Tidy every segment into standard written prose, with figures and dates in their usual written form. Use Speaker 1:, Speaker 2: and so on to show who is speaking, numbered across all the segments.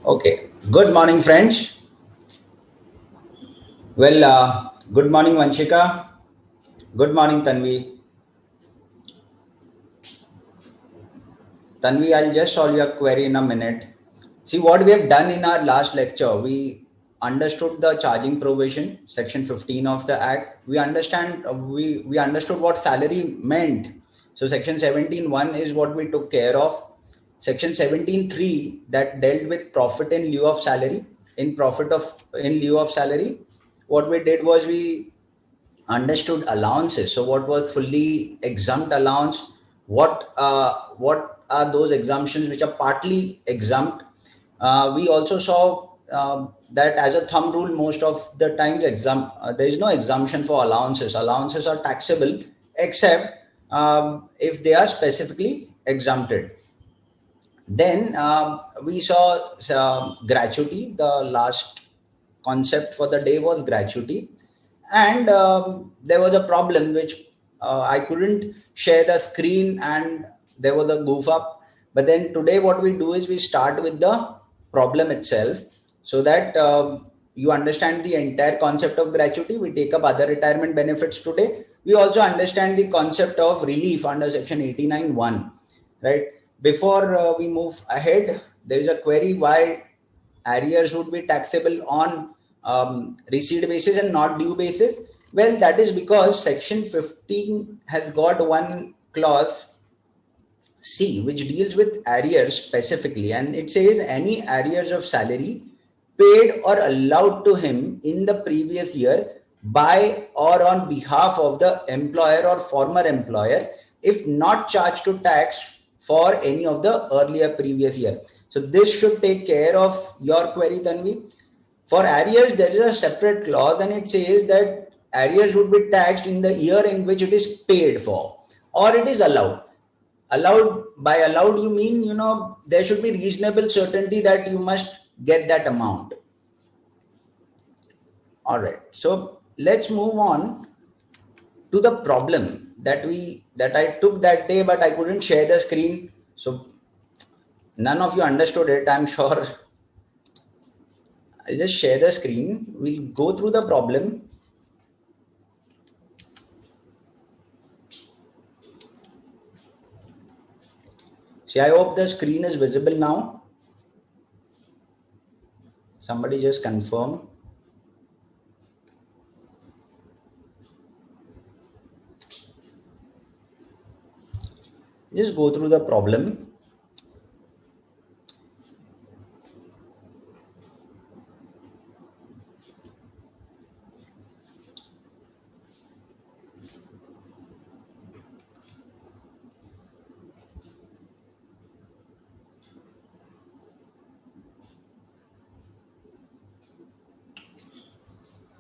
Speaker 1: Okay. Good morning, friends. Well, good morning, Vanshika. Good morning, Tanvi. Tanvi, I'll just solve your query in a minute. See, what we have done in our last lecture, we understood the charging provision, section 15 of the Act. We understood what salary meant. So section 17.1 is what we took care of. Section 17.3 that dealt with profit in lieu of salary. In lieu of salary, what we did was we understood allowances. So what was fully exempt allowance? What are those exemptions which are partly exempt? We also saw that as a thumb rule, most of the time there is no exemption for allowances. Allowances are taxable except if they are specifically exempted. Then we saw gratuity. The last concept for the day was gratuity. And there was a problem which I couldn't share the screen and there was a goof up. But then today what we do is we start with the problem itself so that you understand the entire concept of gratuity. We take up other retirement benefits today. We also understand the concept of relief under section 89(1), right? Before we move ahead, there is a query why arrears would be taxable on received basis and not due basis. Well, that is because section 15 has got one clause C which deals with arrears specifically, and it says any arrears of salary paid or allowed to him in the previous year by or on behalf of the employer or former employer if not charged to tax for any of the earlier previous year. So this should take care of your query, Tanvi. For arrears, there is a separate clause and it says that arrears would be taxed in the year in which it is paid for or it is allowed. By allowed, you mean, there should be reasonable certainty that you must get that amount. All right. So let's move on to the problem that I took that day, but I couldn't share the screen. So none of you understood it, I'm sure. I'll just share the screen. We'll go through the problem. See, I hope the screen is visible now. Somebody just confirm. Just go through the problem.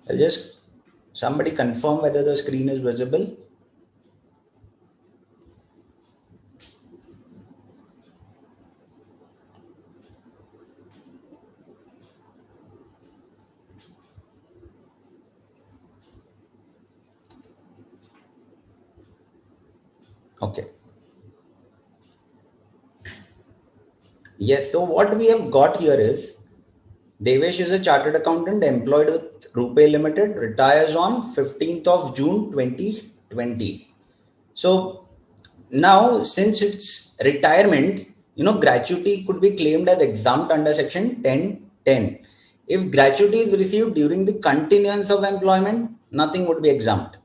Speaker 1: I'll just somebody confirm whether the screen is visible. Okay. Yes, so what we have got here is Devesh is a chartered accountant employed with Rupee Limited, retires on 15th of June 2020. So now, since it's retirement, gratuity could be claimed as exempt under section 10(10). If gratuity is received during the continuance of employment, nothing would be exempt.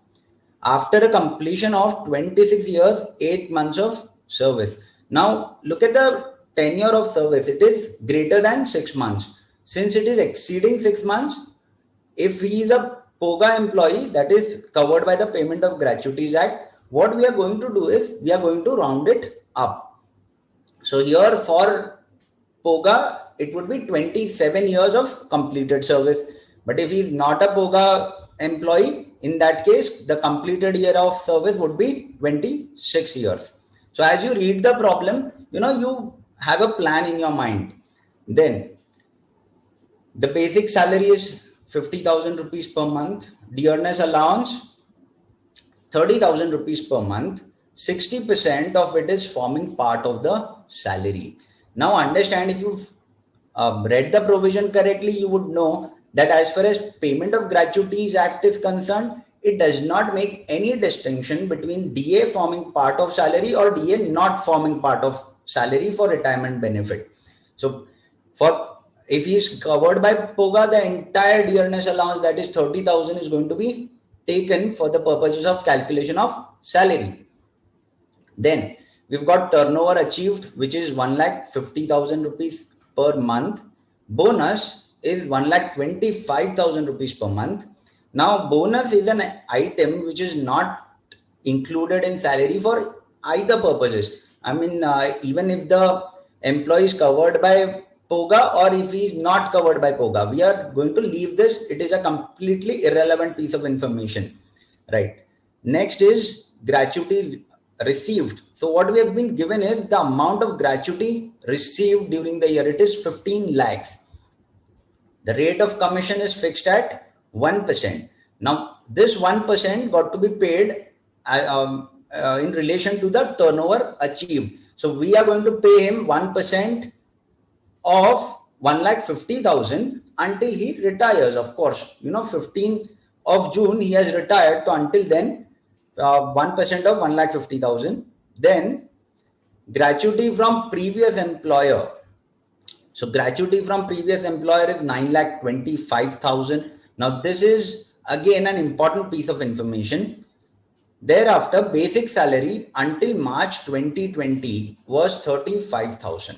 Speaker 1: After a completion of 26 years, 8 months of service. Now, look at the tenure of service. It is greater than 6 months. Since it is exceeding 6 months, if he is a POGA employee, that is covered by the Payment of Gratuities Act, what we are going to do is we are going to round it up. So here for POGA, it would be 27 years of completed service. But if he is not a POGA employee, in that case, the completed year of service would be 26 years. So as you read the problem, you have a plan in your mind. Then the basic salary is 50,000 rupees per month. Dearness allowance, 30,000 rupees per month. 60% of it is forming part of the salary. Now understand, if you read the provision correctly, you would know that as far as Payment of Gratuities Act is concerned, it does not make any distinction between DA forming part of salary or DA not forming part of salary for retirement benefit. So if he is covered by POGA, the entire dearness allowance, that is 30,000, is going to be taken for the purposes of calculation of salary. Then we've got turnover achieved, which is 1,50,000 rupees per month. Bonus is 1,25,000 rupees per month. Now, bonus is an item which is not included in salary for either purposes. I mean, even if the employee is covered by POGA or if he is not covered by POGA, we are going to leave this. It is a completely irrelevant piece of information, right? Next is gratuity received. So what we have been given is the amount of gratuity received during the year. It is 15 lakhs. The rate of commission is fixed at 1%. Now, this 1% got to be paid in relation to the turnover achieved. So we are going to pay him 1% of 1,50,000 until he retires. Of course, 15th of June, he has retired. So until then, 1% of 1,50,000. Then gratuity from previous employer. So gratuity from previous employer is 9,25,000. Now this is again an important piece of information. Thereafter, basic salary until March 2020 was 35,000.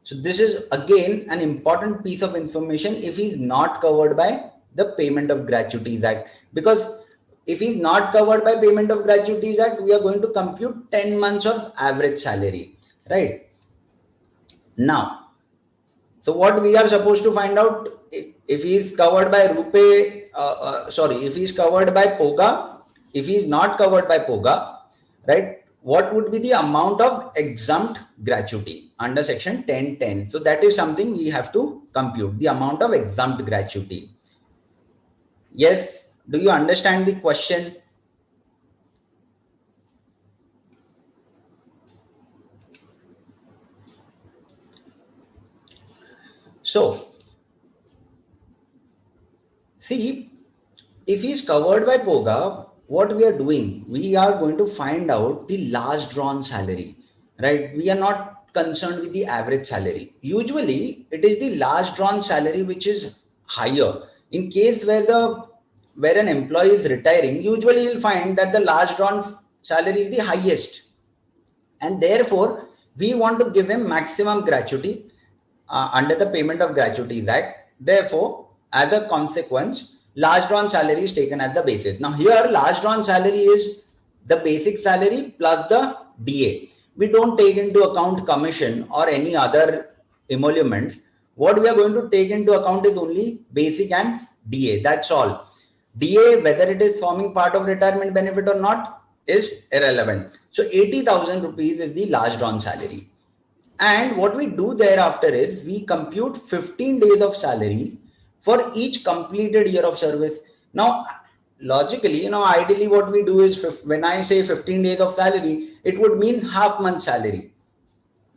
Speaker 1: So this is again an important piece of information if he is not covered by the Payment of Gratuities Act. Because if he is not covered by Payment of Gratuities Act, we are going to compute 10 months of average salary, right? Now, so what we are supposed to find out, if he is covered by if he is covered by POGA, if he is not covered by POGA, right? What would be the amount of exempt gratuity under section 1010? So that is something we have to compute, the amount of exempt gratuity. Yes, do you understand the question? So, see, if he is covered by POGA, what we are doing, we are going to find out the last drawn salary, right? We are not concerned with the average salary. Usually, it is the last drawn salary which is higher. In case where an employee is retiring, usually you'll find that the last drawn salary is the highest. And therefore, we want to give him maximum gratuity under the Payment of Gratuities Act. Therefore, as a consequence, last drawn salary is taken as the basis. Now here, last drawn salary is the basic salary plus the DA. We don't take into account commission or any other emoluments. What we are going to take into account is only basic and DA. That's all. DA, whether it is forming part of retirement benefit or not, is irrelevant. So 80,000 rupees is the last drawn salary. And what we do thereafter is we compute 15 days of salary for each completed year of service. Now, logically, ideally what we do is, when I say 15 days of salary, it would mean half month salary.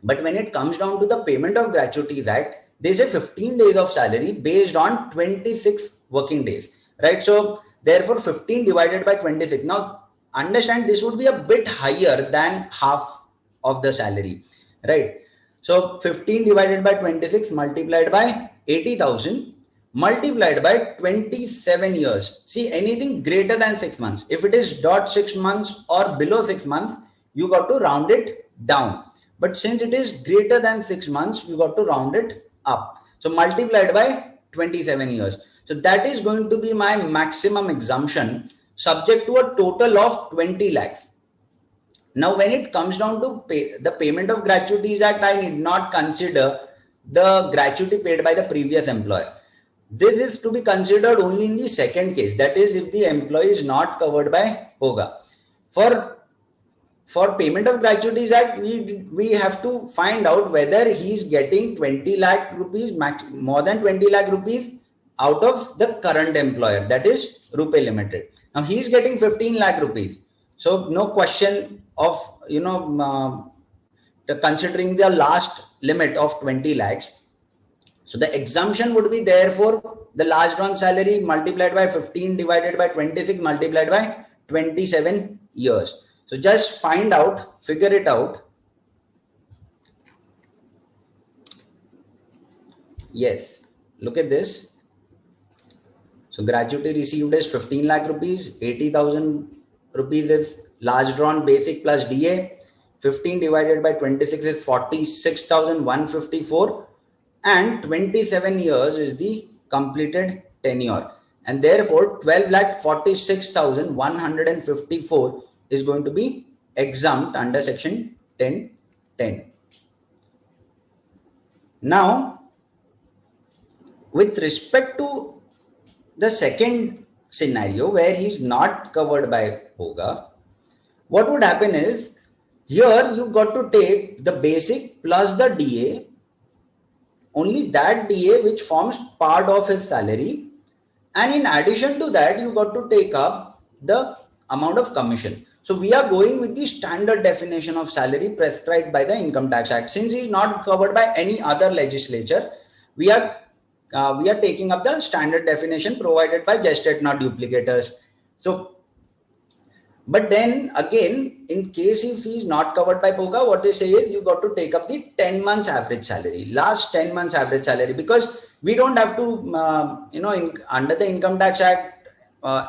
Speaker 1: But when it comes down to the Payment of Gratuities Act, they say 15 days of salary based on 26 working days, right? So therefore 15 divided by 26. Now understand, this would be a bit higher than half of the salary, right? So 15 divided by 26 multiplied by 80,000 multiplied by 27 years. See, anything greater than 6 months, if it is 6 months or below 6 months, you got to round it down. But since it is greater than 6 months, you got to round it up. So multiplied by 27 years. So that is going to be my maximum exemption, subject to a total of 20 lakhs. Now, when it comes down to the Payment of Gratuities Act, I need not consider the gratuity paid by the previous employer. This is to be considered only in the second case. That is, if the employee is not covered by POGA. For Payment of Gratuities Act, we have to find out whether he is getting 20 lakh rupees, more than 20 lakh rupees out of the current employer, that is Rupee Limited. Now he is getting 15 lakh rupees. So no question of, considering the last limit of 20 lakhs. So the exemption would be therefore the last drawn salary multiplied by 15 divided by 26 multiplied by 27 years. So just find out, figure it out. Yes, look at this. So gratuity received is 15 lakh rupees, 80,000 rupees is last drawn basic plus DA, 15 divided by 26 is 46,154, and 27 years is the completed tenure. And therefore 12,46,154 is going to be exempt under section 1010. Now, with respect to the second scenario where he's not covered by POGA, what would happen is here you got to take the basic plus the DA, only that DA which forms part of his salary, and in addition to that you got to take up the amount of commission. So we are going with the standard definition of salary prescribed by the Income Tax Act. Since he is not covered by any other legislature, we are taking up the standard definition provided by gestate not duplicators. So, but then again, in case if he is not covered by POGA, what they say is you got to take up the 10 months average salary, last 10 months average salary, because we don't have to, under the Income Tax Act,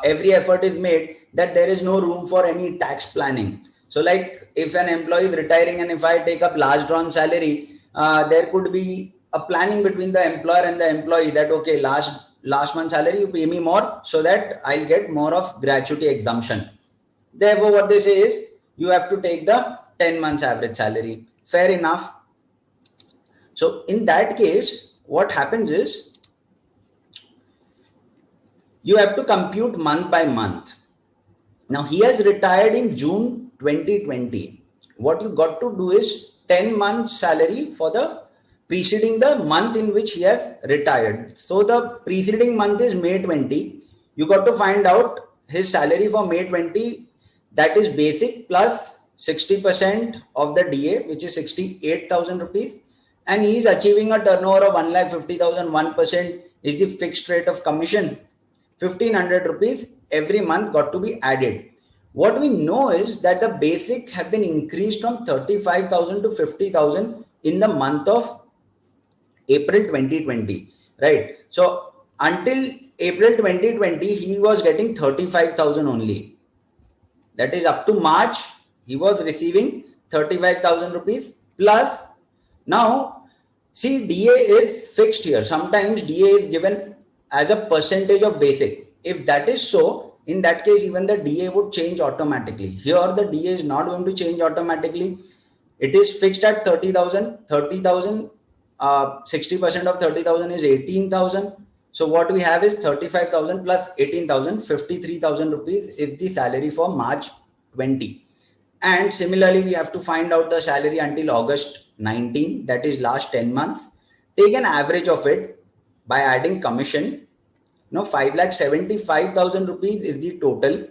Speaker 1: every effort is made that there is no room for any tax planning. So like if an employee is retiring and if I take up last drawn salary, there could be a planning between the employer and the employee that, okay, last month's salary, you pay me more so that I'll get more of gratuity exemption. Therefore, what they say is you have to take the 10 months average salary. Fair enough. So in that case, what happens is you have to compute month by month. Now he has retired in June 2020. What you got to do is 10 months salary for the preceding the month in which he has retired. So the preceding month is May 20. You got to find out his salary for May 20, that is basic plus 60% of the DA, which is 68,000 rupees. And he is achieving a turnover of 1,50,000. 1% is the fixed rate of commission. 1,500 rupees every month got to be added. What we know is that the basic have been increased from 35,000 to 50,000 in the month of April 2020, right? So until April 2020, he was getting 35,000 only. That is up to March, he was receiving 35,000 rupees plus. Now, see, DA is fixed here. Sometimes DA is given as a percentage of basic. If that is so, in that case, even the DA would change automatically. Here, the DA is not going to change automatically. It is fixed at 30,000. 30,000, 60% of 30,000 is 18,000. So what we have is 35,000 plus 18,000, 53,000 rupees is the salary for March 20. And similarly, we have to find out the salary until August 19, that is last 10 months. Take an average of it by adding commission. 5,75,000 rupees is the total.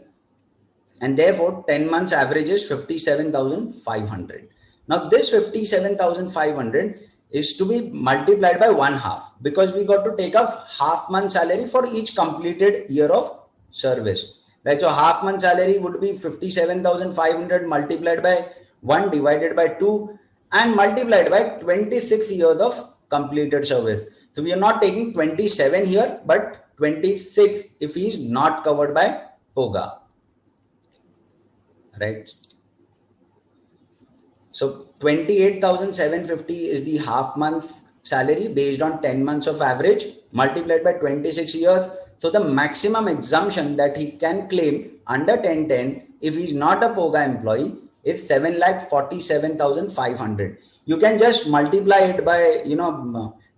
Speaker 1: And therefore, 10 months average is 57,500. Now, this 57,500 is to be multiplied by 1/2 because we got to take up half month salary for each completed year of service, right? So half month salary would be 57,500 multiplied by 1 divided by 2 and multiplied by 26 years of completed service. So we are not taking 27 here, but 26 if he is not covered by POGA, right? So 28,750 is the half month salary based on 10 months of average multiplied by 26 years. So the maximum exemption that he can claim under 1010 if he is not a POGA employee is 7,47,500. You can just multiply it by,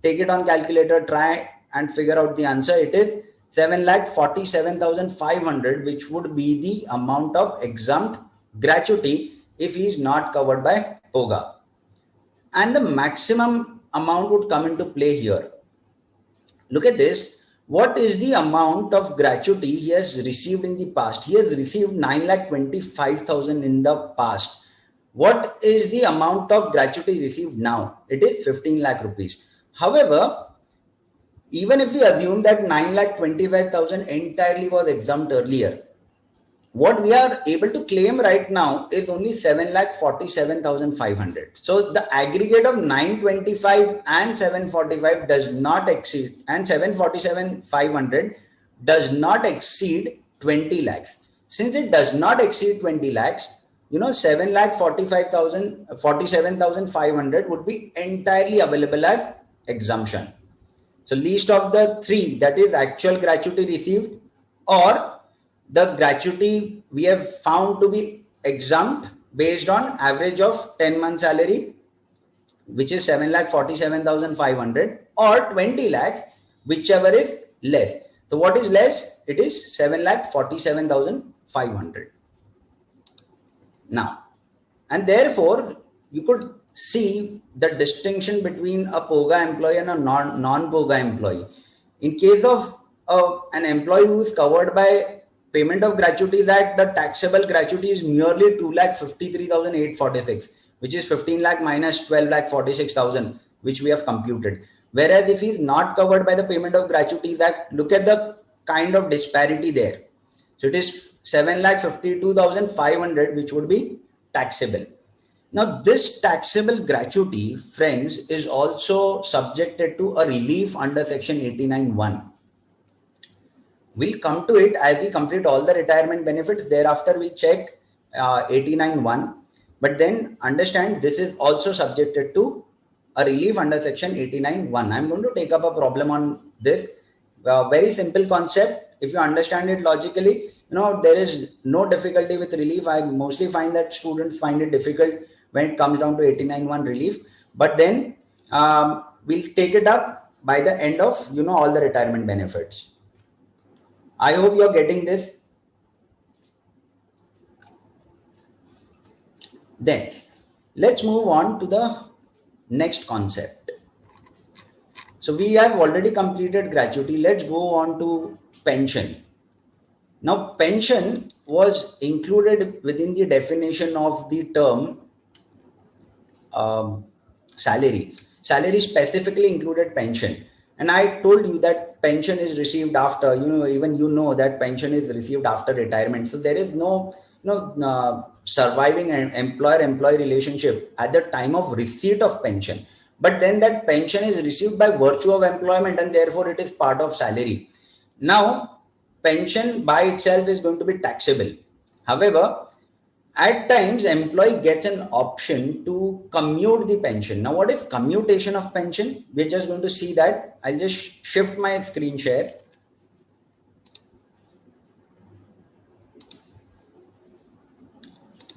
Speaker 1: take it on calculator, try and figure out the answer. It is 7,47,500, which would be the amount of exempt gratuity if he is not covered by POGA. And the maximum amount would come into play here. Look at this. What is the amount of gratuity he has received in the past? He has received 9,25,000 in the past. What is the amount of gratuity received now? It is 15 lakh rupees. However, Even if we assume that 9,25,000 entirely was exempt earlier, what we are able to claim right now is only 7,47,500. So the aggregate of 925 and 745 does not exceed, and 747,500 does not exceed 20 lakhs. Since it does not exceed 20 lakhs, 7,47,500 would be entirely available as exemption. So least of the three, that is actual gratuity received or the gratuity we have found to be exempt based on average of 10 month salary, which is 7,47,500, or 20 lakhs, whichever is less. So what is less? It is 7,47,500. Now, and therefore you could see the distinction between a POGA employee and a non-POGA employee. In case of an employee who is covered by payment of gratuity, that the taxable gratuity is merely 2,53,846, which is 15 lakh minus 12,46,000, which we have computed. Whereas if he is not covered by the payment of gratuity, that look at the kind of disparity there. So it is 7,52,500, which would be taxable. Now this taxable gratuity, friends, is also subjected to a relief under section 89(1). We'll come to it as we complete all the retirement benefits. Thereafter, we'll check 89(1). But then understand this is also subjected to a relief under section 89(1). I'm going to take up a problem on this. Very simple concept. If you understand it logically, there is no difficulty with relief. I mostly find that students find it difficult when it comes down to 89(1) relief. But then we'll take it up by the end of all the retirement benefits. I hope you're getting this. Then let's move on to the next concept. So we have already completed gratuity. Let's go on to pension. Now pension was included within the definition of the term salary. Salary specifically included pension. And I told you that pension is received after, even that pension is received after retirement. So there is no surviving an employer-employee relationship at the time of receipt of pension. But then that pension is received by virtue of employment, and therefore it is part of salary. Now, pension by itself is going to be taxable. However, at times, employee gets an option to commute the pension. Now, what is commutation of pension? We're just going to see that. I'll just shift my screen share.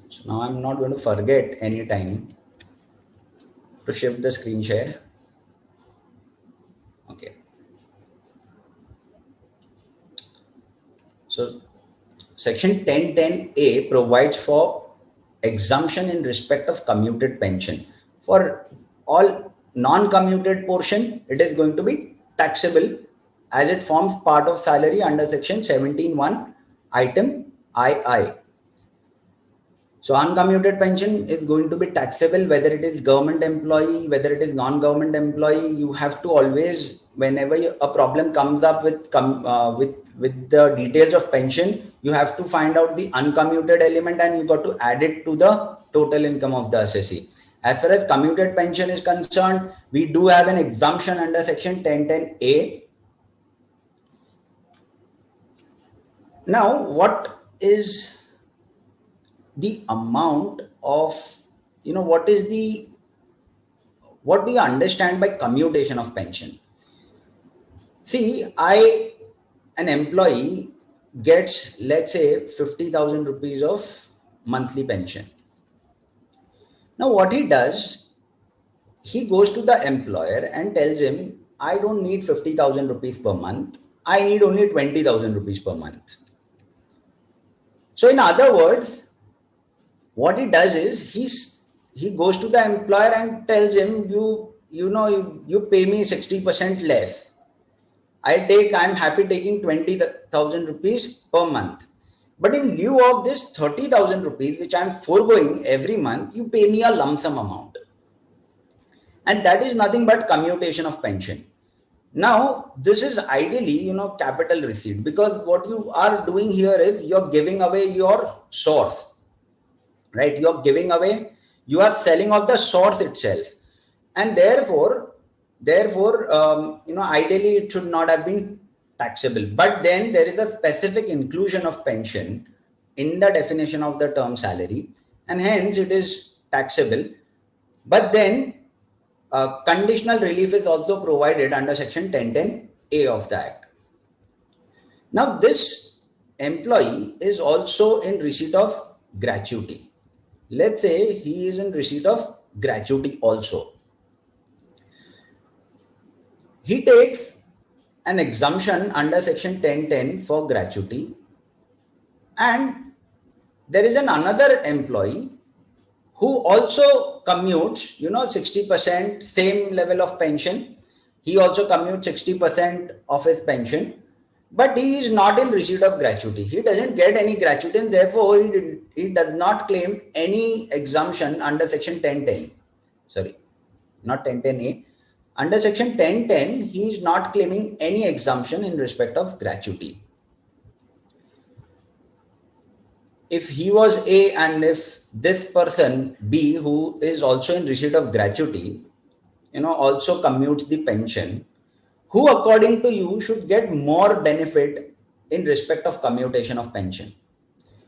Speaker 1: So now I'm not going to forget any time to shift the screen share. Okay. So Section 1010A provides for exemption in respect of commuted pension. For all non-commuted portion, it is going to be taxable as it forms part of salary under section 17(1) item II. So uncommuted pension is going to be taxable, whether it is government employee, whether it is non-government employee. You have to always, whenever a problem comes up with the details of pension, you have to find out the uncommuted element and you got to add it to the total income of the assessee. As far as commuted pension is concerned, we do have an exemption under section 1010A. Now, what is the amount of, what do you understand by commutation of pension? See, an employee gets, let's say, 50,000 rupees of monthly pension. Now, what he does, he goes to the employer and tells him, I don't need 50,000 rupees per month. I need only 20,000 rupees per month. So in other words, what he does is he goes to the employer and tells him, you pay me 60% less. I'm happy taking 20,000 rupees per month. But in lieu of this 30,000 rupees, which I'm foregoing every month, you pay me a lump sum amount. And that is nothing but commutation of pension. Now, this is ideally, capital receipt, because what you are doing here is you're giving away your source, right? You're giving away, you are selling off the source itself, and therefore, ideally it should not have been taxable. But then there is a specific inclusion of pension in the definition of the term salary, and hence it is taxable. But then conditional relief is also provided under section 1010A of the Act. Now, this employee is also in receipt of gratuity. Let's say he is in receipt of gratuity also. He takes an exemption under section 1010 for gratuity, and there is another employee who also commutes, 60%, same level of pension. He also commutes 60% of his pension, but he is not in receipt of gratuity. He doesn't get any gratuity, and therefore he does not claim any exemption under section 1010. Sorry, not 1010A. Under section 1010, he is not claiming any exemption in respect of gratuity. If he was A and if this person B, who is also in receipt of gratuity, also commutes the pension, who according to you should get more benefit in respect of commutation of pension?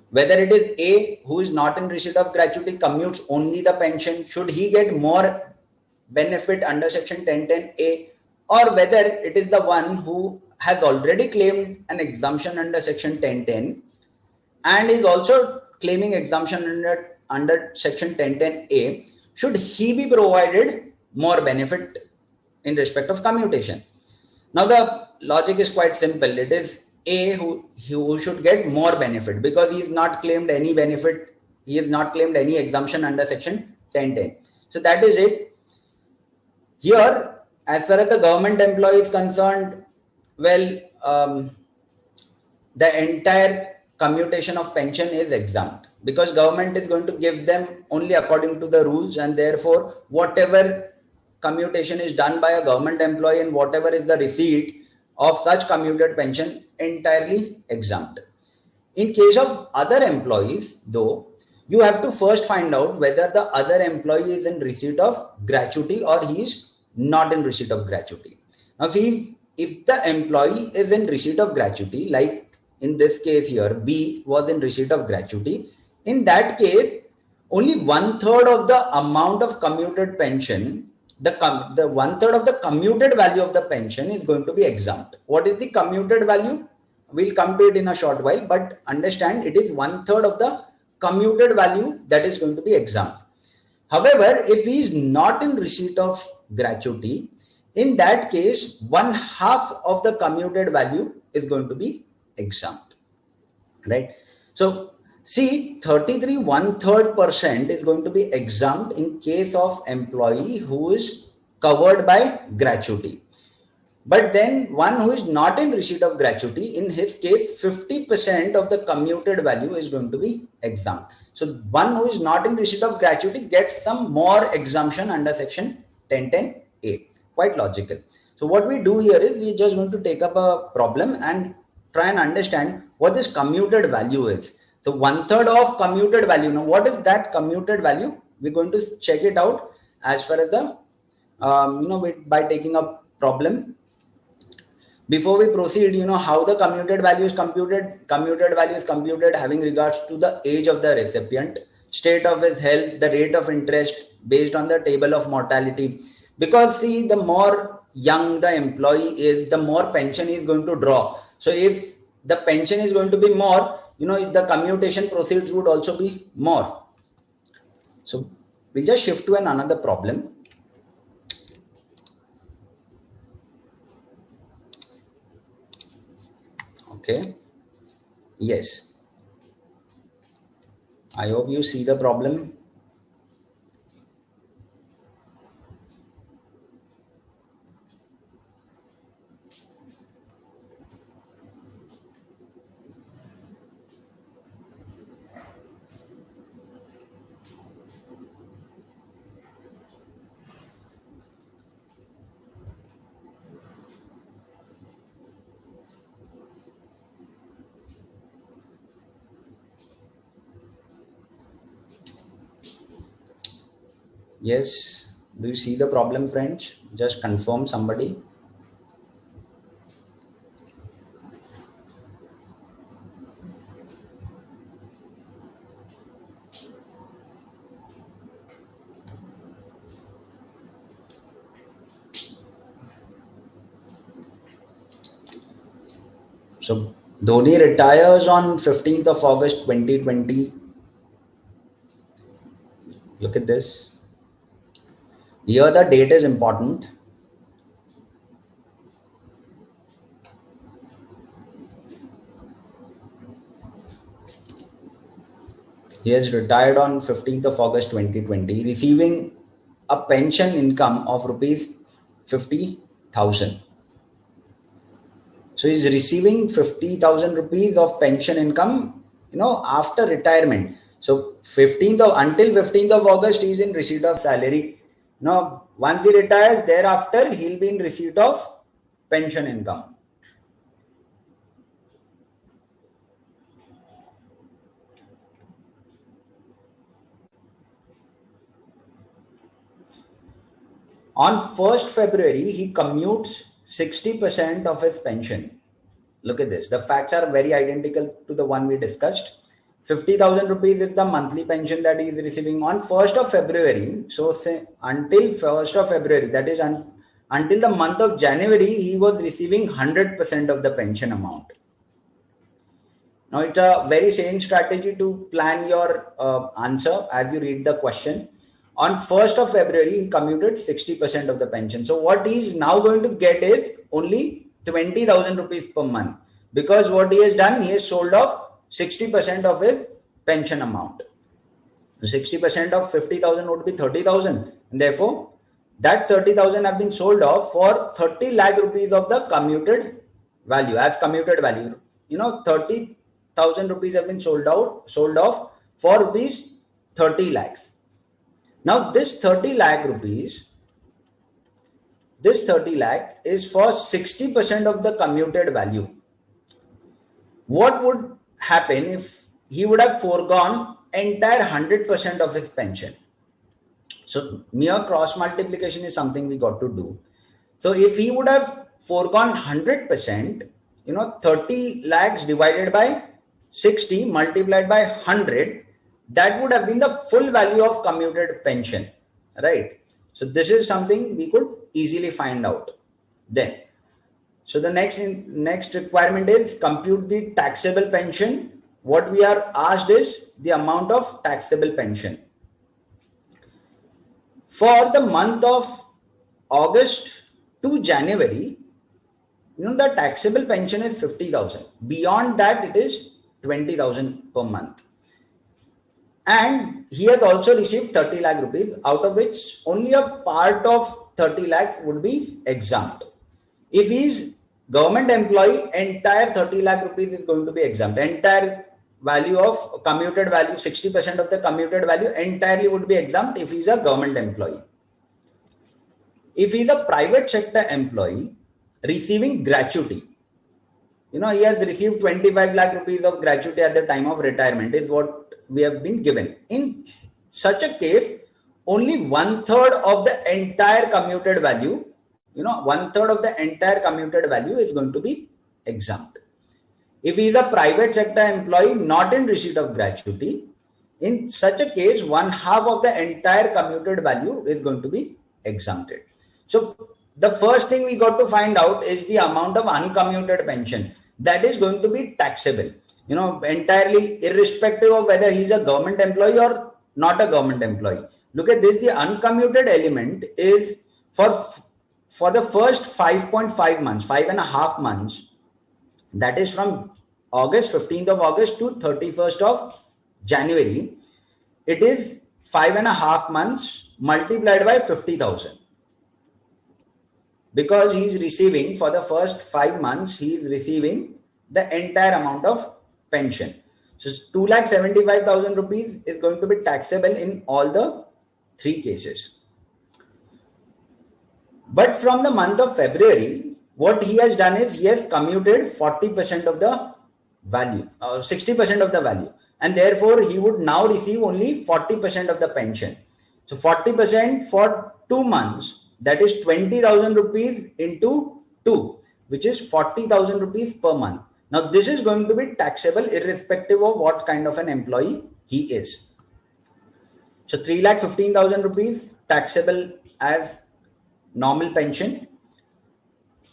Speaker 1: Whether it is A, who is not in receipt of gratuity, commutes only the pension, should he get more benefit under section 1010A, or whether it is the one who has already claimed an exemption under section 1010 and is also claiming exemption under section 1010A, should he be provided more benefit in respect of commutation? Now, the logic is quite simple. It is A who should get more benefit, because he has not claimed any benefit. He has not claimed any exemption under section 1010. So that is it. Here, as far as the government employee is concerned, well, the entire commutation of pension is exempt, because government is going to give them only according to the rules, and therefore whatever commutation is done by a government employee and whatever is the receipt of such commuted pension, entirely exempt. In case of other employees, though, you have to first find out whether the other employee is in receipt of gratuity or he is not in receipt of gratuity. Now, if the employee is in receipt of gratuity, like in this case here, B was in receipt of gratuity, in that case, only 1/3 of the amount of commuted pension, the 1/3 of the commuted value of the pension is going to be exempt. What is the commuted value? We'll come to it in a short while, but understand it is 1/3 of the commuted value that is going to be exempt. However, if he is not in receipt of gratuity, in that case, 1/2 of the commuted value is going to be exempt, right? So see, 33 1/3% is going to be exempt in case of employee who is covered by gratuity. But then one who is not in receipt of gratuity, in his case, 50% of the commuted value is going to be exempt. So one who is not in receipt of gratuity gets some more exemption under section 1010A. Quite logical. So what we do here is we're just going to take up a problem and try and understand what this commuted value is. So 1/3 of commuted value. Now, what is that commuted value? We're going to check it out as far as the, by taking a problem. Before we proceed, how the commuted value is computed. Commuted value is computed having regards to the age of the recipient, state of his health, the rate of interest based on the table of mortality. Because see, the more young the employee is, the more pension he is going to draw. So if the pension is going to be more, the commutation proceeds would also be more. So we'll just shift to another problem. Okay. Yes. I hope you see the problem. Yes. Do you see the problem, friends? Just confirm somebody. So Dhoni retires on 15th of August 2020. Look at this. Here the date is important. He has retired on 15th of August 2020, receiving a pension income of rupees 50,000. So he's receiving 50,000 rupees of pension income, after retirement. So until 15th of August, he's in receipt of salary. Once he retires, thereafter, he'll be in receipt of pension income. On 1st February, he commutes 60% of his pension. Look at this. The facts are very identical to the one we discussed. 50,000 rupees is the monthly pension that he is receiving on 1st of February. So say until 1st of February, that is until the month of January, he was receiving 100% of the pension amount. Now it's a very sane strategy to plan your answer as you read the question. On 1st of February, he commuted 60% of the pension. So what he is now going to get is only 20,000 rupees per month, because what he has done, he has sold off 60% of his pension amount. 60% of 50,000 would be 30,000, and therefore that 30,000 have been sold off for 30 lakh rupees of the commuted value. As commuted value, 30,000 rupees have been sold off for rupees 30 lakhs. Now this 30 lakh rupees, this 30 lakh is for 60% of the commuted value. What would happen if he would have foregone entire 100% of his pension? So mere cross multiplication is something we got to do. So if he would have foregone 100%, 30 lakhs divided by 60 multiplied by 100, that would have been the full value of commuted pension, right? So this is something we could easily find out then. So the next requirement is compute the taxable pension. What we are asked is the amount of taxable pension. For the month of August to January, the taxable pension is 50,000. Beyond that, it is 20,000 per month. And he has also received 30 lakh rupees, out of which only a part of 30 lakhs would be exempt. If he is government employee, entire 30 lakh rupees is going to be exempt. Entire value of commuted value, 60% of the commuted value entirely would be exempt if he is a government employee. If he is a private sector employee receiving gratuity, he has received 25 lakh rupees of gratuity at the time of retirement is what we have been given. In such a case, only 1/3 of the entire commuted value, 1/3 of the entire commuted value is going to be exempt. If he is a private sector employee not in receipt of gratuity, in such a case, 1/2 of the entire commuted value is going to be exempted. So the first thing we got to find out is the amount of uncommuted pension that is going to be taxable, entirely irrespective of whether he's a government employee or not a government employee. Look at this. The uncommuted element is for the first 5.5 months, 5.5 months, that is from 15th of August to 31st of January. It is 5.5 months multiplied by 50,000. Because he is receiving, for the first 5 months, he is receiving the entire amount of pension. So 2,75,000 rupees is going to be taxable in all the 3 cases. But from the month of February, what he has done is he has commuted 40% of the value, 60% of the value, and therefore he would now receive only 40% of the pension. So 40% for 2 months, that is 20,000 rupees into 2, which is 40,000 rupees per month. Now this is going to be taxable irrespective of what kind of an employee he is. So 3,15,000 rupees taxable as normal pension.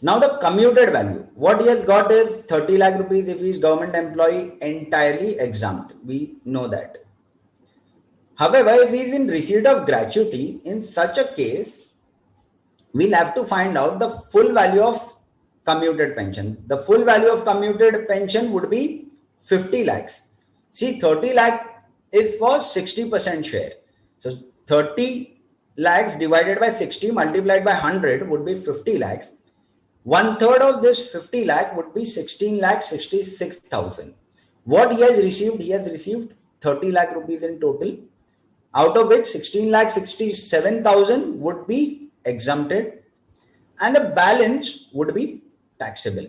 Speaker 1: Now the commuted value, what he has got is 30 lakh rupees if he is government employee, entirely exempt. We know that. However, if he is in receipt of gratuity, in such a case, we'll have to find out the full value of commuted pension. The full value of commuted pension would be 50 lakhs. See, 30 lakh is for 60% share. So 30 lakhs divided by 60 multiplied by 100 would be 50 lakhs. 1/3 of this 50 lakh would be 16 lakh 66,000. What he has received 30 lakh rupees in total, out of which 16 lakh 67,000 would be exempted and the balance would be taxable.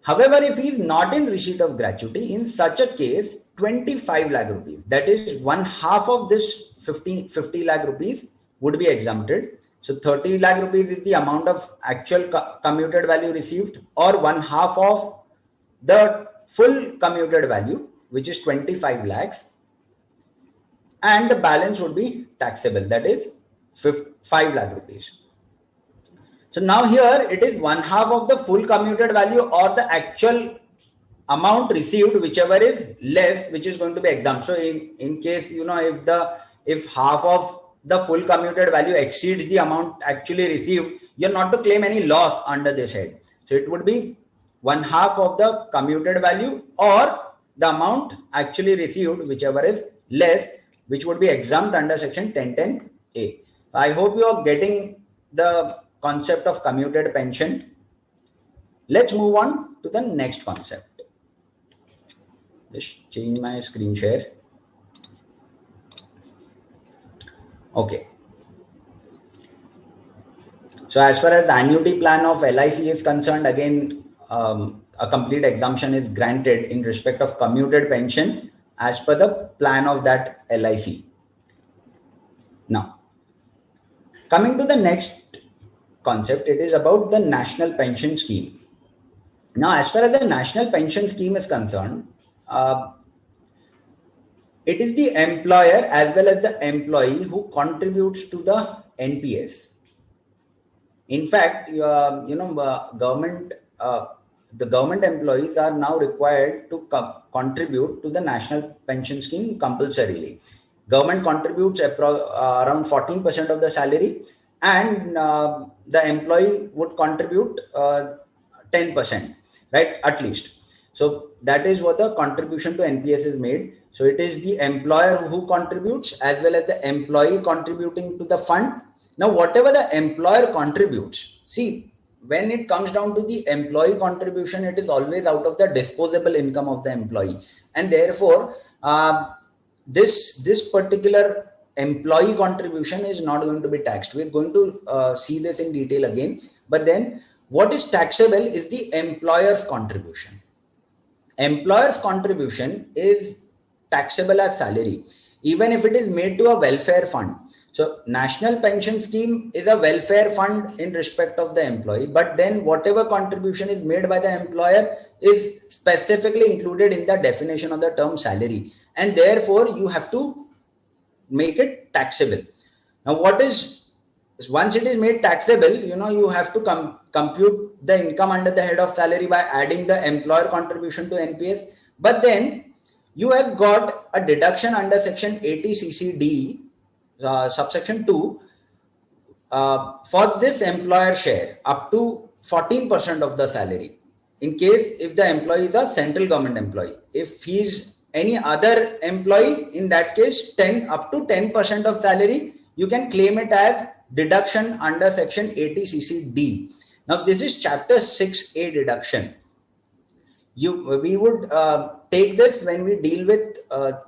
Speaker 1: However, if he is not in receipt of gratuity, in such a case, 25 lakh rupees, that is 1/2 of this 50 lakh rupees would be exempted. So 30 lakh rupees is the amount of actual commuted value received, or 1/2 of the full commuted value, which is 25 lakhs. And the balance would be taxable, that is 5 lakh rupees. So now here it is 1/2 of the full commuted value or the actual amount received, whichever is less, which is going to be exempt. So in case, if half of the full commuted value exceeds the amount actually received, you're not to claim any loss under this head. So it would be 1/2 of the commuted value or the amount actually received, whichever is less, which would be exempt under section 1010A. I hope you are getting the concept of commuted pension. Let's move on to the next concept. Just change my screen share. Okay. So as far as the annuity plan of LIC is concerned, again, a complete exemption is granted in respect of commuted pension as per the plan of that LIC. Now, coming to the next concept, it is about the national pension scheme. Now, as far as the national pension scheme is concerned, it is the employer as well as the employee who contributes to the NPS. In fact, the government employees are now required to contribute to the national pension scheme compulsorily. Government contributes around 14% of the salary, and the employee would contribute 10%, right, at least. So that is what the contribution to NPS is made. So it is the employer who contributes as well as the employee contributing to the fund. Now, whatever the employer contributes, see, when it comes down to the employee contribution, it is always out of the disposable income of the employee. And therefore, this particular employee contribution is not going to be taxed. We're going to see this in detail again. But then what is taxable is the employer's contribution. Employer's contribution is taxable as salary, even if it is made to a welfare fund. So national pension scheme is a welfare fund in respect of the employee, but then whatever contribution is made by the employer is specifically included in the definition of the term salary, and therefore you have to make it taxable. Now, once it is made taxable, you have to compute the income under the head of salary by adding the employer contribution to NPS. But then you have got a deduction under section 80CCD, subsection 2, for this employer share up to 14% of the salary. In case if the employee is a central government employee, if he is any other employee, in that case, up to 10% of salary, you can claim it as deduction under section 80CCD. Now, this is chapter 6A deduction. We would take this when we deal with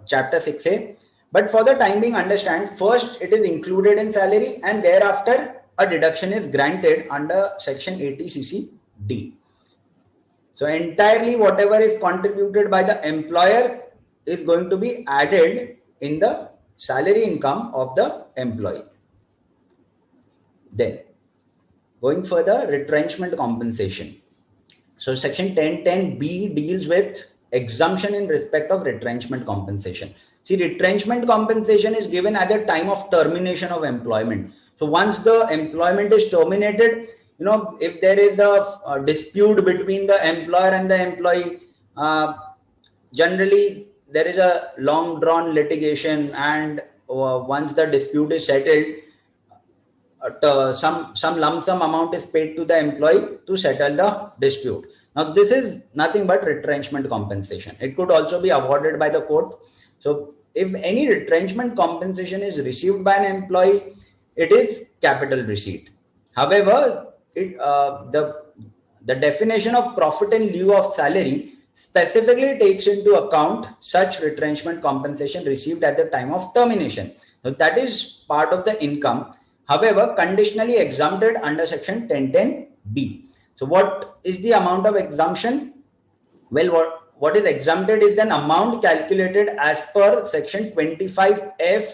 Speaker 1: chapter 6A. But for the time being, understand, first it is included in salary and thereafter a deduction is granted under section 80CCD. So entirely whatever is contributed by the employer is going to be added in the salary income of the employee. Then going further, retrenchment compensation. So section 1010B deals with exemption in respect of retrenchment compensation. See, retrenchment compensation is given at the time of termination of employment. So once the employment is terminated, if there is a dispute between the employer and the employee, generally there is a long drawn litigation, and once the dispute is settled, some lump sum amount is paid to the employee to settle the dispute. Now this is nothing but retrenchment compensation. It could also be awarded by the court. So if any retrenchment compensation is received by an employee, it is capital receipt. However, the definition of profit in lieu of salary specifically takes into account such retrenchment compensation received at the time of termination. So that is part of the income. However, conditionally exempted under section 1010B. So what is the amount of exemption? Well, what is exempted is an amount calculated as per section 25F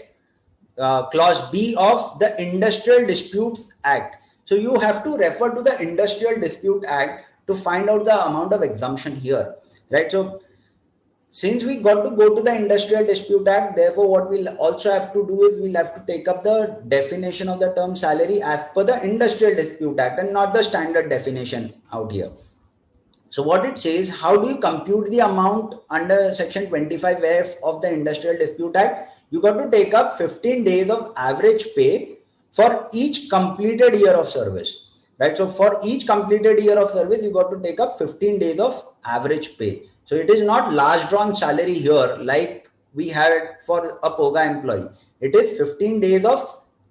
Speaker 1: clause B of the Industrial Disputes Act. So you have to refer to the Industrial Dispute Act to find out the amount of exemption here, right? So since we got to go to the Industrial Dispute Act, therefore what we'll also have to do is we'll have to take up the definition of the term salary as per the Industrial Dispute Act and not the standard definition out here. So what it says, how do you compute the amount under section 25F of the Industrial Dispute Act? You got to take up 15 days of average pay for each completed year of service, right? So for each completed year of service, you got to take up 15 days of average pay. So it is not large drawn salary here like we had for a POGA employee. It is 15 days of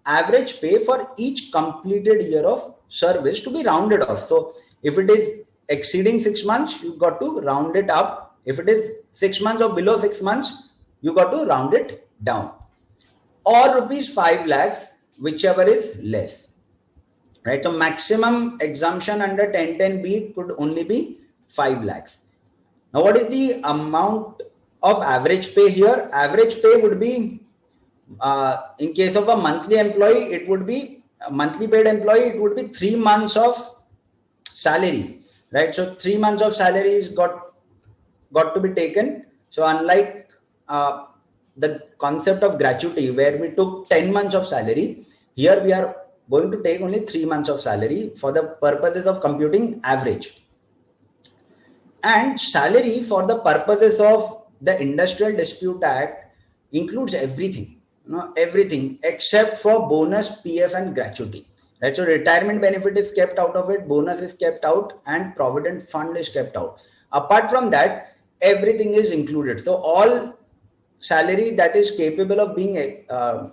Speaker 1: average pay for each completed year of service to be rounded off. So if it is exceeding 6 months, you got to round it up. If it is 6 months or below 6 months, you got to round it down. Or rupees 5 lakhs, whichever is less, right? So maximum exemption under 1010B could only be 5 lakhs. Now, what is the amount of average pay here? Average pay would be, in case of a monthly employee, it would be a monthly paid employee, it would be 3 months of salary, right? So 3 months of salary is got to be taken. So unlike the concept of gratuity where we took 10 months of salary, here we are going to take only 3 months of salary for the purposes of computing average. And salary for the purposes of the Industrial Dispute Act includes everything, everything except for bonus, PF and gratuity, right? So retirement benefit is kept out of it, bonus is kept out, and provident fund is kept out. Apart from that, everything is included. So all salary that is capable of being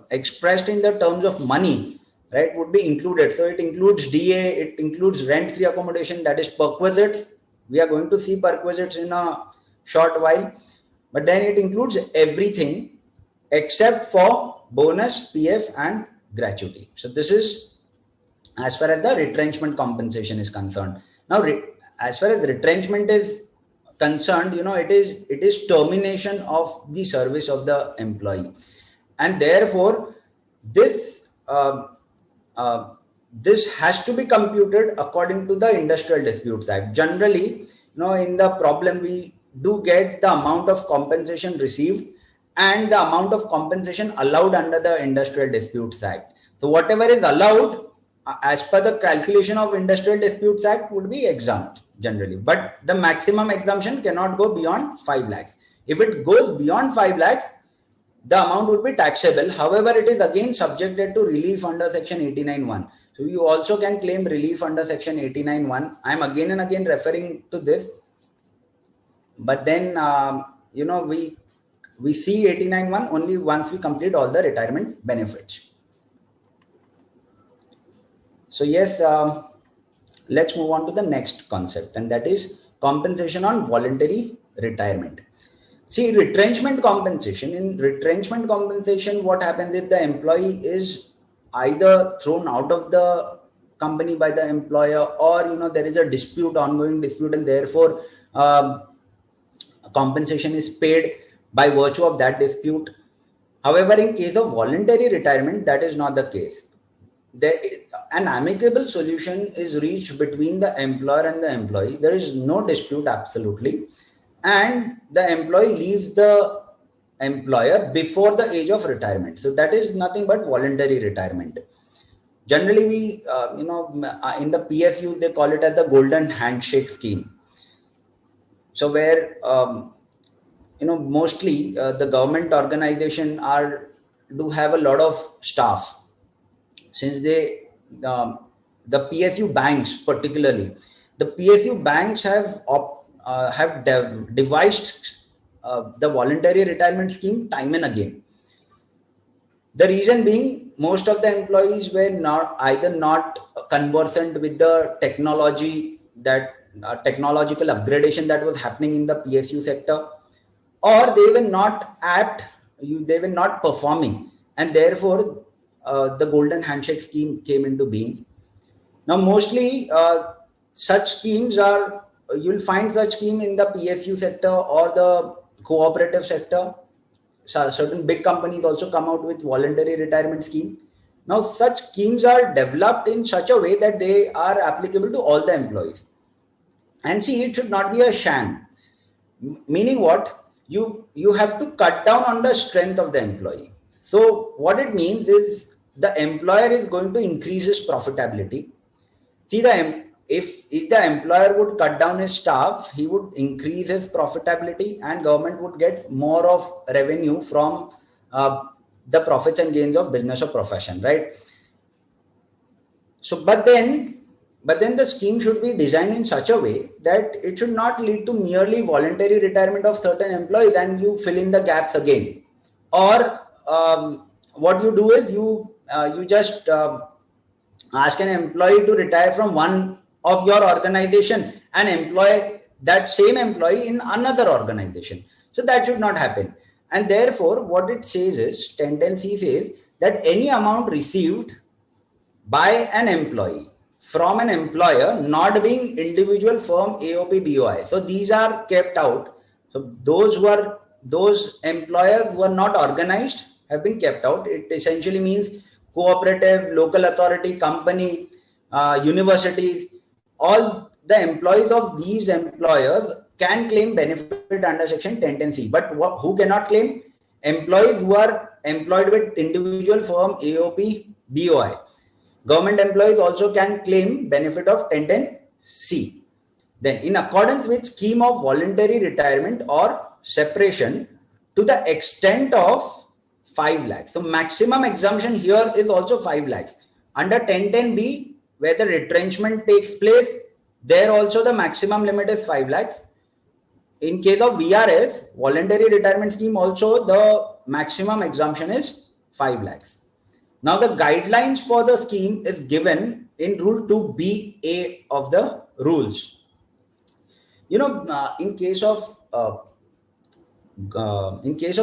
Speaker 1: expressed in the terms of money, right, would be included. So it includes DA, it includes rent-free accommodation, that is perquisites. We are going to see perquisites in a short while, but then it includes everything except for bonus, PF and gratuity. So this is as far as the retrenchment compensation is concerned. Now, as far as retrenchment is concerned, it is termination of the service of the employee, and therefore this this has to be computed according to the Industrial Disputes Act. Generally, in the problem we do get the amount of compensation received and the amount of compensation allowed under the Industrial Disputes Act. So whatever is allowed as per the calculation of Industrial Disputes Act would be exempt generally, but the maximum exemption cannot go beyond 5 lakhs. If it goes beyond 5 lakhs, the amount would be taxable. However, it is again subjected to relief under section 89(1). So you also can claim relief under section 89(1). I am again and again referring to this, but then we see 89(1) only once we complete all the retirement benefits. So yes, let's move on to the next concept, and that is compensation on voluntary retirement. See, retrenchment compensation. In retrenchment compensation, what happens is the employee is either thrown out of the company by the employer, or there is a dispute, ongoing dispute, and therefore compensation is paid by virtue of that dispute. However, in case of voluntary retirement, that is not the case. An amicable solution is reached between the employer and the employee. There is no dispute, absolutely, and the employee leaves the employer before the age of retirement. So that is nothing but voluntary retirement. Generally, we in the PSU they call it as the golden handshake scheme. So where mostly the government organization do have a lot of staff, since the PSU banks particularly, the PSU banks have devised the voluntary retirement scheme time and again. The reason being, most of the employees were not conversant with the technology, that technological upgradation that was happening in the PSU sector, or they were not apt, they were not performing, and therefore the golden handshake scheme came into being. Now, mostly such schemes you'll find such scheme in the PSU sector or the cooperative sector. So certain big companies also come out with voluntary retirement scheme. Now, such schemes are developed in such a way that they are applicable to all the employees. And see, it should not be a sham. Meaning what? You have to cut down on the strength of the employee. So what it means is the employer is going to increase his profitability. See, if the employer would cut down his staff, he would increase his profitability, and government would get more of revenue from the profits and gains of business or profession, right? So, but then the scheme should be designed in such a way that it should not lead to merely voluntary retirement of certain employees and you fill in the gaps again. Or what you do is you just ask an employee to retire from one of your organization and employ that same employee in another organization. So that should not happen. And therefore, what it says is, tendency says that any amount received by an employee from an employer not being individual firm AOP BOI. So these are kept out. So those employers who are not organized have been kept out. It essentially means cooperative, local authority, company, universities, all the employees of these employers can claim benefit under section 1010C. But who cannot claim? Employees who are employed with individual firm AOP BOI. Government employees also can claim benefit of 1010C. Then, in accordance with scheme of voluntary retirement or separation to the extent of 5 lakhs. So, maximum exemption here is also 5 lakhs. Under 1010B, where the retrenchment takes place, there also the maximum limit is 5 lakhs. In case of VRS, voluntary retirement scheme, also the maximum exemption is 5 lakhs. Now, the guidelines for the scheme is given in Rule 2BA of the rules. In case of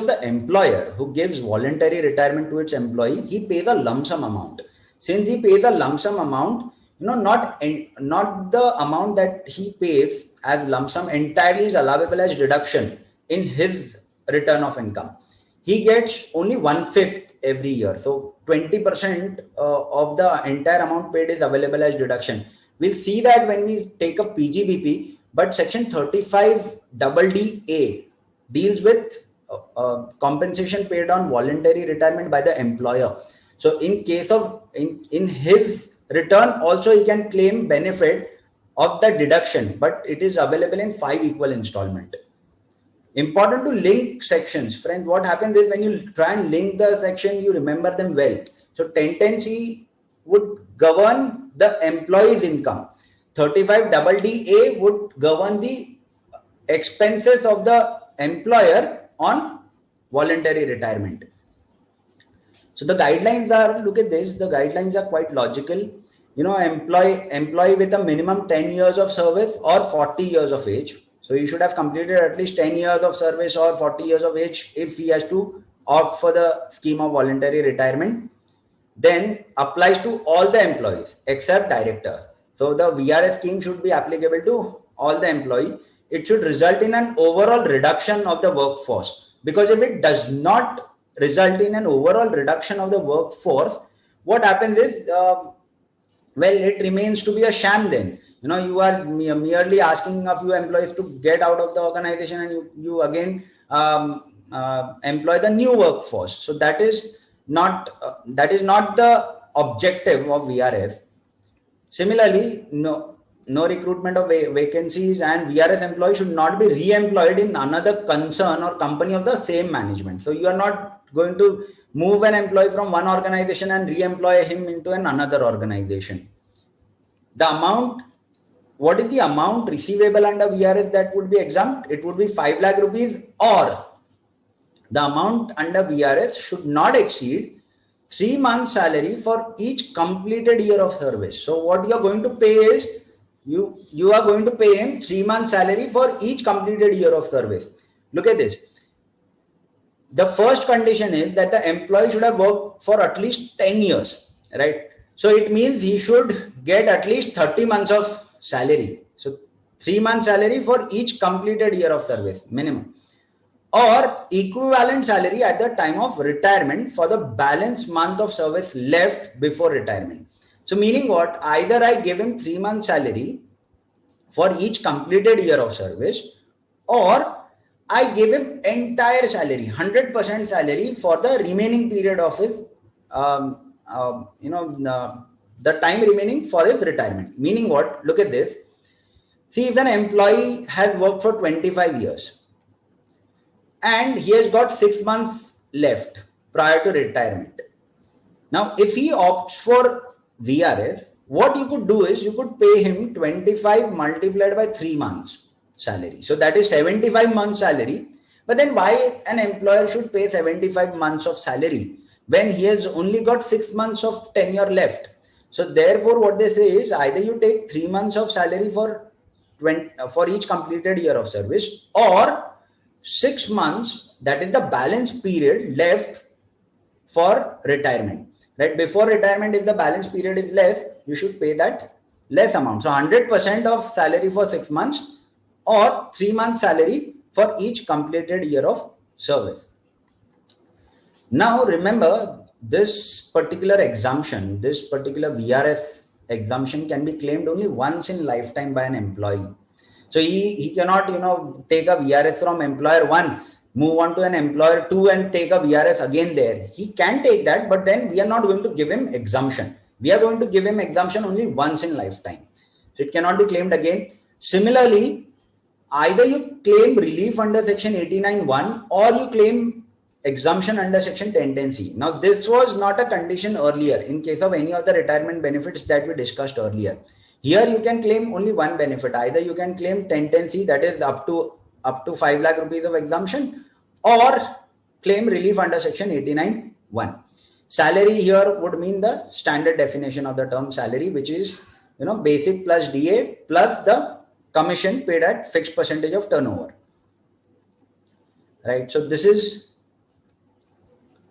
Speaker 1: the employer who gives voluntary retirement to its employee, he pays a lump sum amount. Since he pays a lump sum amount, not the amount that he pays as lump sum entirely is allowable as deduction in his return of income. He gets only 1/5 every year. So 20% of the entire amount paid is available as deduction. We'll see that when we take a PGBP, but section 35DDA deals with compensation paid on voluntary retirement by the employer. So in case of in his return also he can claim benefit of the deduction, but it is available in 5 equal installment. Important to link sections. Friends, what happens is when you try and link the section, you remember them well. So 1010C would govern the employee's income. 35DDA would govern the expenses of the employer on voluntary retirement. So the guidelines are, look at this, the guidelines are quite logical. Employee with a minimum 10 years of service or 40 years of age. So you should have completed at least 10 years of service or 40 years of age if he has to opt for the scheme of voluntary retirement. Then applies to all the employees except director. So the VRS scheme should be applicable to all the employees. It should result in an overall reduction of the workforce, because if it does not result in an overall reduction of the workforce, what happens is, well, it remains to be a sham then. You are merely asking a few employees to get out of the organization, and you again employ the new workforce. So that is not the objective of VRS. Similarly, no recruitment of vacancies, and VRS employees should not be re-employed in another concern or company of the same management. So you are not going to move an employee from one organization and re-employ him into another organization. The amount, what is the amount receivable under VRS that would be exempt? It would be 5 lakh rupees, or the amount under VRS should not exceed 3 months salary for each completed year of service. So what you are going to pay is, you are going to pay him 3 months salary for each completed year of service. Look at this. The first condition is that the employee should have worked for at least 10 years, right? So it means he should get at least 30 months of salary. So 3 months salary for each completed year of service minimum, or equivalent salary at the time of retirement for the balance month of service left before retirement. So meaning what? Either I give him 3 months salary for each completed year of service, or I give him entire salary, 100% salary for the remaining period of his, the time remaining for his retirement. Meaning what? Look at this. See, if an employee has worked for 25 years and he has got 6 months left prior to retirement. Now, if he opts for VRS, what you could do is you could pay him 25 multiplied by 3 months salary. So that is 75 months salary. But then why an employer should pay 75 months of salary when he has only got 6 months of tenure left? So therefore, what they say is, either you take 3 months of salary for each completed year of service, or 6 months, that is the balance period left for retirement. Right? Before retirement, if the balance period is less, you should pay that less amount. So 100% of salary for 6 months, or 3 months salary for each completed year of service. Now remember, this particular exemption, this particular VRS exemption can be claimed only once in lifetime by an employee. So he cannot, take a VRS from employer 1, move on to an employer 2 and take a VRS again there. He can take that, but then we are not going to give him exemption. We are going to give him exemption only once in lifetime. So it cannot be claimed again. Similarly, either you claim relief under section 89(1) or you claim exemption under section 1010C. Now, this was not a condition earlier in case of any of the retirement benefits that we discussed earlier. Here you can claim only one benefit. Either you can claim 1010C, that is up to 5 lakh rupees of exemption, or claim relief under section 89(1). Salary here would mean the standard definition of the term salary, which is basic plus DA plus the commission paid at fixed percentage of turnover. Right. So this is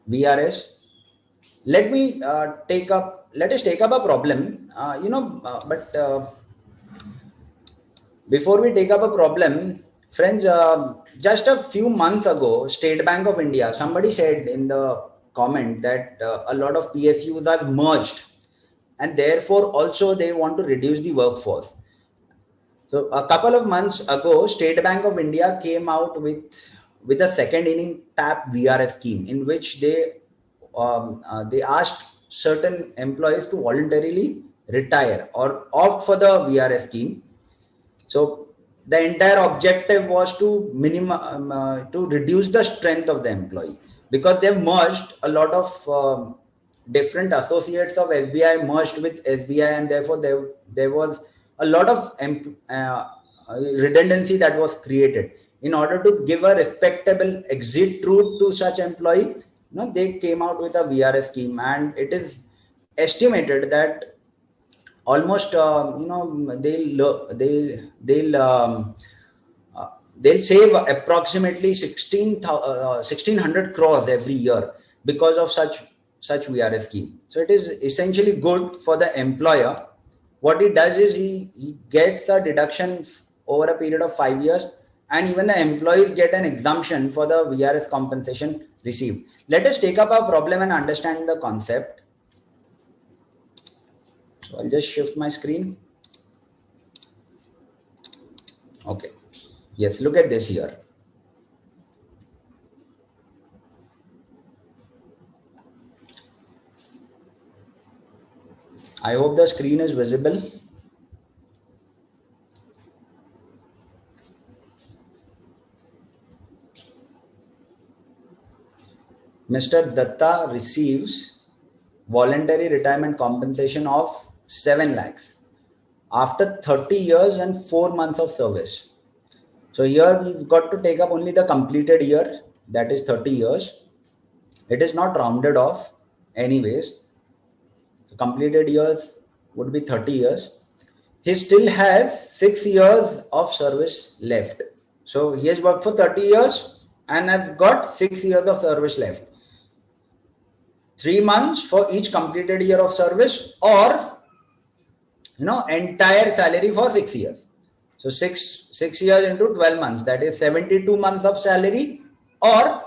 Speaker 1: VRS. Let us take up a problem, before we take up a problem, friends, just a few months ago, State Bank of India, somebody said in the comment that a lot of PSUs are merged and therefore also they want to reduce the workforce. So a couple of months ago, State Bank of India came out with a second inning tap VRS scheme, in which they asked certain employees to voluntarily retire or opt for the VRS scheme. So the entire objective was to reduce the strength of the employee, because they've merged a lot of different associates of SBI merged with SBI, and therefore there was a lot of redundancy that was created. In order to give a respectable exit route to such employee, they came out with a VRS scheme, and it is estimated that almost they'll save approximately 1,600 crores every year because of such VRS scheme. So it is essentially good for the employer. What he does is he gets a deduction over a period of 5 years, and even the employees get an exemption for the VRS compensation received. Let us take up our problem and understand the concept. So I'll just shift my screen. Okay. Yes, look at this here. I hope the screen is visible. Mr. Datta receives voluntary retirement compensation of 7 lakhs after 30 years and 4 months of service. So here we've got to take up only the completed year, that is 30 years. It is not rounded off anyways. So completed years would be 30 years. He still has 6 years of service left. So he has worked for 30 years and I've got 6 years of service left. 3 months for each completed year of service, or entire salary for 6 years. So 6 years into 12 months, that is 72 months of salary or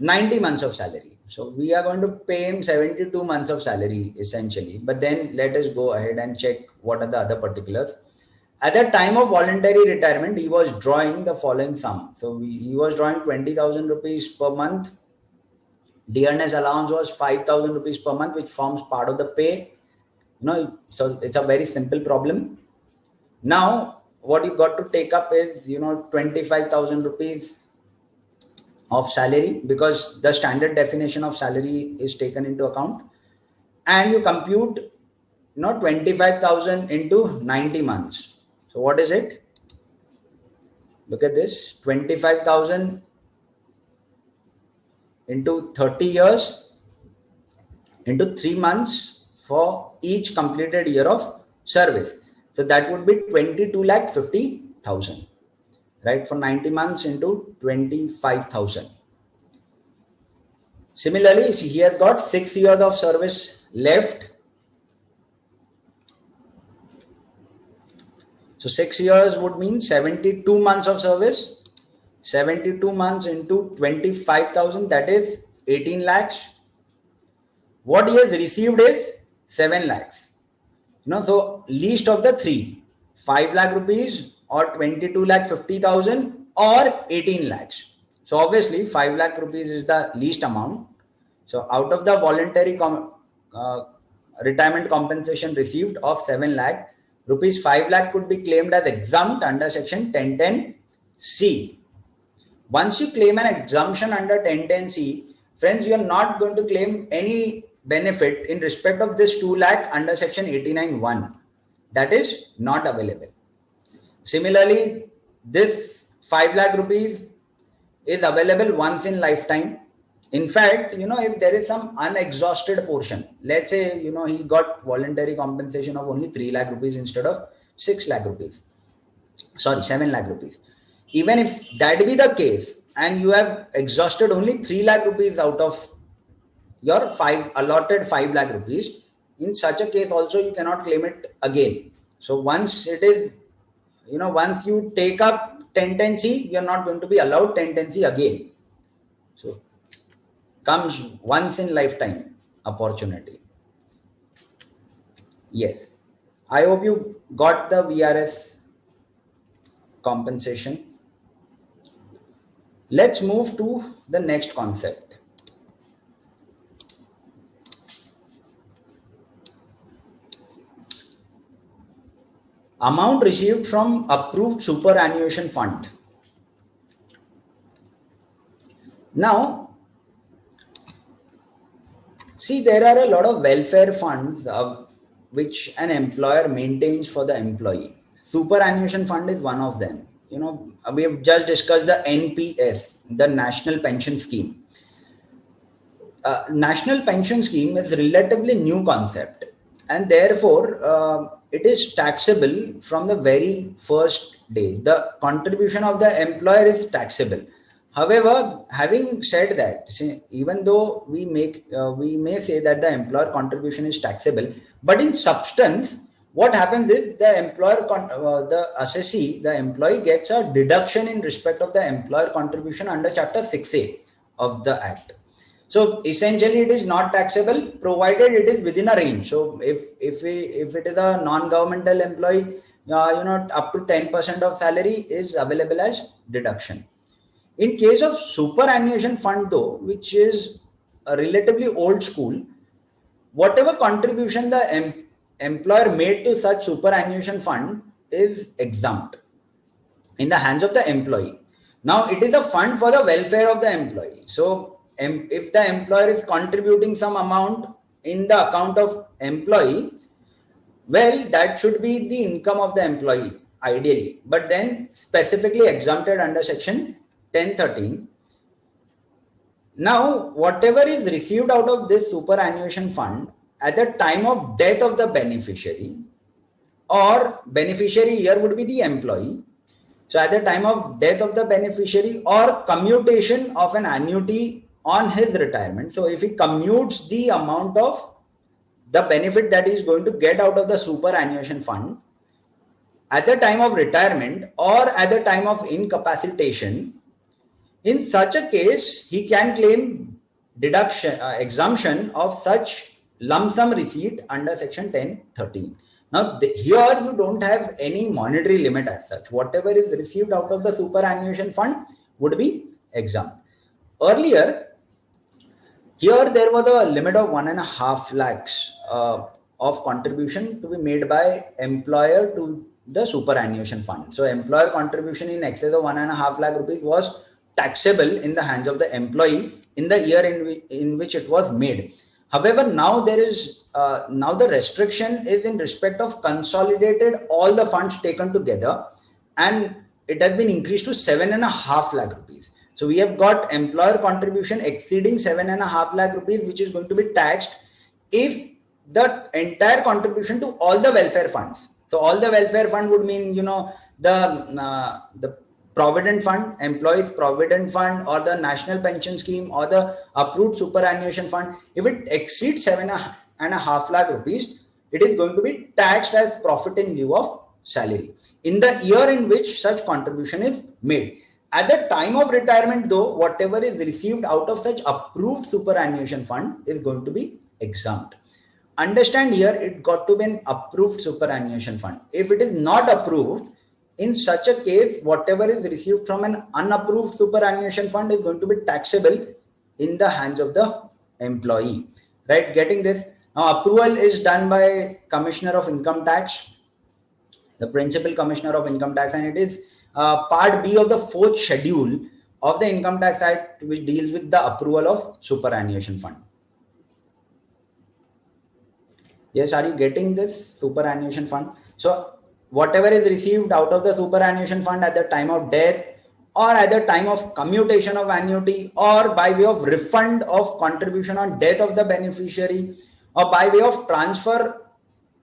Speaker 1: 90 months of salary. So we are going to pay him 72 months of salary essentially. But then let us go ahead and check what are the other particulars. At the time of voluntary retirement, he was drawing the following sum. So he was drawing 20,000 rupees per month. Dearness allowance was 5,000 rupees per month, which forms part of the pay. So it's a very simple problem. Now, what you got to take up is, 25,000 rupees of salary, because the standard definition of salary is taken into account, and you compute, 25,000 into 90 months. So what is it? Look at this, 25,000 into 30 years into 3 months for each completed year of service. So that would be 22,50,000, right? For 90 months into 25,000. Similarly, he has got 6 years of service left. So 6 years would mean 72 months of service. 72 months into 25,000, that is 18 lakhs. What he has received is 7 lakhs. So least of the three, 5 lakh rupees or 22,50,000 or 18 lakhs. So obviously 5 lakh rupees is the least amount. So out of the voluntary retirement compensation received of 7 lakh rupees, 5 lakh could be claimed as exempt under section 1010C. Once you claim an exemption under 1010C, friends, you are not going to claim any benefit in respect of this 2 lakh under section 89(1). That is not available. Similarly, this 5 lakh rupees is available once in lifetime. In fact, if there is some unexhausted portion, let's say, he got voluntary compensation of only 3 lakh rupees instead of 6 lakh rupees. Sorry, 7 lakh rupees. Even if that be the case and you have exhausted only 3 lakh rupees out of your allotted 5 lakh rupees, in such a case also you cannot claim it again. So once it is, once you take up 1010C, you're not going to be allowed 1010C again. So comes once in lifetime opportunity. Yes, I hope you got the VRS compensation. Let's move to the next concept. Amount received from approved superannuation fund. Now, see, there are a lot of welfare funds which an employer maintains for the employee. Superannuation fund is one of them. We have just discussed the NPS, the National Pension Scheme. National Pension Scheme is a relatively new concept, and therefore it is taxable from the very first day. The contribution of the employer is taxable. However, having said that, even though we may say that the employer contribution is taxable, but in substance, what happens is the the assessee, the employee gets a deduction in respect of the employer contribution under Chapter 6A of the Act. So essentially, it is not taxable provided it is within a range. So if it is a non-governmental employee, up to 10% of salary is available as deduction. In case of superannuation fund, though, which is a relatively old school, whatever contribution the employer made to such superannuation fund is exempt in the hands of the employee. Now, it is a fund for the welfare of the employee. So, if the employer is contributing some amount in the account of employee, well, that should be the income of the employee, ideally, but then specifically exempted under Section 1013. Now, whatever is received out of this superannuation fund at the time of death of the beneficiary, or beneficiary here would be the employee. So at the time of death of the beneficiary or commutation of an annuity on his retirement. So if he commutes the amount of the benefit that he is going to get out of the superannuation fund at the time of retirement or at the time of incapacitation, in such a case, he can claim deduction, exemption of such lump sum receipt under Section 1013. Now, here you don't have any monetary limit as such. Whatever is received out of the superannuation fund would be exempt. Earlier, here there was a limit of 1.5 lakhs of contribution to be made by employer to the superannuation fund. So, employer contribution in excess of 1.5 lakh rupees was taxable in the hands of the employee in the year in which it was made. However, now there is now the restriction is in respect of consolidated all the funds taken together, and it has been increased to 7.5 lakh rupees. So we have got employer contribution exceeding 7.5 lakh rupees, which is going to be taxed if the entire contribution to all the welfare funds. So all the welfare fund would mean, the Provident Fund, Employees Provident Fund, or the National Pension Scheme, or the approved superannuation fund. If it exceeds 7.5 lakh rupees, it is going to be taxed as profit in lieu of salary in the year in which such contribution is made. At the time of retirement, though, whatever is received out of such approved superannuation fund is going to be exempt. Understand here, it got to be an approved superannuation fund. If it is not approved, in such a case, whatever is received from an unapproved superannuation fund is going to be taxable in the hands of the employee. Right? Getting this? Now, approval is done by Commissioner of Income Tax, the Principal Commissioner of Income Tax, and it is Part B of the 4th schedule of the Income Tax Act, which deals with the approval of superannuation fund. Yes, are you getting this? Superannuation fund. So, whatever is received out of the superannuation fund at the time of death or at the time of commutation of annuity or by way of refund of contribution on death of the beneficiary or by way of transfer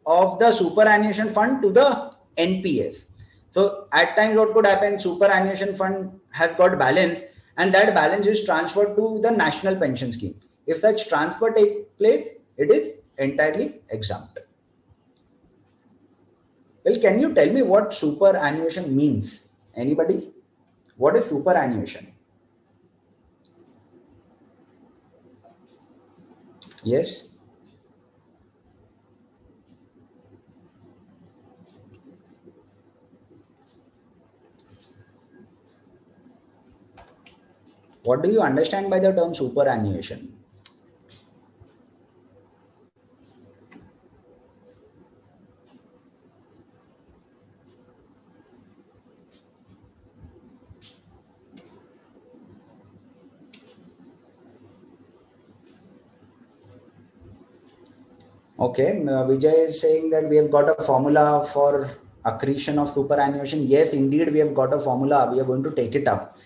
Speaker 1: of the superannuation fund to the NPS. So at times what could happen, superannuation fund has got balance and that balance is transferred to the National Pension Scheme. If such transfer takes place, it is entirely exempt. Well, can you tell me what superannuation means? Anybody? What is superannuation? Yes? What do you understand by the term superannuation? Okay, Vijay is saying that we have got a formula for accretion of superannuation. Yes, indeed, we have got a formula. We are going to take it up.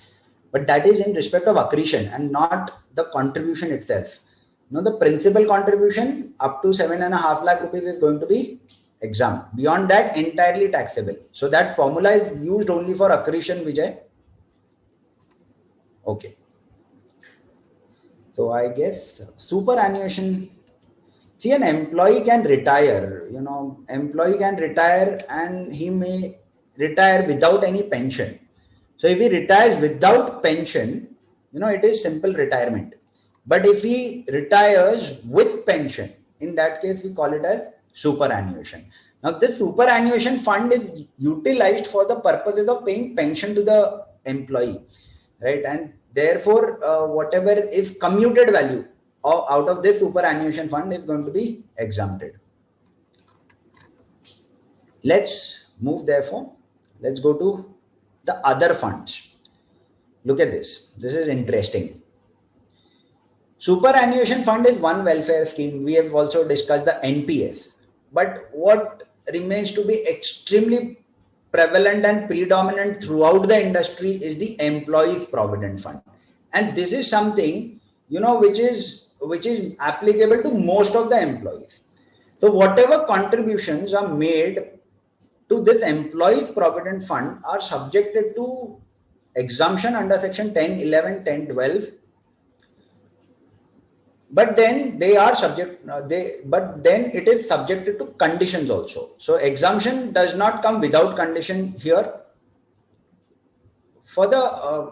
Speaker 1: But that is in respect of accretion and not the contribution itself. Now, the principal contribution up to 7.5 lakh rupees is going to be exempt. Beyond that, entirely taxable. So that formula is used only for accretion, Vijay. Okay. So I guess superannuation See, an employee can retire, employee can retire and he may retire without any pension. So if he retires without pension, it is simple retirement. But if he retires with pension, in that case, we call it as superannuation. Now, this superannuation fund is utilized for the purposes of paying pension to the employee, right? And therefore, whatever is commuted value out of this superannuation fund is going to be exempted. Let's move, therefore. Let's go to the other funds. Look at this. This is interesting. Superannuation fund is one welfare scheme. We have also discussed the NPS. But what remains to be extremely prevalent and predominant throughout the industry is the employees provident fund. And this is something, which is applicable to most of the employees. So whatever contributions are made to this employees provident fund are subjected to exemption under section 10, 11, 10, 12. But then they are it is subjected to conditions also. So exemption does not come without condition here. For the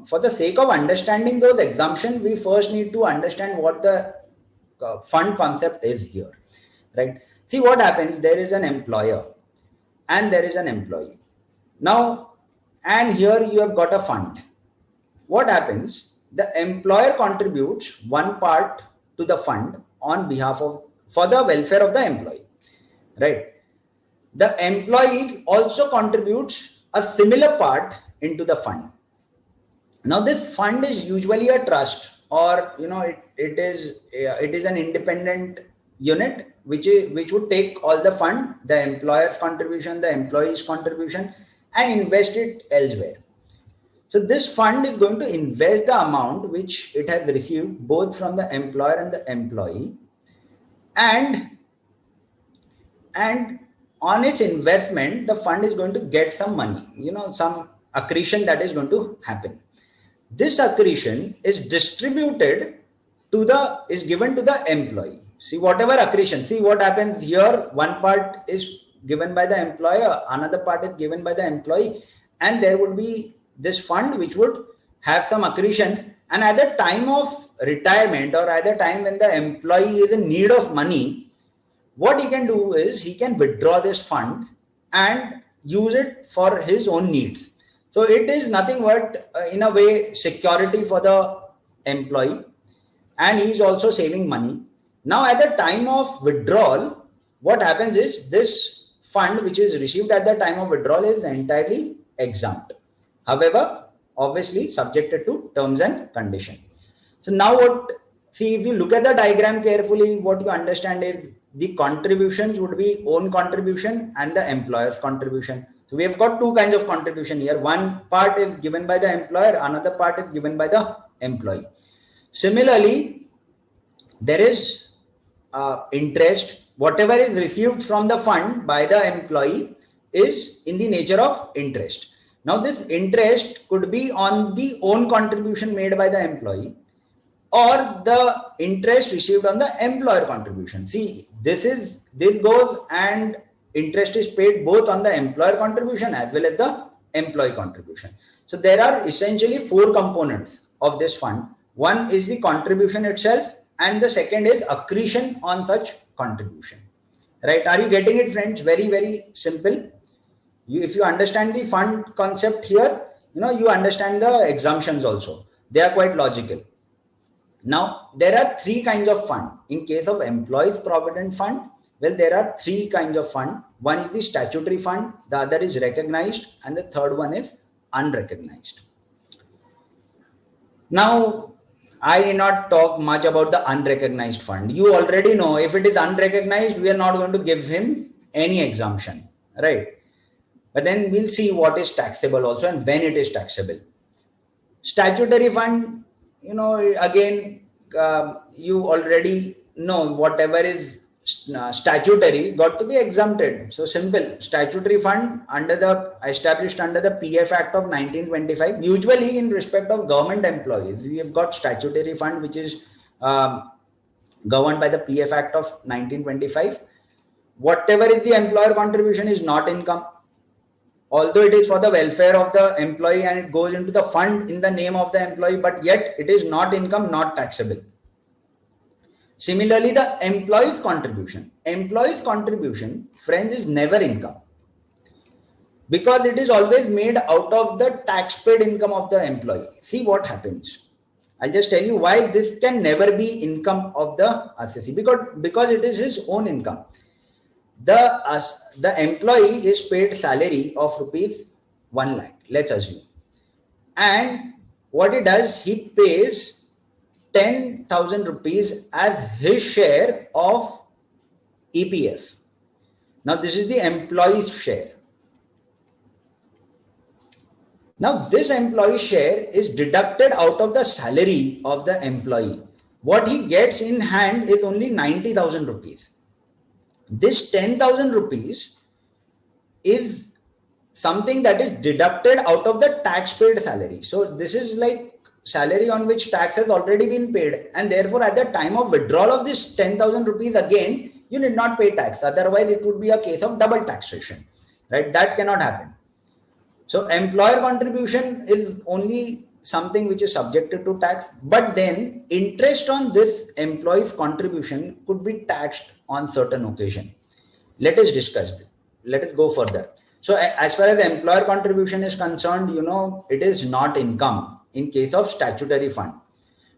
Speaker 1: for the sake of understanding those exemptions, we first need to understand what the fund concept is here, right? See what happens. There is an employer and there is an employee. Now, and here you have got a fund. What happens? The employer contributes one part to the fund on behalf of, for the welfare of the employee, right? The employee also contributes a similar part into the fund. Now this fund is usually a trust, or it is an independent unit which would take all the fund, the employer's contribution, the employee's contribution, and invest it elsewhere. So this fund is going to invest the amount which it has received both from the employer and the employee, and on its investment, the fund is going to get some money, some accretion that is going to happen. This accretion is distributed is given to the employee. See, whatever accretion, see what happens here, one part is given by the employer, another part is given by the employee, and there would be this fund which would have some accretion, and at the time of retirement or at the time when the employee is in need of money, what he can do is he can withdraw this fund and use it for his own needs. So it is nothing but in a way security for the employee, and he is also saving money. Now at the time of withdrawal, what happens is this fund which is received at the time of withdrawal is entirely exempt. However, obviously subjected to terms and conditions. So now if you look at the diagram carefully, what you understand is the contributions would be own contribution and the employer's contribution. So we have got two kinds of contribution here. One part is given by the employer, another part is given by the employee. Similarly, there is interest. Whatever is received from the fund by the employee is in the nature of interest. Now this interest could be on the own contribution made by the employee or the interest received on the employer contribution. See, this goes and interest is paid both on the employer contribution as well as the employee contribution. So there are essentially four components of this fund. One is the contribution itself, and the second is accretion on such contribution. Right? Are you getting it, friends? Very, very simple. If you understand the fund concept here, you understand the exemptions also. They are quite logical. Now, there are three kinds of fund. In case of employees provident fund, well, there are three kinds of fund. One is the statutory fund, the other is recognized, and the third one is unrecognized. Now, I did not talk much about the unrecognized fund. You already know if it is unrecognized, we are not going to give him any exemption, right? But then we'll see what is taxable also and when it is taxable. Statutory fund, again, you already know whatever is statutory got to be exempted. So simple. Statutory fund established under the PF Act of 1925. Usually in respect of government employees, we have got statutory fund which is governed by the PF Act of 1925. Whatever is the employer contribution is not income, although it is for the welfare of the employee and it goes into the fund in the name of the employee, but yet it is not income, not taxable. Similarly, the employee's contribution. Employee's contribution, friends, is never income, because it is always made out of the tax paid income of the employee. See what happens. I'll just tell you why this can never be income of the assessee, because it is his own income. The employee is paid salary of rupees 1 lakh, let's assume. And what he does, he pays 10,000 rupees as his share of EPF. Now this is the employee's share. Now this employee share is deducted out of the salary of the employee. What he gets in hand is only 90,000 rupees. This 10,000 rupees is something that is deducted out of the tax paid salary. So this is like salary on which tax has already been paid, and therefore at the time of withdrawal of this 10,000 rupees, again you need not pay tax. Otherwise it would be a case of double taxation, right? That cannot happen. So employer contribution is only something which is subjected to tax, but then interest on this employee's contribution could be taxed on certain occasion. Let us discuss this. Let us go further. So as far as the employer contribution is concerned, it is not income in case of statutory fund.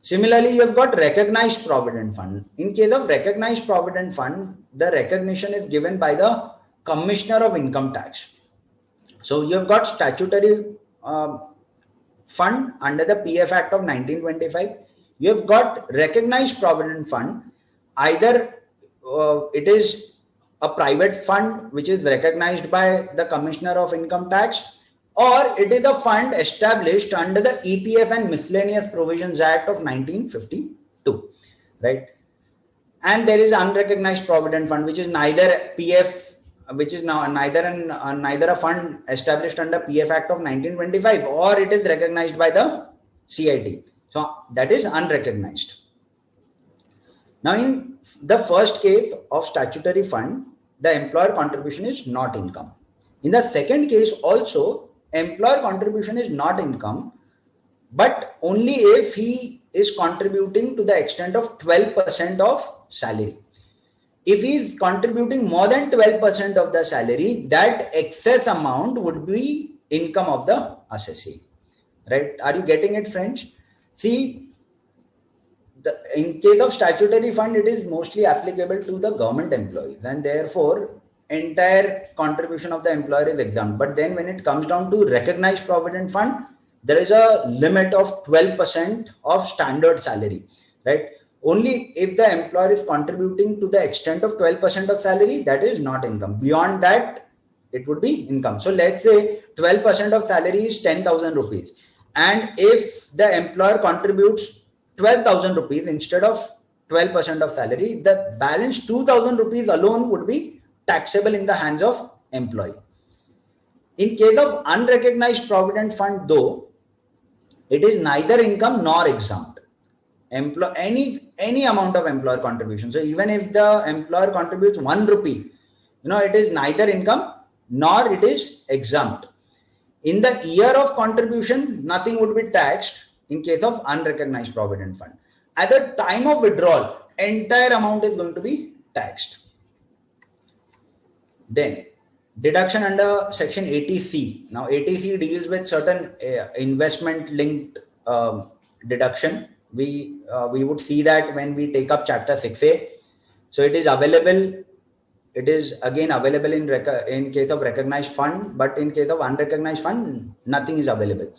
Speaker 1: Similarly, you have got recognized provident fund. In case of recognized provident fund, the recognition is given by the Commissioner of Income Tax. So you have got statutory fund under the PF Act of 1925. You have got recognized provident fund. Either it is a private fund which is recognized by the Commissioner of Income Tax, or it is a fund established under the EPF and Miscellaneous Provisions Act of 1952, right? And there is unrecognized provident fund, which is neither PF, which is now neither a fund established under PF Act of 1925, or it is recognized by the CIT. So that is unrecognized. Now, in the first case of statutory fund, the employer contribution is not income. In the second case also, employer contribution is not income, but only if he is contributing to the extent of 12% of salary. If he is contributing more than 12% of the salary, that excess amount would be income of the assessee, right? Are you getting it, friends? See, in case of statutory fund, it is mostly applicable to the government employees, and therefore entire contribution of the employer is exempt. But then when it comes down to recognized provident fund, there is a limit of 12% of standard salary, right? Only if the employer is contributing to the extent of 12% of salary, that is not income. Beyond that, it would be income. So let's say 12% of salary is 10,000 rupees. And if the employer contributes 12,000 rupees instead of 12% of salary, the balance 2,000 rupees alone would be taxable in the hands of employee. In case of unrecognized provident fund, though, it is neither income nor exempt. Any amount of employer contribution. So even if the employer contributes 1 rupee, it is neither income nor it is exempt. In the year of contribution, nothing would be taxed in case of unrecognized provident fund. At the time of withdrawal, entire amount is going to be taxed. Then deduction under section 80C. Now 80C deals with certain investment linked deduction. We would see that when we take up chapter 6A. So it is available. It is again available in case of recognized fund, but in case of unrecognized fund, nothing is available.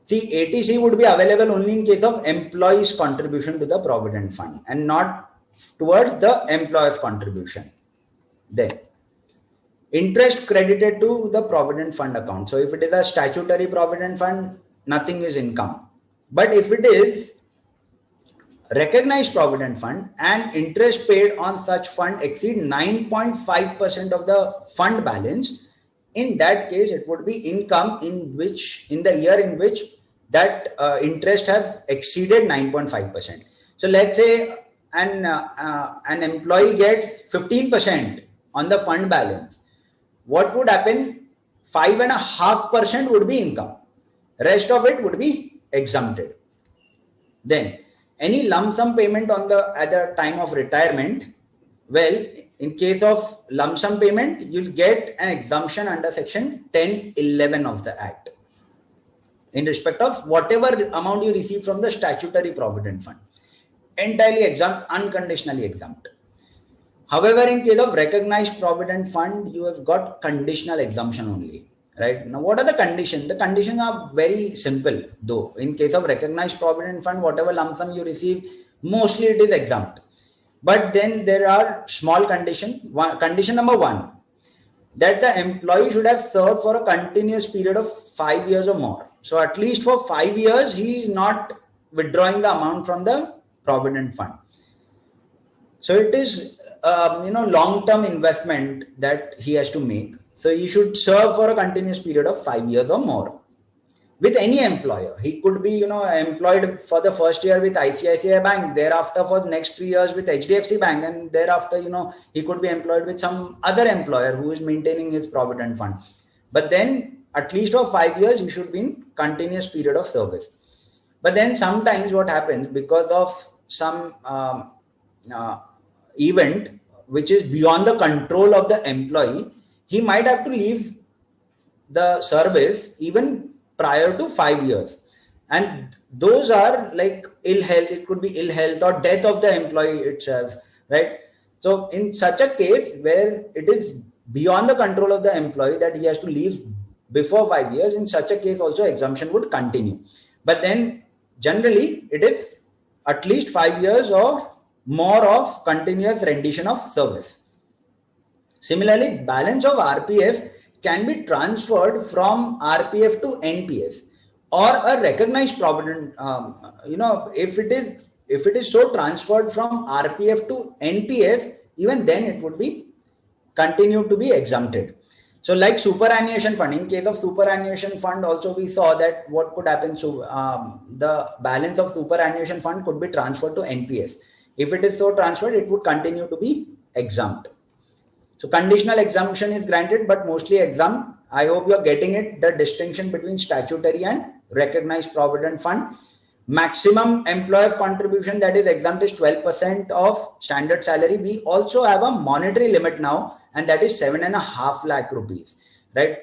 Speaker 1: See, 80C would be available only in case of employee's contribution to the provident fund and not towards the employer's contribution. Then interest credited to the provident fund account. So if it is a statutory provident fund, nothing is income. But if it is recognized provident fund and interest paid on such fund exceed 9.5% of the fund balance, in that case it would be income in the year in which that interest have exceeded 9.5%. So let's say an employee gets 15% on the fund balance, what would happen? 5.5% would be income. Rest of it would be exempted. Then any lump sum payment at the time of retirement, well, in case of lump sum payment, you'll get an exemption under section 10(11) of the Act in respect of whatever amount you receive from the statutory provident fund. Entirely exempt, unconditionally exempt. However, in case of recognized provident fund, you have got conditional exemption only. Right now, what are the conditions? The conditions are very simple, though. In case of recognized provident fund, whatever lump sum you receive, mostly it is exempt. But then there are small conditions. Condition number 1, that the employee should have served for a continuous period of 5 years or more. So at least for 5 years, he is not withdrawing the amount from the provident fund. So it is long-term investment that he has to make. So he should serve for a continuous period of 5 years or more with any employer. He could be, employed for the first year with ICAI Bank, thereafter for the next 3 years with HDFC Bank, and thereafter, he could be employed with some other employer who is maintaining his provident fund. But then at least for 5 years, he should be in continuous period of service. But then sometimes what happens, because of some event which is beyond the control of the employee, he might have to leave the service even prior to 5 years. And those are like ill health. It could be ill health or death of the employee itself, right? So in such a case where it is beyond the control of the employee that he has to leave before 5 years, in such a case also exemption would continue. But then generally it is at least 5 years or more of continuous rendition of service. Similarly, balance of RPF can be transferred from RPF to NPS or a recognized provident. If it is so transferred from RPF to NPS, even then it would be continued to be exempted. So like superannuation fund, in case of superannuation fund also we saw that what could happen. So the balance of superannuation fund could be transferred to NPS. If it is so transferred, it would continue to be exempt. So conditional exemption is granted, but mostly exempt. I hope you are getting it, the distinction between statutory and recognized provident fund. Maximum employer's contribution that is exempt is 12% of standard salary. We also have a monetary limit now, and that is 7.5 lakh rupees, right?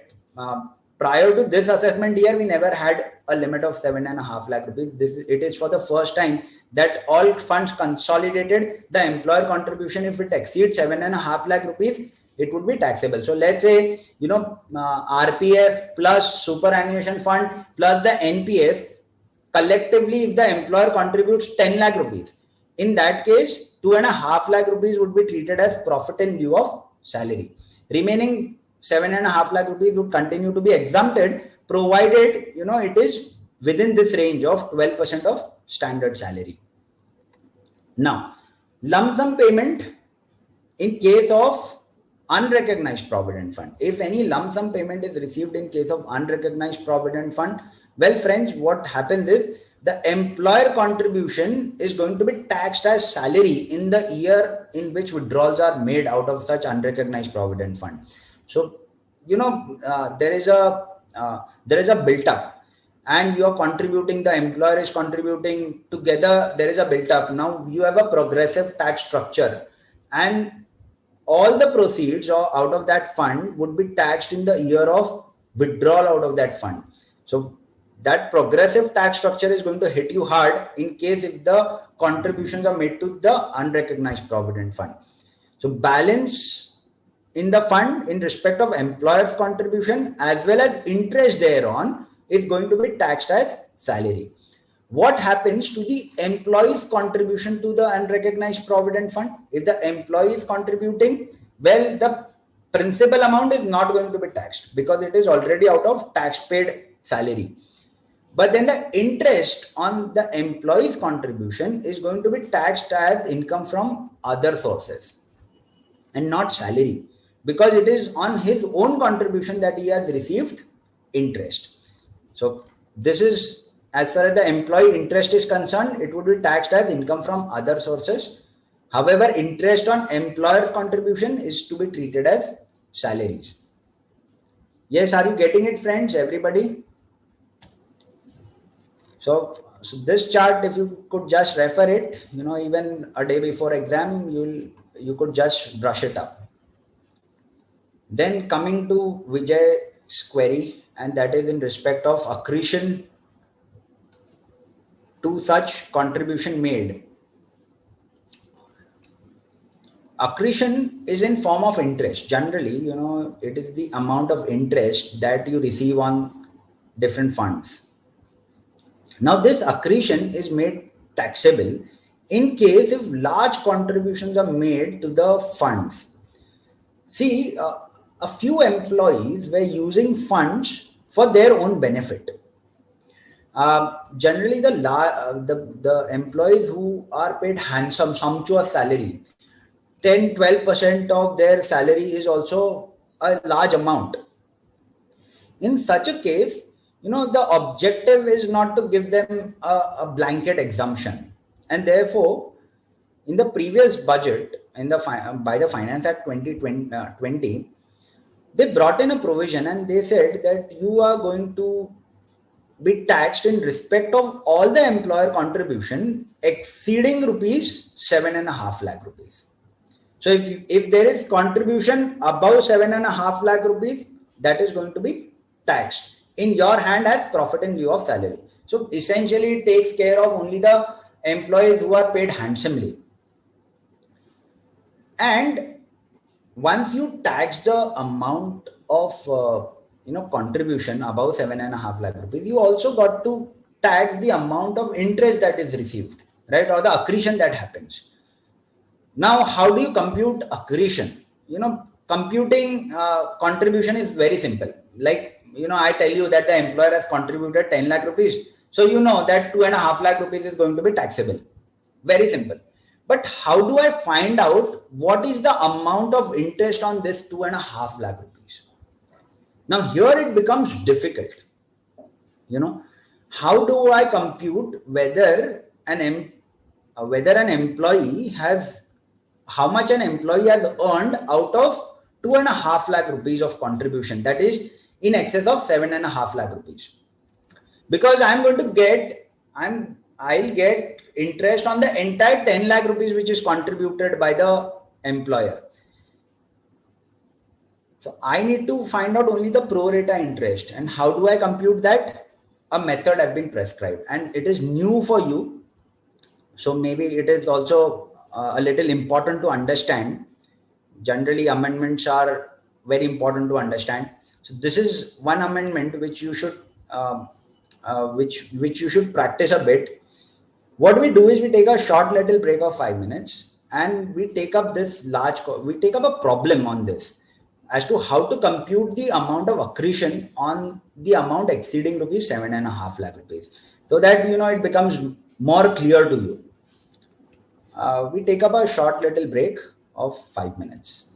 Speaker 1: Prior to this assessment year, we never had a limit of 7.5 lakh rupees. It is for the first time that all funds consolidated, the employer contribution, if it exceeds 7.5 lakh rupees, it would be taxable. So let's say, RPF plus superannuation fund plus the NPS, collectively, if the employer contributes 10 lakh rupees, in that case, 2.5 lakh rupees would be treated as profit in lieu of salary. Remaining 7.5 lakh rupees would continue to be exempted, provided it is within this range of 12% of standard salary. Now, lump sum payment in case of unrecognized provident fund. If any lump sum payment is received in case of unrecognized provident fund, well, friends, what happens is the employer contribution is going to be taxed as salary in the year in which withdrawals are made out of such unrecognized provident fund. So, there is a built up, and you are contributing, the employer is contributing, together there is a built up. Now you have a progressive tax structure, and all the proceeds out of that fund would be taxed in the year of withdrawal out of that fund. So that progressive tax structure is going to hit you hard in case if the contributions are made to the unrecognized provident fund. So balance in the fund in respect of employer's contribution as well as interest thereon is going to be taxed as salary. What happens to the employee's contribution to the unrecognized provident fund? If the employee is contributing, well, the principal amount is not going to be taxed because it is already out of tax paid salary. But then the interest on the employee's contribution is going to be taxed as income from other sources and not salary, because it is on his own contribution that he has received interest. So this is, as far as the employee interest is concerned, it would be taxed as income from other sources. However, interest on employer's contribution is to be treated as salaries. Yes, are you getting it, friends? Everybody? So this chart, if you could just refer it, even a day before exam, you could just brush it up. Then coming to Vijay's query, and that is in respect of accretion to such contribution made. Accretion is in form of interest. Generally, it is the amount of interest that you receive on different funds. Now, this accretion is made taxable in case if large contributions are made to the funds. See, a few employees were using funds for their own benefit. Generally, the employees who are paid handsome, sumptuous salary, 10-12% of their salary is also a large amount. In such a case, the objective is not to give them a blanket exemption, and therefore, in the previous budget, by the Finance Act 2020, they brought in a provision and they said that you are going to be taxed in respect of all the employer contribution exceeding rupees 7.5 lakh rupees. So if there is contribution above 7.5 lakh rupees, that is going to be taxed in your hand as profit in lieu of salary. So essentially, it takes care of only the employees who are paid handsomely. And once you tax the amount of contribution above 7.5 lakh rupees, you also got to tax the amount of interest that is received, right, or the accretion that happens. Now, how do you compute accretion? Computing contribution is very simple. Like, I tell you that the employer has contributed 10 lakh rupees. So, you know that 2.5 lakh rupees is going to be taxable. Very simple. But how do I find out what is the amount of interest on this 2.5 lakh rupees? Now, here it becomes difficult. How do I compute whether an employee has how much an employee has earned out of 2.5 lakh rupees of contribution, that is in excess of 7.5 lakh rupees, because I'll get interest on the entire 10 lakh rupees which is contributed by the employer. So I need to find out only the pro rata interest. And how do I compute that? A method has been prescribed and it is new for you. So maybe it is also a little important to understand. Generally, amendments are very important to understand. So this is one amendment which you should which you should practice a bit. What we do is we take a short little break of 5 minutes and we take up a problem on this as to how to compute the amount of accretion on the amount exceeding rupees 7.5 lakh rupees, so that it becomes more clear to you. We take up a short little break of 5 minutes.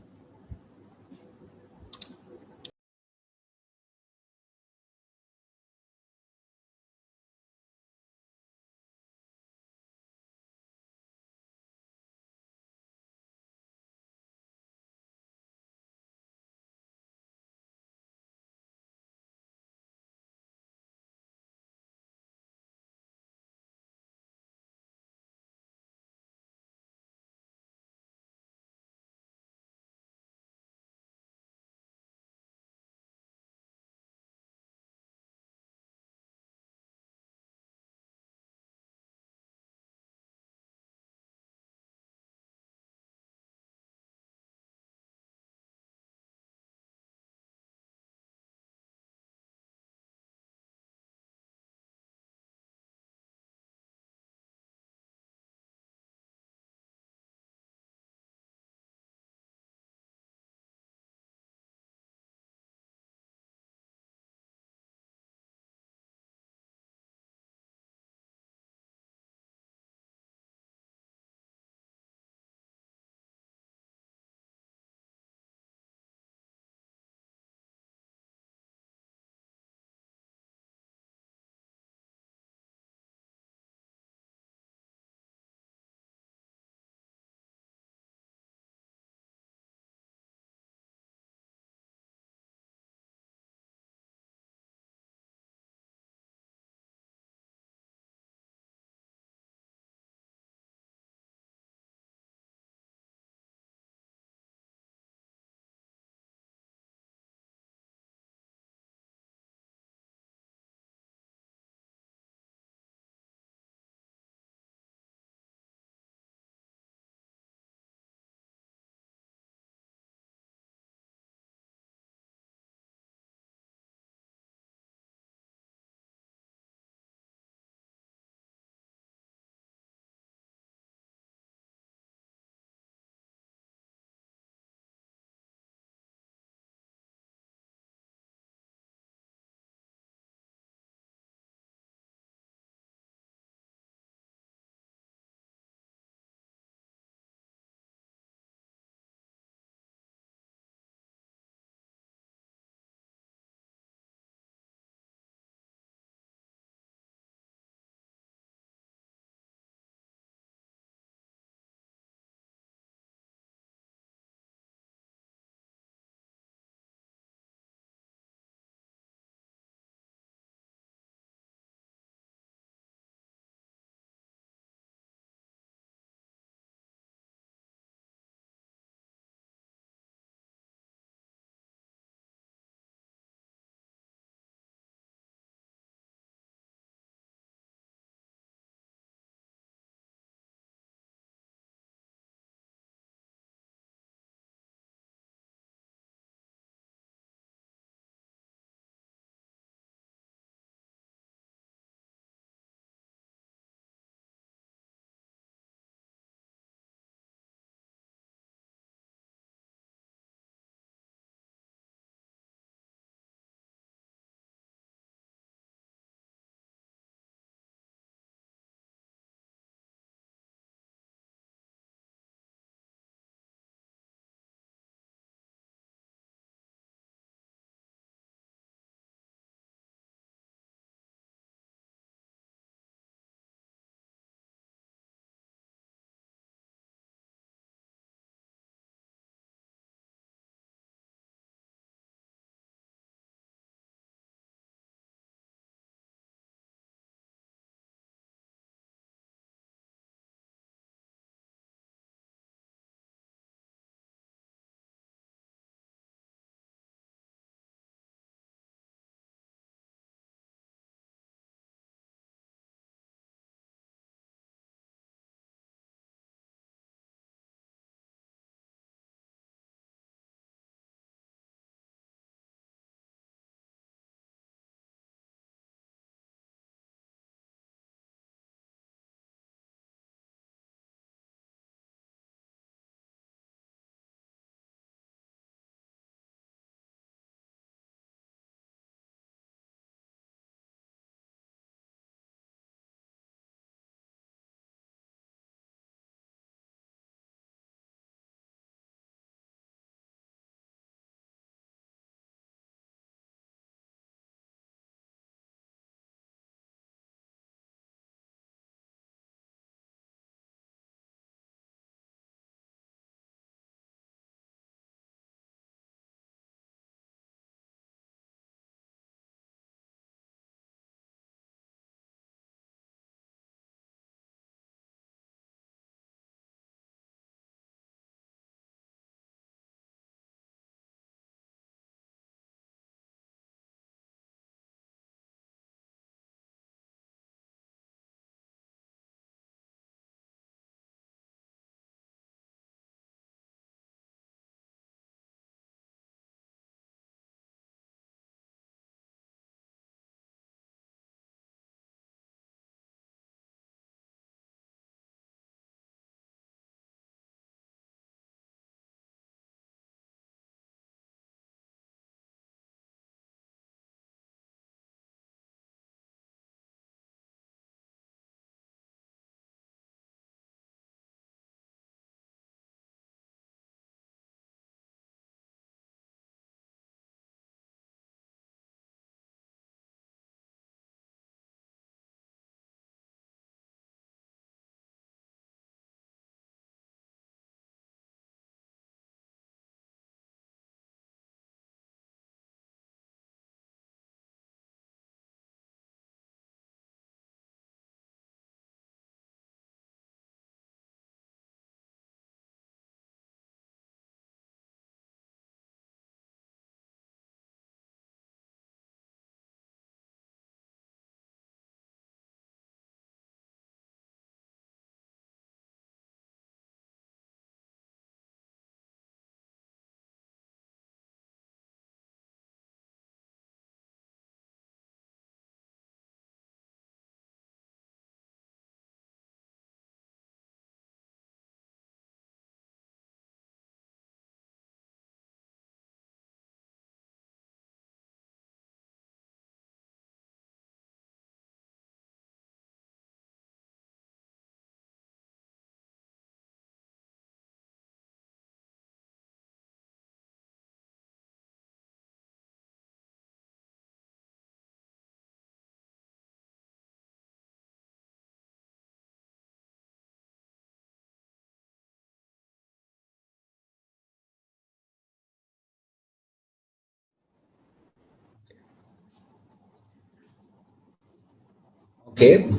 Speaker 1: Okay,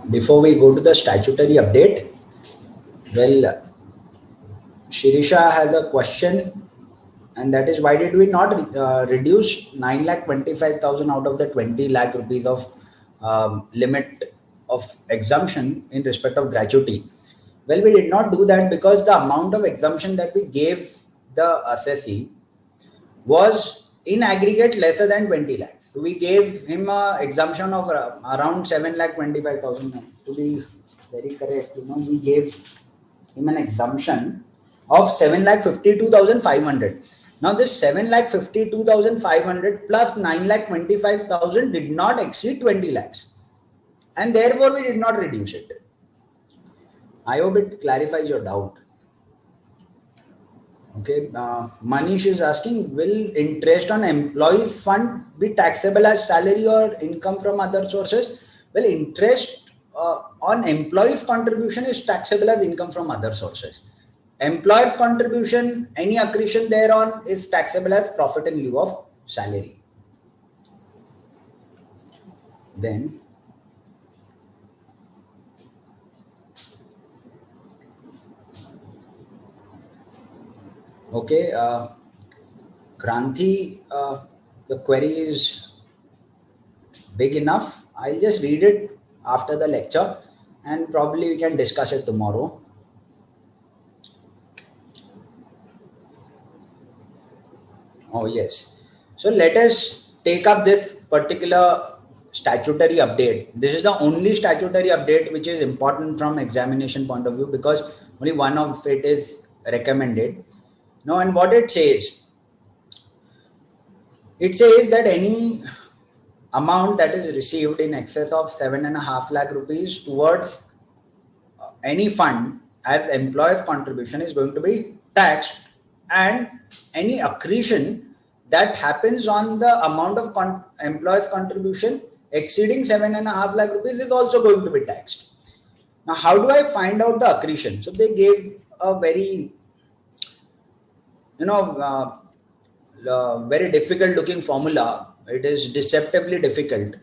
Speaker 1: before we go to the statutory update, well, Shirisha has a question, and that is, why did we not reduce 9,25,000 out of the 20 lakh rupees of limit of exemption in respect of gratuity? Well, we did not do that because the amount of exemption that we gave the assessee was in aggregate lesser than 20 lakhs. So we gave him a exemption of around 7,25,000. To be very correct, we gave him an exemption of 7,52,500. Now this 7,52,500 plus 9,25,000 did not exceed 20 lakhs, and therefore we did not reduce it. I hope it clarifies your doubt. Okay, Manish is asking, will interest on employees fund be taxable as salary or income from other sources? Well, interest on employees contribution is taxable as income from other sources. Employer's contribution, any accretion thereon, is taxable as profit in lieu of salary. Then okay, Kranti, the query is big enough. I'll just read it after the lecture, and probably we can discuss it tomorrow. Oh yes. So let us take up this particular statutory update. This is the only statutory update which is important from examination point of view, because only one of it is recommended. Now, and what it says that any amount that is received in excess of 7.5 lakh rupees towards any fund as employer's contribution is going to be taxed, and any accretion that happens on the amount of employer's contribution exceeding 7.5 lakh rupees is also going to be taxed. Now, how do I find out the accretion? So they gave a very, very difficult looking formula. It is deceptively difficult.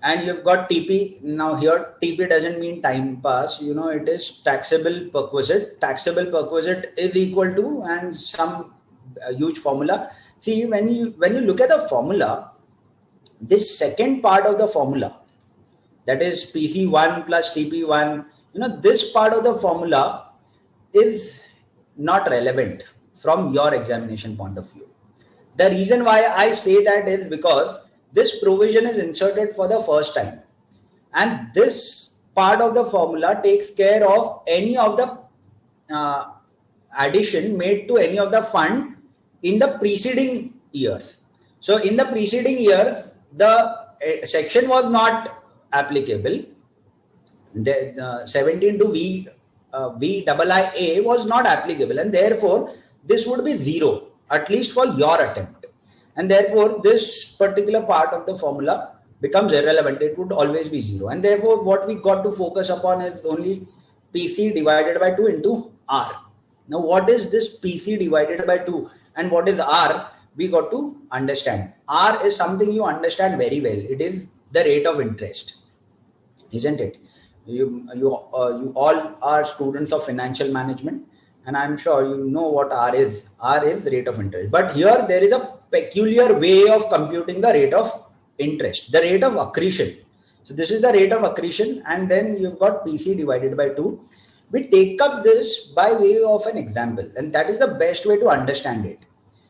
Speaker 1: And you've got TP. Now here TP doesn't mean time pass, it is taxable perquisite. Taxable perquisite is equal to, and some huge formula. See, when you look at the formula, this second part of the formula, that is PC1 plus TP1, this part of the formula is not relevant from your examination point of view. The reason why I say that is because this provision is inserted for the first time, and this part of the formula takes care of any of the addition made to any of the fund in the preceding years. So in the preceding years, the section was not applicable. The 17 to VIIA was not applicable, and therefore this would be zero, at least for your attempt. And therefore this particular part of the formula becomes irrelevant. It would always be zero. And therefore what we got to focus upon is only PC divided by 2 into R. Now what is this PC divided by 2 and what is R? We got to understand. R is something you understand very well. It is the rate of interest, isn't it? You all are students of financial management, and I'm sure you know what R is. R is the rate of interest. But here there is a peculiar way of computing the rate of interest, the rate of accretion. So this is the rate of accretion, and then you've got PC divided by 2. We take up this by way of an example, and that is the best way to understand it.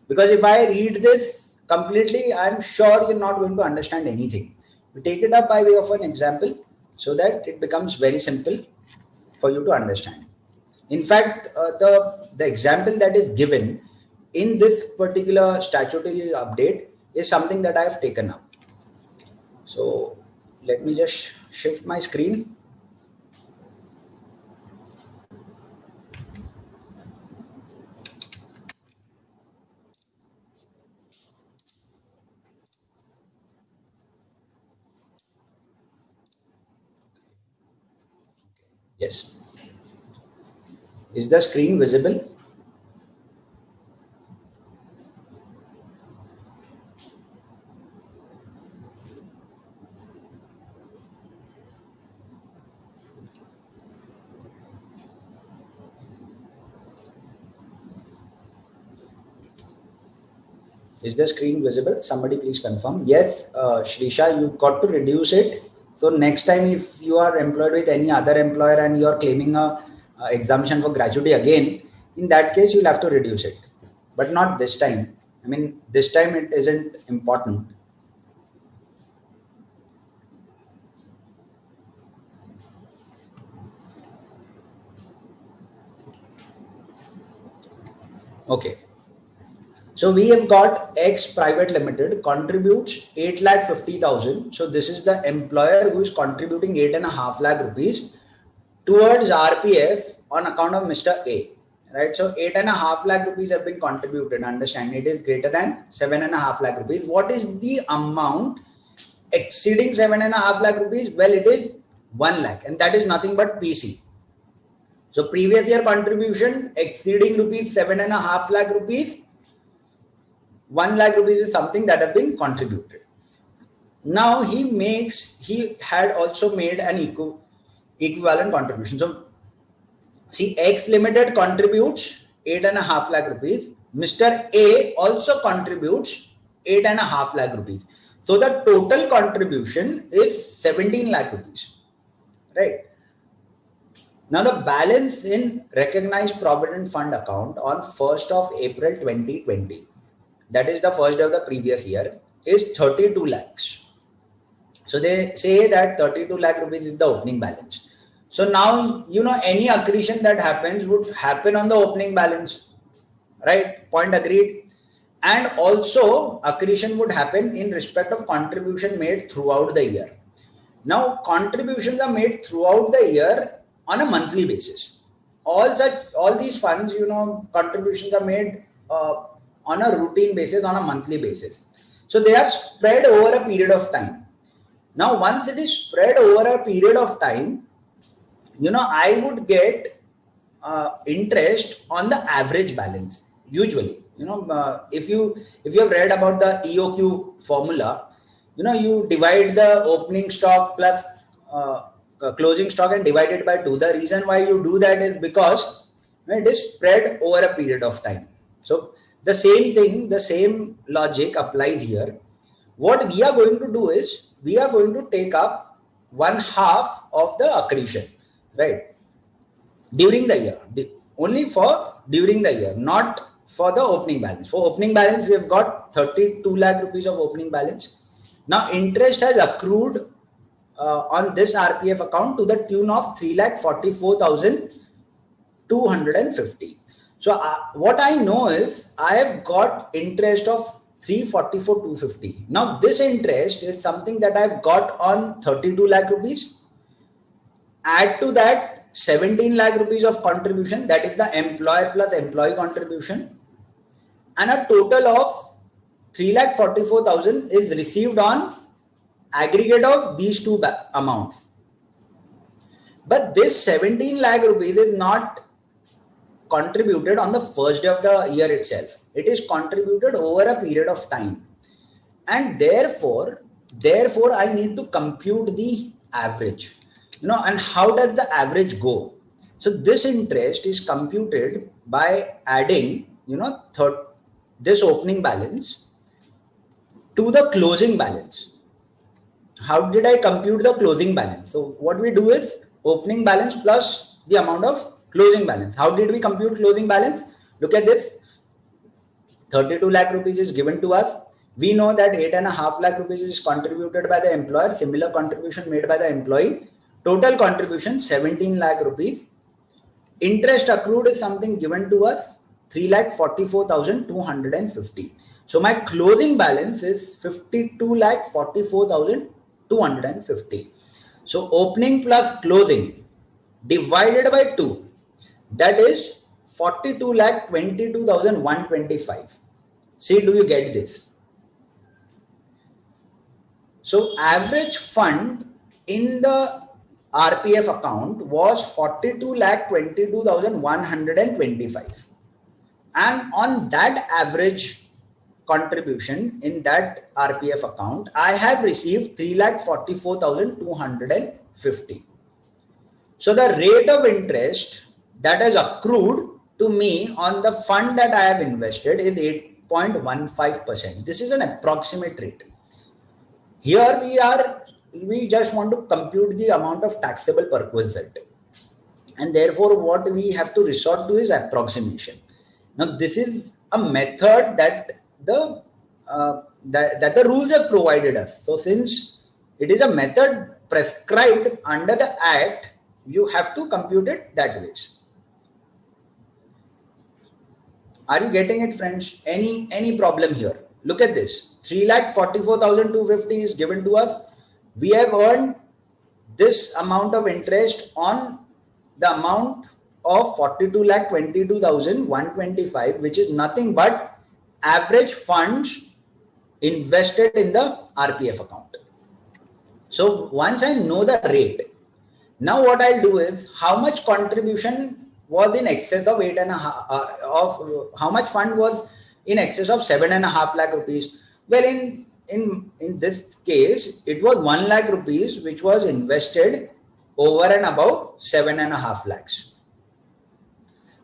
Speaker 1: Because if I read this completely, I'm sure you're not going to understand anything. We take it up by way of an example so that it becomes very simple for you to understand. In fact, the example that is given in this particular statutory update is something that I have taken up. So let me just shift my screen. Yes. Is the screen visible? Is the screen visible? Somebody please confirm. Yes, Shrisha, you got to reduce it. So next time if you are employed with any other employer and you are claiming a exemption for gratuity again, in that case you'll have to reduce it, but not this time. I mean, this time it isn't important. Okay. So we have got X Private Limited contributes 8,50,000. So this is the employer who is contributing 8.5 lakh rupees towards RPF on account of Mr. A. Right. So 8.5 lakh rupees have been contributed. Understand, it is greater than 7.5 lakh rupees. What is the amount exceeding 7.5 lakh rupees? Well, it is 1 lakh, and that is nothing but PC. So previous year contribution exceeding rupees 7.5 lakh rupees. 1 lakh rupees is something that have been contributed. Now he had also made an equivalent contribution. So see, X Limited contributes 8.5 lakh rupees. Mr. A also contributes 8.5 lakh rupees. So the total contribution is 17 lakh rupees, right? Now the balance in recognized provident fund account on 1st of April 2020, that is the first day of the previous year, is 32 lakhs. So they say that 32 lakh rupees is the opening balance. So now, any accretion that happens would happen on the opening balance, right? Point agreed. And also accretion would happen in respect of contribution made throughout the year. Now contributions are made throughout the year on a monthly basis. All these funds, contributions are made on a routine basis, on a monthly basis. So they are spread over a period of time. Now, once it is spread over a period of time, I would get interest on the average balance. Usually, if you have read about the EOQ formula, you divide the opening stock plus closing stock and divide it by 2. The reason why you do that is because it is spread over a period of time. So the same thing, the same logic applies here. What we are going to do is we are going to take up 1/2 of the accretion, right? During the year, only for during the year, not for the opening balance. For opening balance, we have got 32 lakh rupees of opening balance. Now interest has accrued on this RPF account to the tune of 3,44,250. So what I know is I have got interest of 344,250. Now this interest is something that I've got on 32 lakh rupees. Add to that 17 lakh rupees of contribution, that is the employer plus employee contribution, and a total of 3,44,000 is received on aggregate of these two amounts. But this 17 lakh rupees is not contributed on the first day of the year itself. It is contributed over a period of time, and therefore I need to compute the average. And how does the average go? So this interest is computed by adding this opening balance to the closing balance. How did I compute the closing balance? So what we do is opening balance plus the amount of closing balance. How did we compute closing balance? Look at this. 32 lakh rupees is given to us. We know that 8.5 lakh rupees is contributed by the employer. Similar contribution made by the employee. Total contribution 17 lakh rupees. Interest accrued is something given to us, 3,44,250. So my closing balance is 52,44,250. So opening plus closing divided by 2, that is 42,22,125. See, do you get this? So average fund in the RPF account was 42,22,125, and on that average contribution in that RPF account, I have received 3,44,250. So the rate of interest that has accrued to me on the fund that I have invested is 8.15%. This is an approximate rate. Here we just want to compute the amount of taxable perquisite. And therefore, what we have to resort to is approximation. Now, this is a method that the rules have provided us. So, since it is a method prescribed under the Act, you have to compute it that way. Are you getting it, friends? Any problem here? Look at this. 3,44,250 is given to us. We have earned this amount of interest on the amount of 42,22,125, which is nothing but average funds invested in the RPF account. So once I know the rate, now what I'll do is how much contribution was in excess of how much fund was in excess of 7.5 lakh rupees. Well, in this case, it was 1 lakh rupees, which was invested over and above 7.5 lakhs.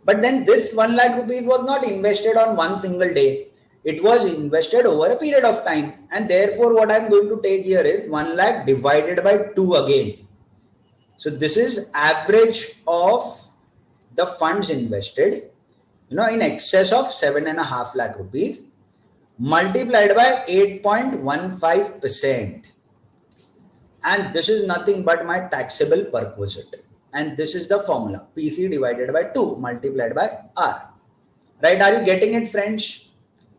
Speaker 1: But then this 1 lakh rupees was not invested on one single day. It was invested over a period of time. And therefore, what I'm going to take here is 1 lakh divided by 2 again. So this is average of the funds invested, in excess of 7.5 lakh rupees multiplied by 8.15%. And this is nothing but my taxable perquisite. And this is the formula, PC divided by 2 multiplied by R. Right? Are you getting it, friends?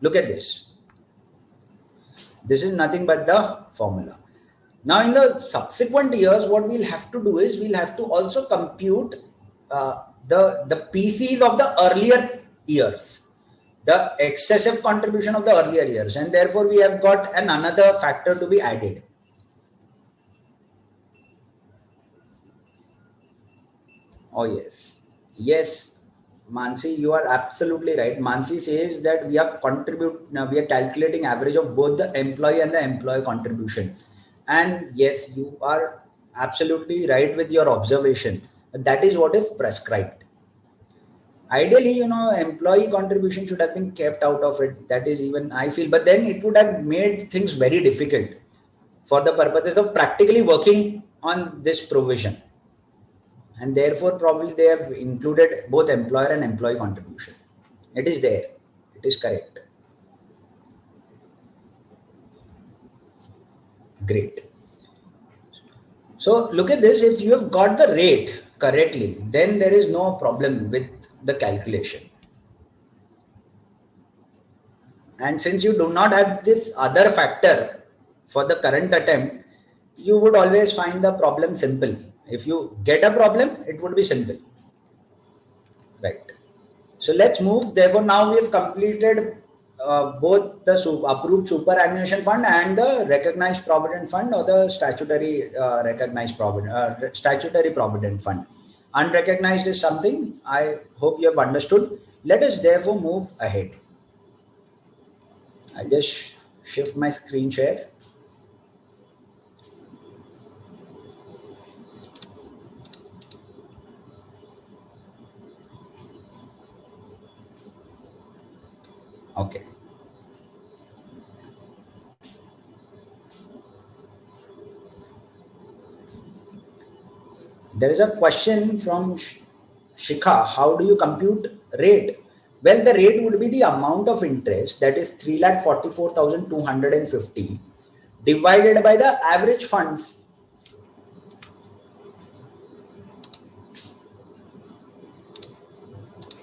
Speaker 1: Look at this. This is nothing but the formula. Now, in the subsequent years, what we'll have to do is we'll have to also compute the PCs of the earlier years, the excessive contribution of the earlier years, and therefore we have got another factor to be added. Oh yes, Mansi, you are absolutely right. Mansi says that we are calculating average of both the employee and the employer contribution. And yes, you are absolutely right with your observation. That is what is prescribed. Ideally, employee contribution should have been kept out of it. That is even I feel, but then it would have made things very difficult for the purposes of practically working on this provision. And therefore, probably they have included both employer and employee contribution. It is there. It is correct. Great. So look at this. If you have got the rate correctly, then there is no problem with the calculation. And since you do not have this other factor for the current attempt, you would always find the problem simple. If you get a problem, it would be simple. Right. So let's move. Therefore, now we have completed both the approved superannuation fund and the recognized provident fund or the statutory statutory provident fund. Unrecognized is something I hope you have understood. Let us therefore move ahead. I'll just shift my screen share. Okay. There is a question from Shikha. How do you compute rate? Well, the rate would be the amount of interest, that is 3,44,250 divided by the average funds.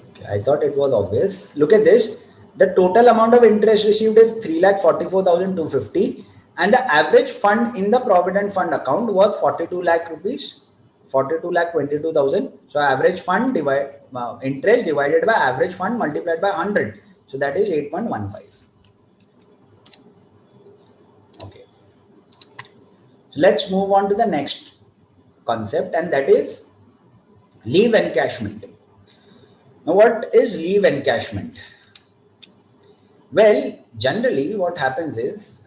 Speaker 1: Okay, I thought it was obvious. Look at this. The total amount of interest received is 3,44,250 and the average fund in the provident fund account was 42 lakh rupees. 42,22,000. So average fund interest divided by average fund multiplied by 100. So that is 8.15. Okay. So let's move on to the next concept, and that is leave encashment. Now, what is leave encashment? Well, generally what happens is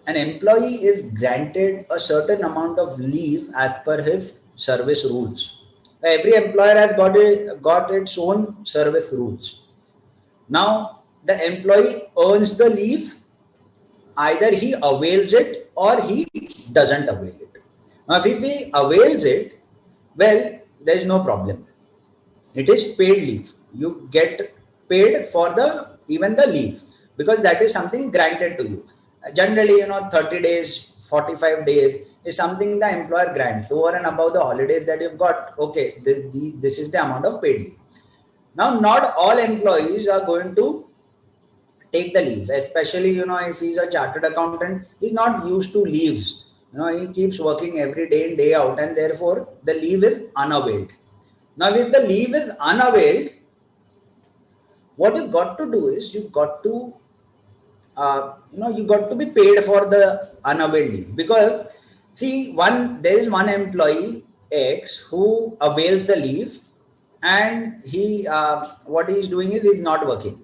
Speaker 1: an employee is granted a certain amount of leave as per his service rules. Every employer has got its own service rules. Now, the employee earns the leave, either he avails it or he doesn't avail it. Now, if he avails it, well, there is no problem. It is paid leave. You get paid for even the leave, because that is something granted to you. Generally, 30 days, 45 days is something the employer grants over and above the holidays that you've got. Okay, this is the amount of paid leave. Now, not all employees are going to take the leave, especially, if he's a chartered accountant, he's not used to leaves. He keeps working every day in, day out, and therefore the leave is unavailed. Now, if the leave is unavailed, what you got to do is you got to be paid for the unavailed leave, because see, there is one employee X who avails the leave, and what he is doing is he's not working,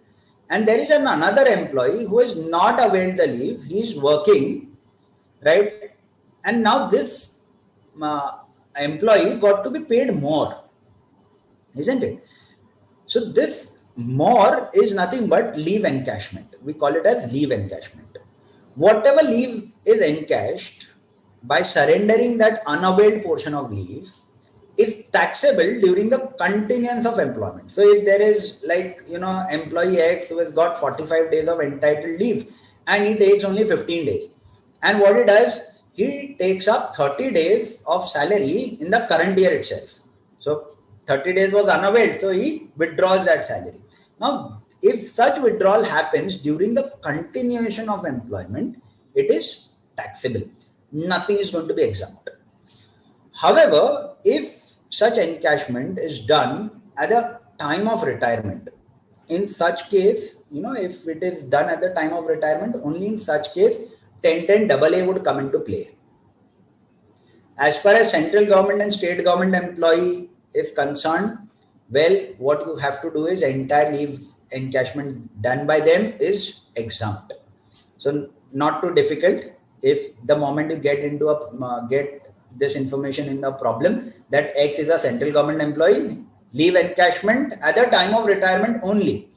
Speaker 1: and there is another employee who has not availed the leave. He's working, right? And now this employee got to be paid more, isn't it? So this more is nothing but leave encashment. We call it as leave encashment. Whatever leave is encashed by surrendering that unavailed portion of leave is taxable during the continuance of employment. So if there is employee X who has got 45 days of entitled leave and he takes only 15 days, and what he does, he takes up 30 days of salary in the current year itself. So 30 days was unavailed, so he withdraws that salary. Now, if such withdrawal happens during the continuation of employment, it is taxable. Nothing is going to be exempt. However, if such encashment is done at the time of retirement, in such case, if it is done at the time of retirement, only in such case, 1010AA would come into play. As far as central government and state government employee is concerned, well, what you have to do is entire leave encashment done by them is exempt. So not too difficult. If the moment you get this information in the problem that X is a central government employee, leave encashment at the time of retirement only.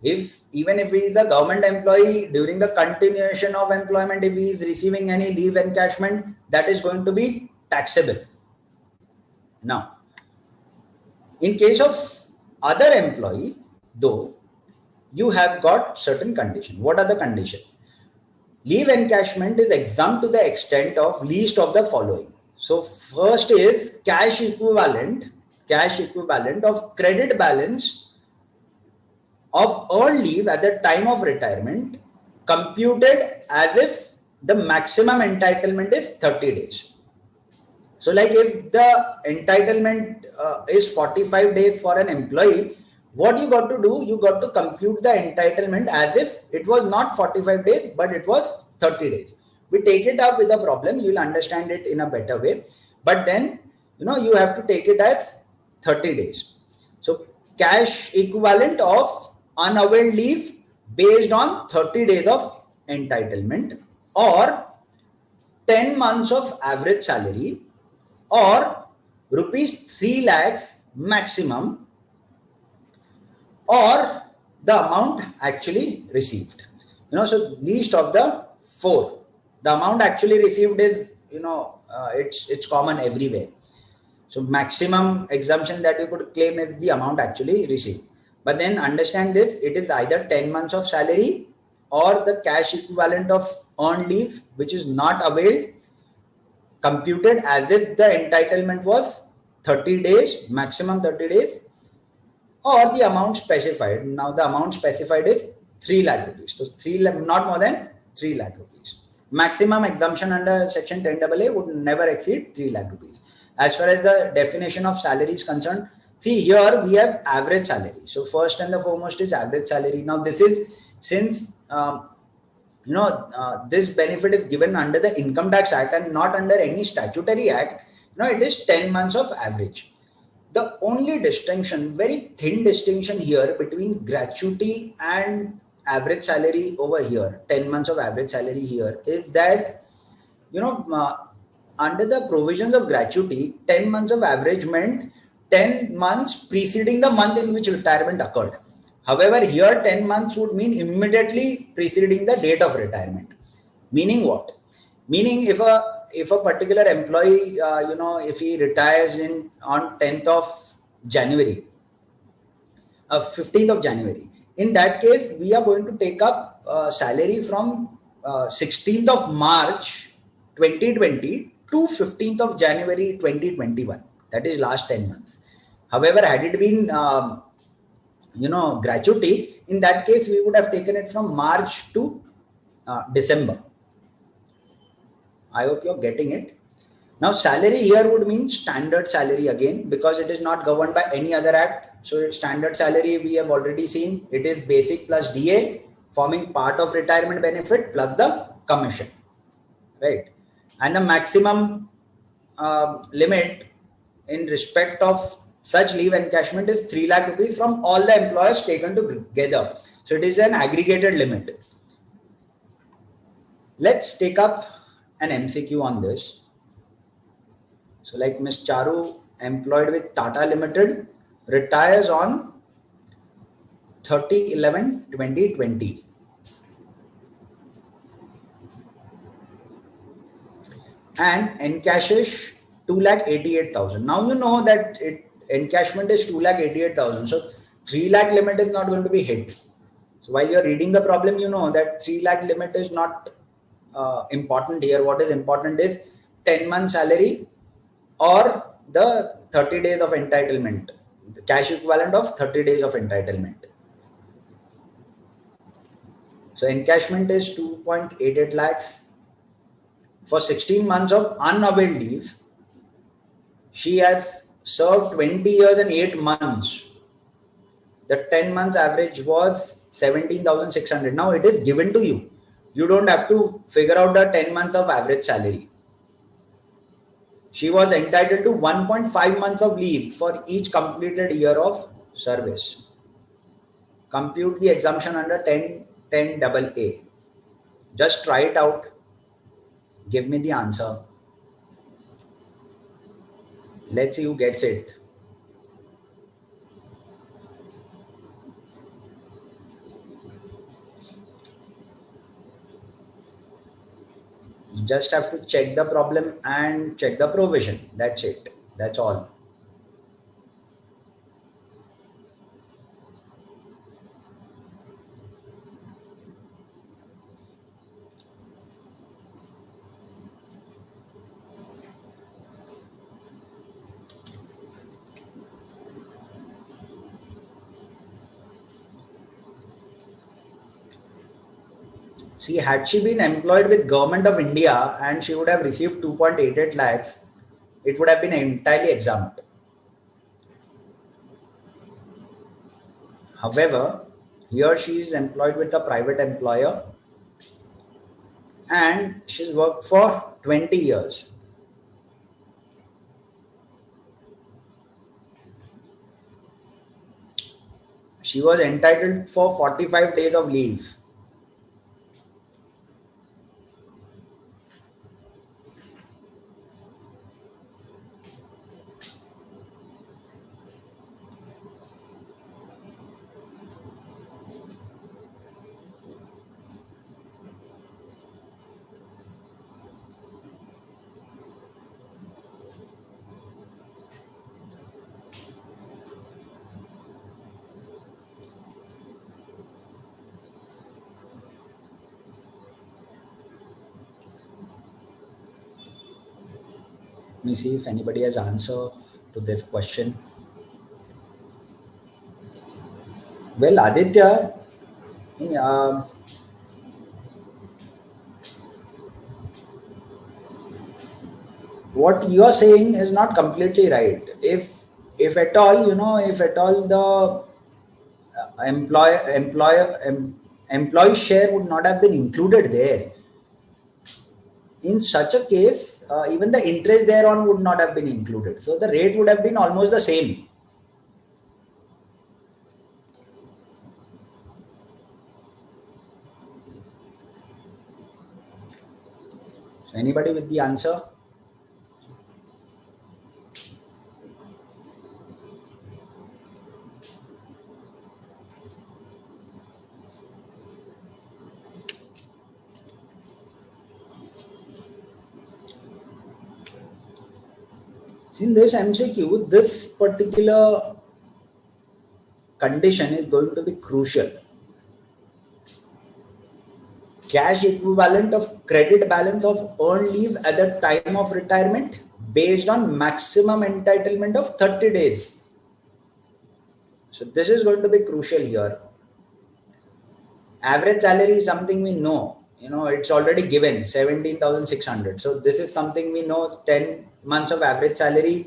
Speaker 1: Even if he is a government employee, during the continuation of employment, if he is receiving any leave encashment, that is going to be taxable. Now, in case of other employee, though, you have got certain conditions. What are the conditions? Leave encashment is exempt to the extent of least of the following. So first is cash equivalent of credit balance of earned leave at the time of retirement, computed as if the maximum entitlement is 30 days. So like if the entitlement is 45 days for an employee, what you got to do, you got to compute the entitlement as if it was not 45 days, but it was 30 days. We take it up with a problem, you will understand it in a better way. But then, you have to take it as 30 days. So cash equivalent of unavailed leave based on 30 days of entitlement, or 10 months of average salary, or rupees 3 lakhs maximum, or the amount actually received. So least of the four. The amount actually received is, it's common everywhere. So maximum exemption that you could claim is the amount actually received. But then understand this, it is either 10 months of salary or the cash equivalent of earned leave, which is not availed, computed as if the entitlement was 30 days, maximum 30 days, or the amount specified. Now the amount specified is 3 lakh rupees. So not more than 3 lakh rupees. Maximum exemption under section 10AA would never exceed 3 lakh rupees. As far as the definition of salary is concerned, see here we have average salary. So first and the foremost is average salary. Now this is, since this benefit is given under the Income Tax Act and not under any statutory act, it is 10 months of average. The only distinction, very thin distinction here between gratuity and average salary over here, 10 months of average salary here, is that, under the provisions of gratuity, 10 months of average meant 10 months preceding the month in which retirement occurred. However, here 10 months would mean immediately preceding the date of retirement. Meaning what? Meaning if a particular employee, if he retires on 10th of January, 15th of January, in that case, we are going to take up salary from 16th of March 2020 to 15th of January 2021. That is last 10 months. However, had it been gratuity, in that case we would have taken it from March to December. I hope you're getting it. Now salary here would mean standard salary again, because it is not governed by any other act. So standard salary we have already seen, it is basic plus DA forming part of retirement benefit plus the commission, right? And the maximum limit in respect of such leave encashment is 3 lakh rupees from all the employers taken together. So it is an aggregated limit. Let's take up an MCQ on this. So like Ms. Charu, employed with Tata Limited, retires on 30/11/2020. And encashes 2,88,000. Now you know that encashment is 2,88,000. So 3 lakh limit is not going to be hit. So while you're reading the problem, you know that 3 lakh limit is not important here. What is important is 10 month salary or the 30 days of entitlement, the cash equivalent of 30 days of entitlement. So encashment is 2.88 lakhs. For 16 months of unavailed leave, she has served 20 years and 8 months. The 10 months average was 17,600. Now it is given to you. You don't have to figure out the 10 months of average salary. She was entitled to 1.5 months of leave for each completed year of service. Compute the exemption under 10(10)AA. Just try it out. Give me the answer. Let's see who gets it. You just have to check the problem and check the provision. That's it. That's all. See, had she been employed with Government of India and she would have received 2.88 lakhs, it would have been entirely exempt. However, here she is employed with a private employer and she's worked for 20 years. She was entitled for 45 days of leave. Let me see if anybody has answer to this question. Well, Aditya, what you are saying is not completely right. If at all, if at all the employee share would not have been included there, in such a case, even the interest thereon would not have been included. So the rate would have been almost the same. So anybody with the answer? In this MCQ, this particular condition is going to be crucial. Cash equivalent of credit balance of earned leave at the time of retirement based on maximum entitlement of 30 days. So this is going to be crucial here. Average salary is something we know. It's already given 17,600. So this is something we know. 10 months of average salary.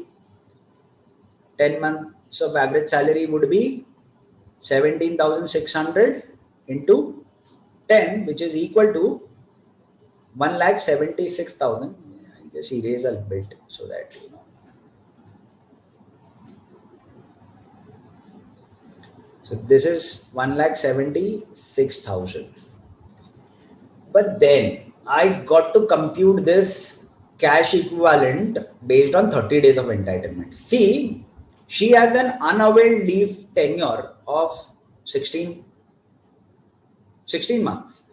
Speaker 1: 10 months of average salary would be 17,600 into 10, which is equal to 1,76,000. I'll just erase a bit so that you know. So this is 1,76,000. But then I got to compute this cash equivalent based on 30 days of entitlement. See, she has an unavailed leave tenure of 16 months.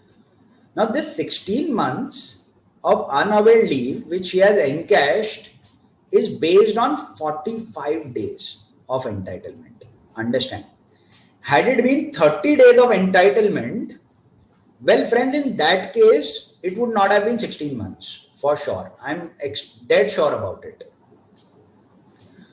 Speaker 1: Now this 16 months of unavailed leave which she has encashed is based on 45 days of entitlement. Understand? Had it been 30 days of entitlement, well friends, in that case, it would not have been 16 months for sure. I'm dead sure about it.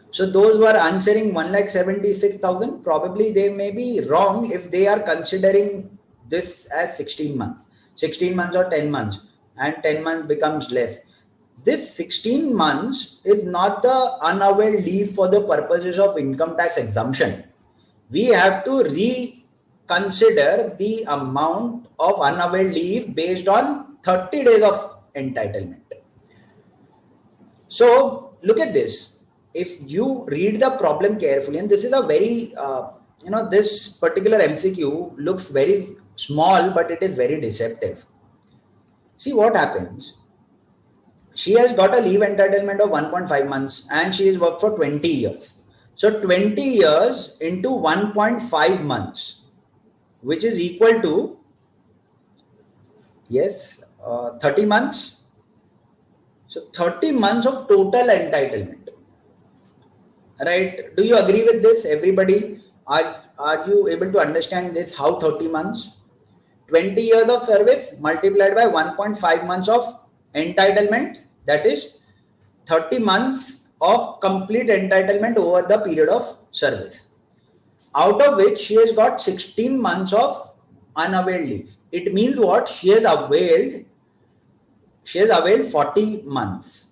Speaker 1: So those who are answering 1,76,000, probably they may be wrong if they are considering this as 16 months. 16 months or 10 months, and 10 months becomes less. This 16 months is not the unavailed leave for the purposes of income tax exemption. We have to reconsider the amount of unavailed leave based on 30 days of entitlement. So look at this. If you read the problem carefully, and this is a very, this particular MCQ looks very small, but it is very deceptive. See what happens. She has got a leave entitlement of 1.5 months and she has worked for 20 years. So 20 years into 1.5 months, which is equal to, 30 months. So 30 months of total entitlement. Right? Do you agree with this, everybody? Are you able to understand this? How 30 months? 20 years of service multiplied by 1.5 months of entitlement, that is 30 months of complete entitlement over the period of service, out of which she has got 16 months of unavailed leave. It means what? She has availed 14 months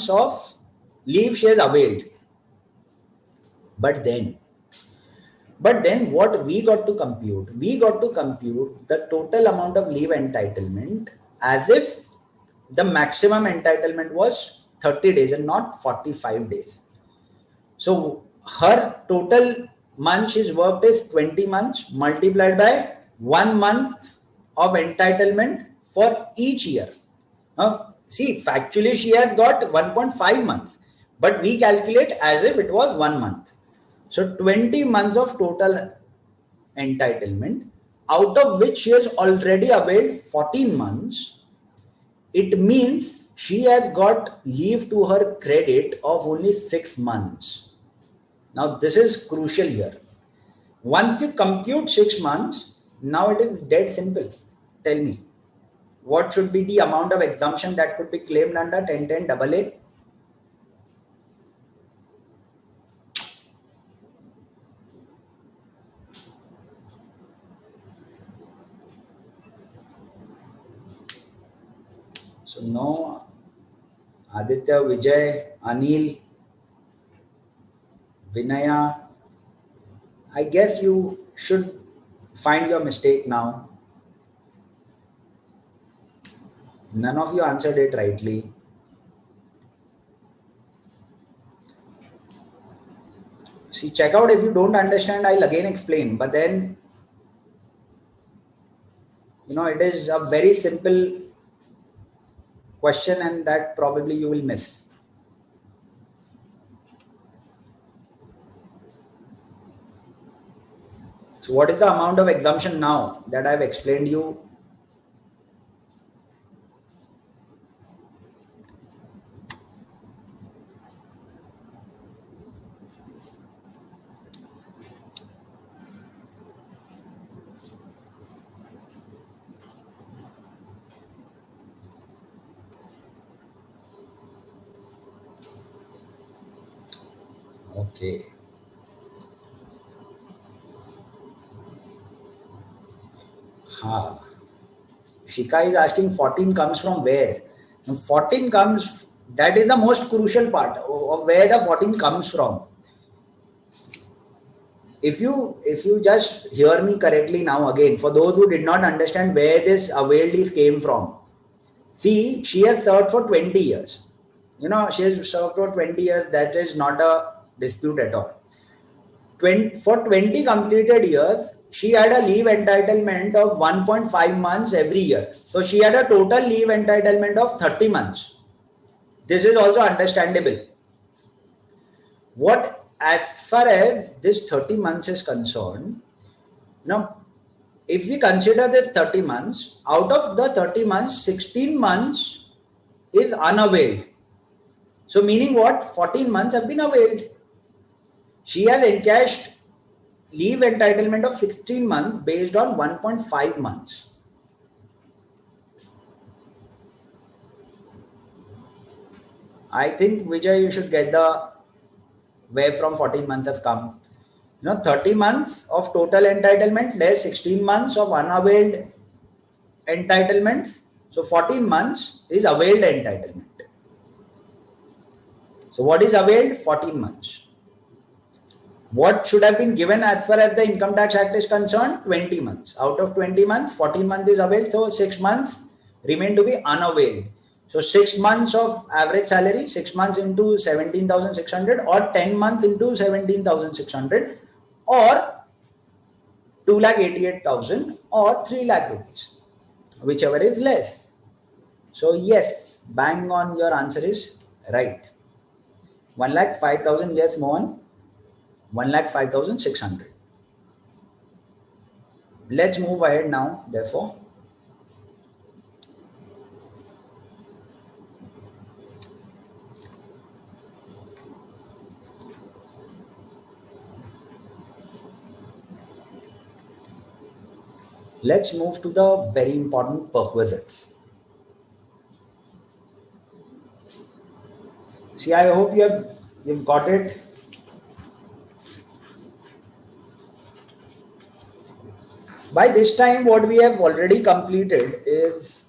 Speaker 1: of leave she has availed. But then what we got to compute? We got to compute the total amount of leave entitlement as if the maximum entitlement was 30 days and not 45 days. So her total month she's worked is 20 months multiplied by 1 month of entitlement for each year. Now, see, factually she has got 1.5 months, but we calculate as if it was 1 month. So 20 months of total entitlement, out of which she has already availed 14 months. It means she has got leave to her credit of only 6 months. Now this is crucial here. Once you compute 6 months, now it is dead simple. Tell me, what should be the amount of exemption that could be claimed under 1010 AA? So no, Aditya, Vijay, Anil, Vinaya, I guess you should find your mistake now. None of you answered it rightly. See, check out if you don't understand, I'll again explain. But then, it is a very simple question and that probably you will miss. So what is the amount of exemption now that I've explained you? Okay. Ha. Shika is asking 14 comes from where? Now, 14 comes, that is the most crucial part of where the 14 comes from. If you just hear me correctly now again, for those who did not understand where this availed leave came from, see, she has served for 20 years. She has served for 20 years. That is not a dispute at all. For 20 completed years, she had a leave entitlement of 1.5 months every year. So she had a total leave entitlement of 30 months. This is also understandable. As far as this 30 months is concerned, if we consider this 30 months, out of the 30 months, 16 months is unavailed. So meaning what? 14 months have been availed. She has encashed leave entitlement of 16 months based on 1.5 months. I think, Vijay, you should get the where from 14 months have come. 30 months of total entitlement less 16 months of unavailed entitlements. So 14 months is availed entitlement. So what is availed? 14 months. What should have been given as far as the Income Tax Act is concerned? 20 months. Out of 20 months, 14 months is availed. So 6 months remain to be unavailed. So 6 months of average salary, 6 months into 17,600 or 10 months into 17,600 or 2,88,000 or 3 lakh rupees, whichever is less. So yes, bang on, your answer is right. 1,05,000, yes, Mohan. 1,05,600. Let's move ahead now, therefore. Let's move to the very important perquisites. See, I hope you've got it. By this time, what we have already completed is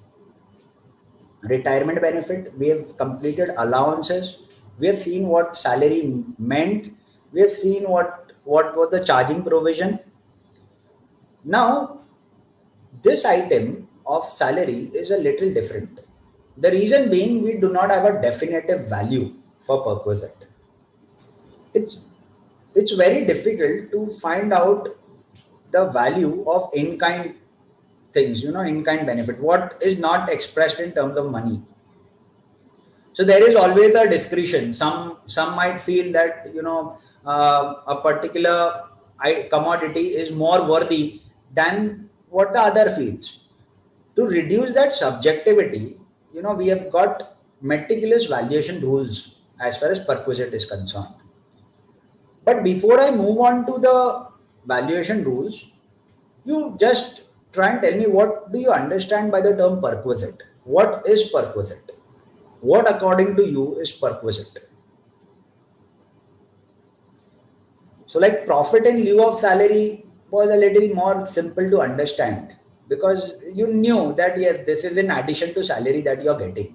Speaker 1: retirement benefit. We have completed allowances. We have seen what salary meant. We have seen what was the charging provision. Now, this item of salary is a little different. The reason being, we do not have a definitive value for perquisite. It's very difficult to find out the value of in-kind things, in-kind benefit, what is not expressed in terms of money. So there is always a discretion. Some might feel that, a particular commodity is more worthy than what the other feels. To reduce that subjectivity, we have got meticulous valuation rules as far as perquisite is concerned. But before I move on to the valuation rules, you just try and tell me, what do you understand by the term perquisite? What is perquisite? What according to you is perquisite? So like profit in lieu of salary was a little more simple to understand, because you knew that yes, this is in addition to salary that you are getting.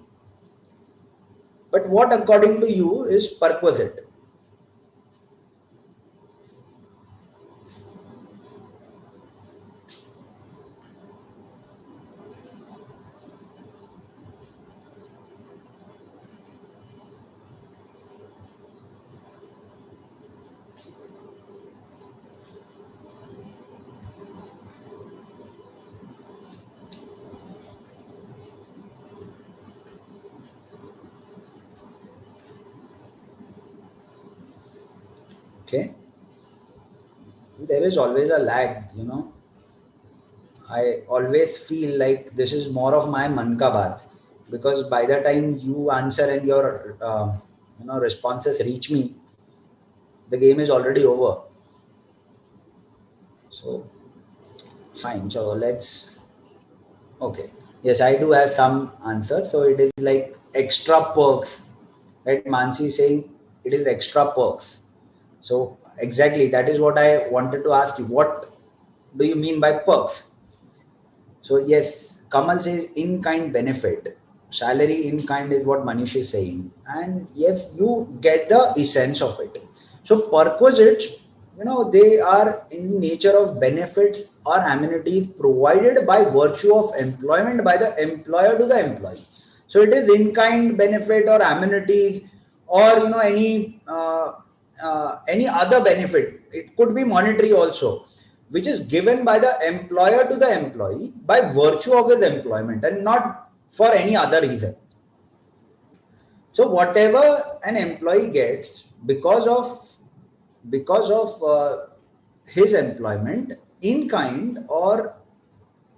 Speaker 1: But what according to you is perquisite? Okay. There is always a lag, I always feel like this is more of my man ka baat, because by the time you answer and your responses reach me, the game is already over. So fine. So okay. Yes, I do have some answers. So it is like extra perks, right? Mansi is saying it is extra perks. So exactly, that is what I wanted to ask you. What do you mean by perks? So yes, Kamal says in-kind benefit. Salary in kind is what Manish is saying. And yes, you get the essence of it. So perquisites, they are in nature of benefits or amenities provided by virtue of employment by the employer to the employee. So it is in-kind benefit or amenities, or any other benefit. It could be monetary also, which is given by the employer to the employee by virtue of his employment and not for any other reason. So whatever an employee gets because of his employment in kind, or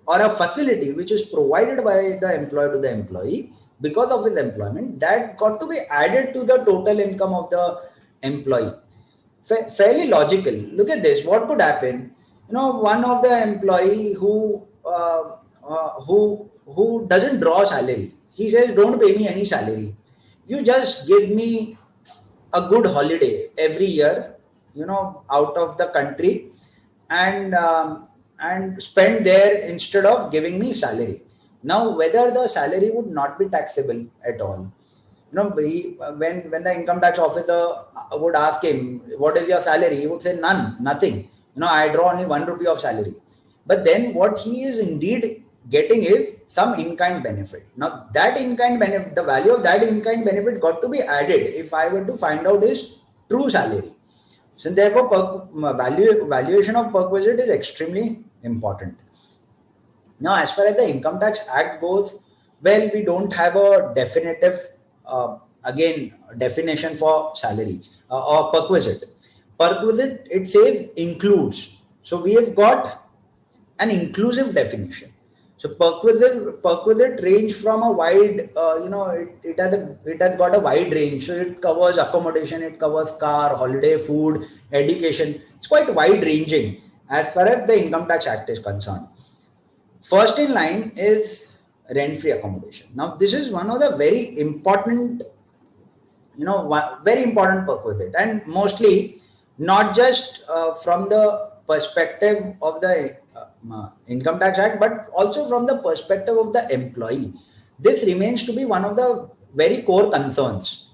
Speaker 1: a facility which is provided by the employer to the employee because of his employment, that got to be added to the total income of the employee. Fairly logical. Look at this. What could happen? One of the employee who doesn't draw salary. He says, "Don't pay me any salary. You just give me a good holiday every year, out of the country, and spend there instead of giving me salary." Now, whether the salary would not be taxable at all, when the income tax officer would ask him, "What is your salary?" He would say, "None, nothing. I draw only 1 rupee of salary." But then what he is indeed getting is some in-kind benefit. Now that in-kind benefit, the value of that in-kind benefit got to be added if I were to find out his true salary. So therefore, valuation of perquisite is extremely important. Now, as far as the Income Tax Act goes, well, we don't have a definitive, definition for salary or perquisite. Perquisite, it says includes. So we have got an inclusive definition. So perquisite range from a wide, it has got a wide range. So it covers accommodation, it covers car, holiday, food, education. It's quite wide ranging as far as the Income Tax Act is concerned. First in line is rent-free accommodation. Now this is one of the very important, perquisite, and mostly not just from the perspective of the Income Tax Act, but also from the perspective of the employee. This remains to be one of the very core concerns.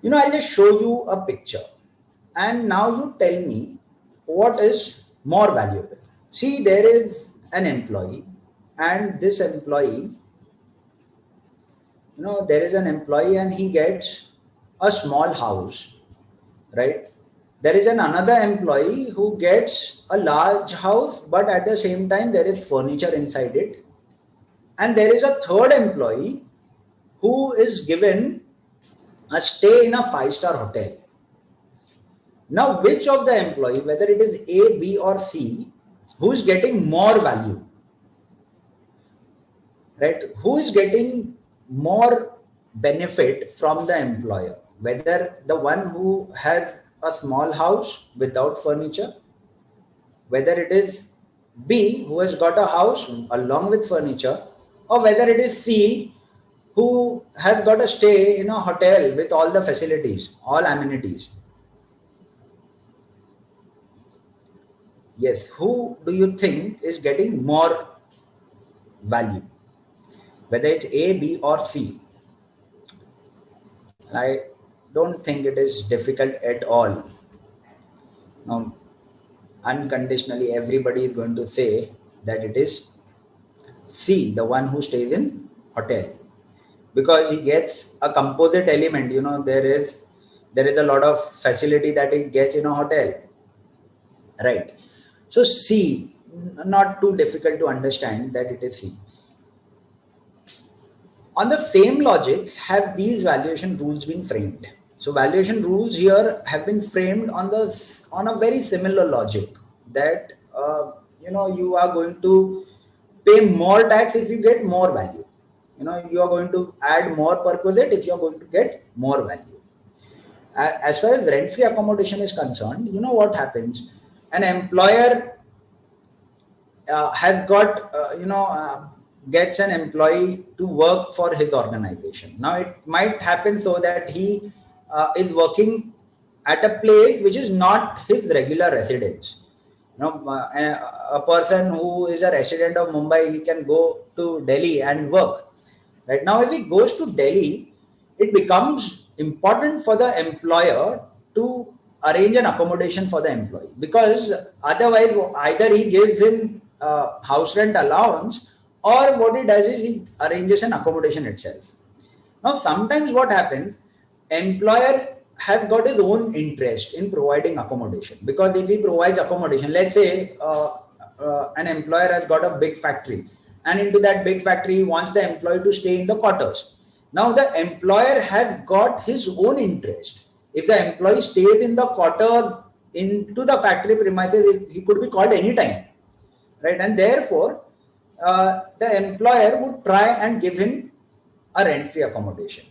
Speaker 1: I'll just show you a picture, and now you tell me what is more valuable. See, there is an employee, and this employee, there is an employee and he gets a small house, right? There is another employee who gets a large house, but at the same time, there is furniture inside it. And there is a third employee who is given a stay in a 5-star hotel. Now, which of the employee, whether it is A, B, or C, who is getting more value? Right? Who is getting more benefit from the employer? Whether the one who has a small house without furniture, whether it is B who has got a house along with furniture, or whether it is C who has got a stay in a hotel with all the facilities, all amenities. Yes, who do you think is getting more value? Whether it's A, B, or C. I don't think it is difficult at all. Now, unconditionally, everybody is going to say that it is C, the one who stays in hotel, because he gets a composite element. There is a lot of facility that he gets in a hotel, right? So C, not too difficult to understand that it is C. On the same logic, have these valuation rules been framed? So valuation rules here have been framed on a very similar logic that you are going to pay more tax if you get more value. You are going to add more perquisite if you are going to get more value. As far as rent-free accommodation is concerned, what happens? An employer has got gets an employee to work for his organization. Now it might happen so that he is working at a place which is not his regular residence. A person who is a resident of Mumbai, he can go to Delhi and work. Right now, if he goes to Delhi, it becomes important for the employer to arrange an accommodation for the employee, because otherwise either he gives him house rent allowance, or what he does is he arranges an accommodation itself. Now, sometimes what happens, employer has got his own interest in providing accommodation, because if he provides accommodation, let's say an employer has got a big factory, and into that big factory he wants the employee to stay in the quarters. Now the employer has got his own interest. If the employee stays in the quarters into the factory premises, he could be called anytime, right? And therefore the employer would try and give him a rent-free accommodation.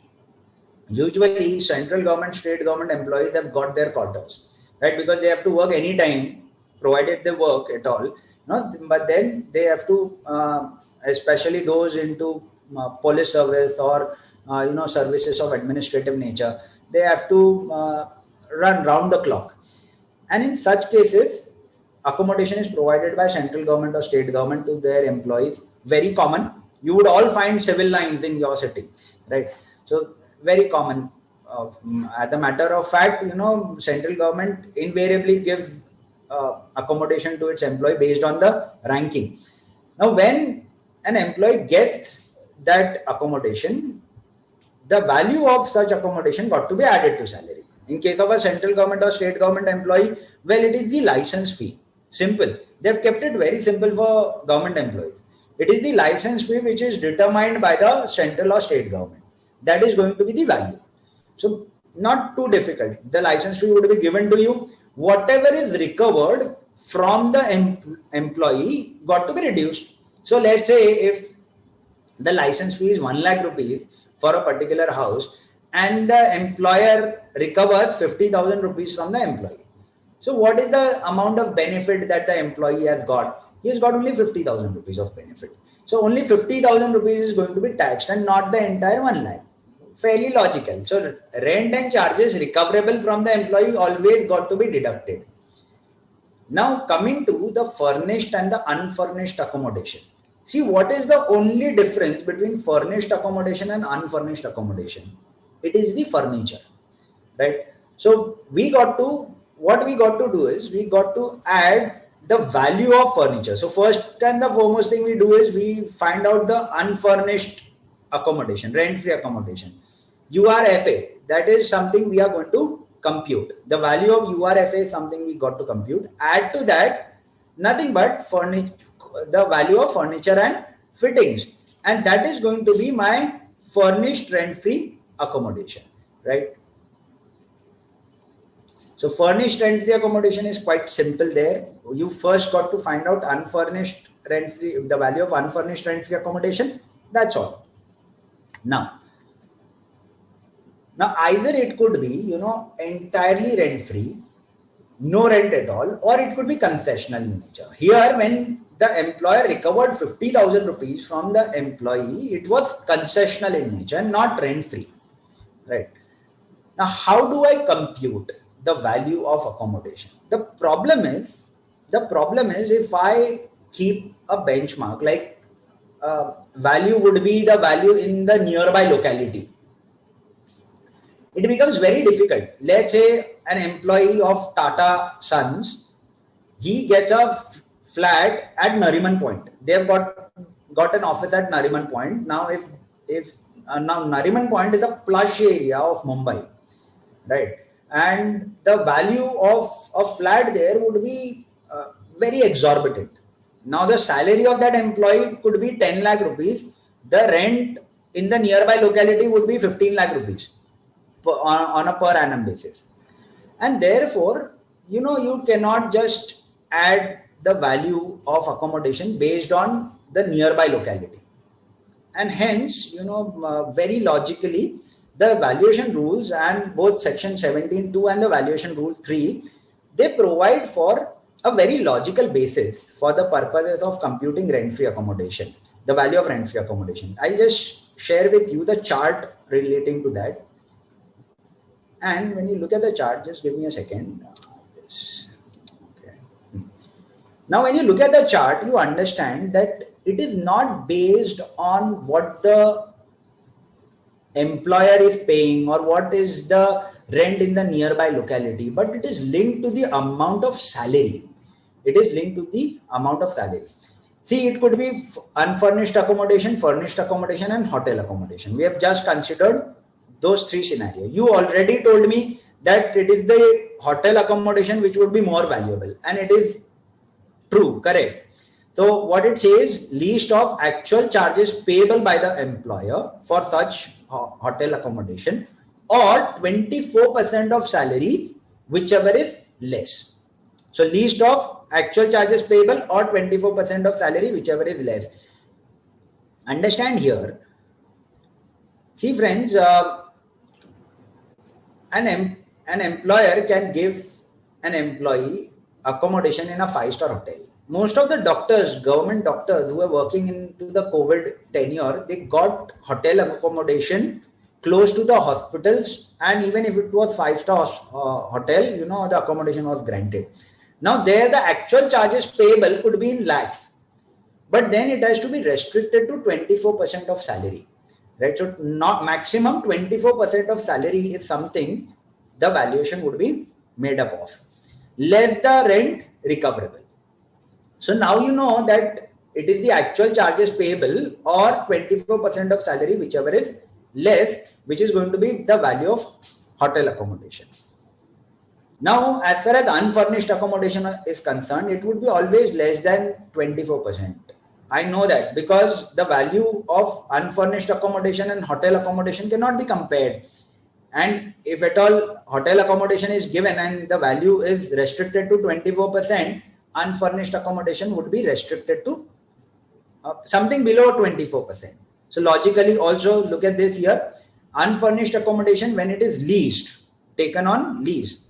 Speaker 1: Usually central government, state government employees have got their quarters, right? Because they have to work anytime, provided they work at all. But then they have to, especially those into police service or services of administrative nature, they have to run round the clock. And in such cases, accommodation is provided by central government or state government to their employees. Very common. You would all find civil lines in your city, right? So very common. As a matter of fact, central government invariably gives accommodation to its employee based on the ranking. Now, when an employee gets that accommodation, the value of such accommodation got to be added to salary. In case of a central government or state government employee, well, it is the license fee. Simple. They've kept it very simple for government employees. It is the license fee which is determined by the central or state government. That is going to be the value. So not too difficult. The license fee would be given to you. Whatever is recovered from the employee got to be reduced. So let's say if the license fee is 1 lakh rupees for a particular house, and the employer recovers 50,000 rupees from the employee. So what is the amount of benefit that the employee has got? He has got only 50,000 rupees of benefit. So only 50,000 rupees is going to be taxed and not the entire 1 lakh. Fairly logical. So rent and charges recoverable from the employee always got to be deducted. Now coming to the furnished and the unfurnished accommodation. See, what is the only difference between furnished accommodation and unfurnished accommodation? It is the furniture, right? So what we got to do is we got to add the value of furniture. So first and the foremost thing we do is we find out the unfurnished accommodation, rent-free accommodation. URFA, that is something we are going to compute. The value of URFA is something we got to compute. Add to that nothing but the value of furniture and fittings, and that is going to be my furnished rent-free accommodation, right? So furnished rent-free accommodation is quite simple there. You first got to find out unfurnished rent-free, the value of unfurnished rent-free accommodation. That's all. Now either it could be, entirely rent-free, no rent at all, or it could be concessional in nature. Here, when the employer recovered 50,000 rupees from the employee, it was concessional in nature, not rent-free, right? Now, how do I compute the value of accommodation? The problem is if I keep a benchmark, like value would be the value in the nearby locality. It becomes very difficult. Let's say an employee of Tata Sons, he gets a flat at Nariman Point. They've got an office at Nariman Point. Now, now Nariman Point is a plush area of Mumbai, right? And the value of a flat there would be very exorbitant. Now, the salary of that employee could be 10 lakh rupees. The rent in the nearby locality would be 15 lakh rupees on a per annum basis. And therefore, you cannot just add the value of accommodation based on the nearby locality. And hence, very logically, the valuation rules, and both section 17.2 and the valuation rule 3, they provide for a very logical basis for the purposes of computing rent-free accommodation, the value of rent-free accommodation. I'll just share with you the chart relating to that. And when you look at the chart, just give me a second. Okay. Now, when you look at the chart, you understand that it is not based on what the employer is paying or what is the rent in the nearby locality, but it is linked to the amount of salary. It is linked to the amount of salary. See, it could be unfurnished accommodation, furnished accommodation, and hotel accommodation. We have just considered those three scenarios. You already told me that it is the hotel accommodation which would be more valuable, and it is true, correct. So what it says, list of actual charges payable by the employer for such hotel accommodation, or 24% of salary, whichever is less. So list of actual charges payable or 24% of salary, whichever is less. Understand here. See friends, an employer can give an employee accommodation in a 5-star hotel. Most of the doctors, government doctors who are working into the COVID tenure, they got hotel accommodation close to the hospitals, and even if it was 5-star hotel, the accommodation was granted. Now there the actual charges payable could be in lakhs, but then it has to be restricted to 24% of salary, right? So not maximum 24% of salary is something the valuation would be made up of. Less the rent recoverable. So now you know that it is the actual charges payable or 24% of salary, whichever is less, which is going to be the value of hotel accommodation. Now, as far as unfurnished accommodation is concerned, it would be always less than 24%. I know that because the value of unfurnished accommodation and hotel accommodation cannot be compared. And if at all hotel accommodation is given and the value is restricted to 24%, unfurnished accommodation would be restricted to something below 24%. So logically also look at this here. Unfurnished accommodation, when it is leased, taken on lease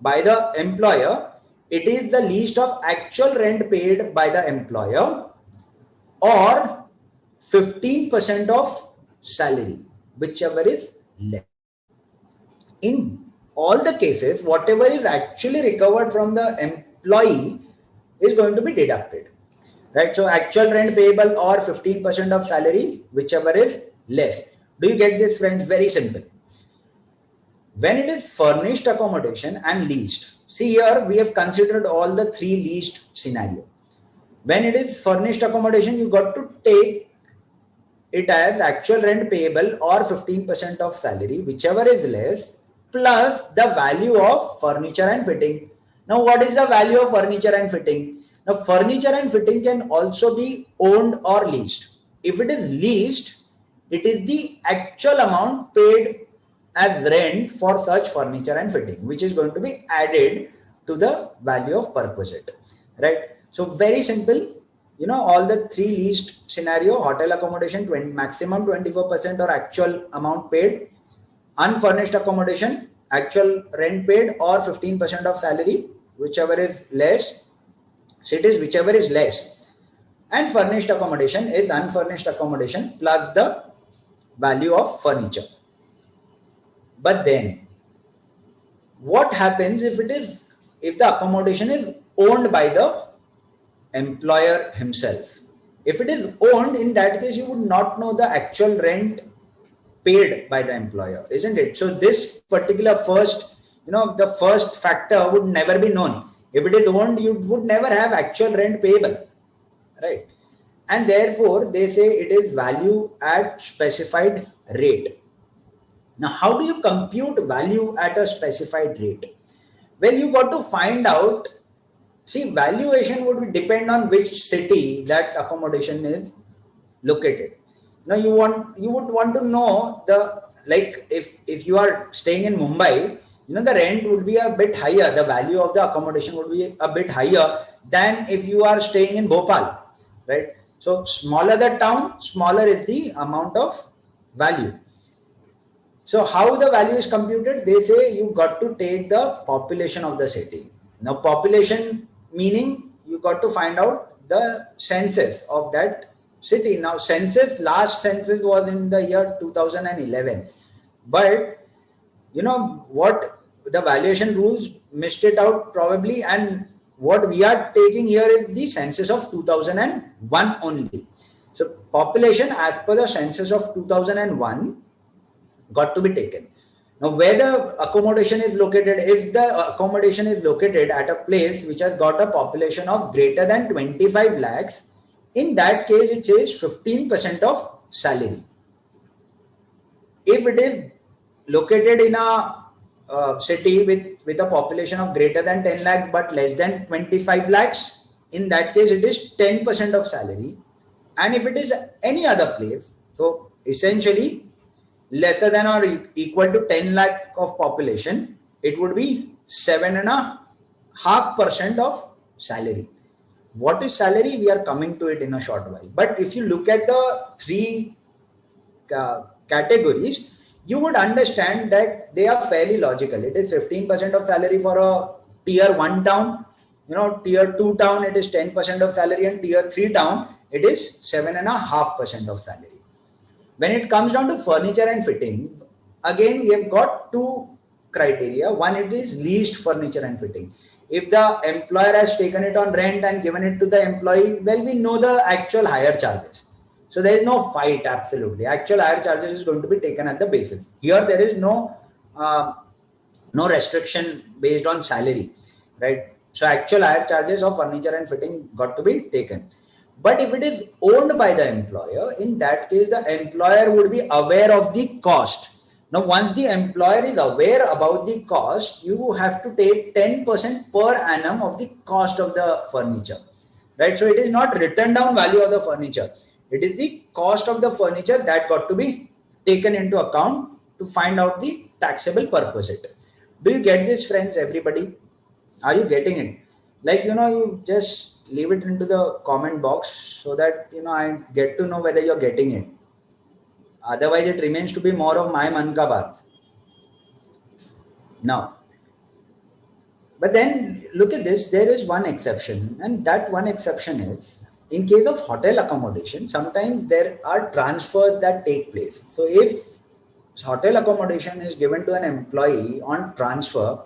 Speaker 1: by the employer, it is the least of actual rent paid by the employer or 15% of salary, whichever is less. In all the cases, whatever is actually recovered from the employee is going to be deducted, right? So actual rent payable or 15% of salary, whichever is less. Do you get this, friends? Very simple. When it is furnished accommodation and leased, see here we have considered all the three leased scenario. When it is furnished accommodation, you got to take it as actual rent payable or 15% of salary, whichever is less, plus the value of furniture and fitting. Now, what is the value of furniture and fitting? Now, furniture and fitting can also be owned or leased. If it is leased, it is the actual amount paid as rent for such furniture and fitting, which is going to be added to the value of perquisite, right? So very simple, all the three leased scenario, hotel accommodation, maximum 24% or actual amount paid, unfurnished accommodation, actual rent paid or 15% of salary, whichever is less, cities, whichever is less, and furnished accommodation is unfurnished accommodation plus the value of furniture. But then what happens if the accommodation is owned by the employer himself? If it is owned, in that case, you would not know the actual rent paid by the employer, isn't it? So this particular the first factor would never be known. If it is owned, you would never have actual rent payable, right? And therefore, they say it is value at specified rate. Now, how do you compute value at a specified rate? Well, you got to find out. See, valuation would depend on which city that accommodation is located. Now, you would want to know if you are staying in Mumbai, the rent would be a bit higher. The value of the accommodation would be a bit higher than if you are staying in Bhopal, right? So smaller the town, smaller is the amount of value. So how the value is computed? They say you got to take the population of the city. Now population meaning you got to find out the census of that city. Now last census was in the year 2011. But what the valuation rules missed it out probably, and what we are taking here is the census of 2001 only. So population as per the census of 2001 got to be taken. Now, where the accommodation is located, if the accommodation is located at a place which has got a population of greater than 25 lakhs, in that case, it says 15% of salary. If it is located in a city with a population of greater than 10 lakhs but less than 25 lakhs, in that case, it is 10% of salary. And if it is any other place, so essentially lesser than or equal to 10 lakh of population, it would be 7.5% of salary. What is salary? We are coming to it in a short while. But if you look at the three categories, you would understand that they are fairly logical. It is 15% of salary for a tier 1 town, tier 2 town, it is 10% of salary, and tier 3 town, it is 7.5% of salary. When it comes down to furniture and fittings, again, we have got two criteria. One, it is leased furniture and fitting. If the employer has taken it on rent and given it to the employee, well, we know the actual hire charges. So there is no fight, absolutely. Actual hire charges is going to be taken at the basis. Here, there is no restriction based on salary, right? So actual hire charges of furniture and fitting got to be taken. But if it is owned by the employer, in that case, the employer would be aware of the cost. Now, once the employer is aware about the cost, you have to take 10% per annum of the cost of the furniture, right? So it is not written down value of the furniture. It is the cost of the furniture that got to be taken into account to find out the taxable perquisite. Do you get this, friends, everybody? Are you getting it? Like, you just leave it into the comment box so that, I get to know whether you're getting it. Otherwise, it remains to be more of my man ka baat. Now, but then look at this, there is one exception, and that one exception is in case of hotel accommodation, sometimes there are transfers that take place. So if hotel accommodation is given to an employee on transfer,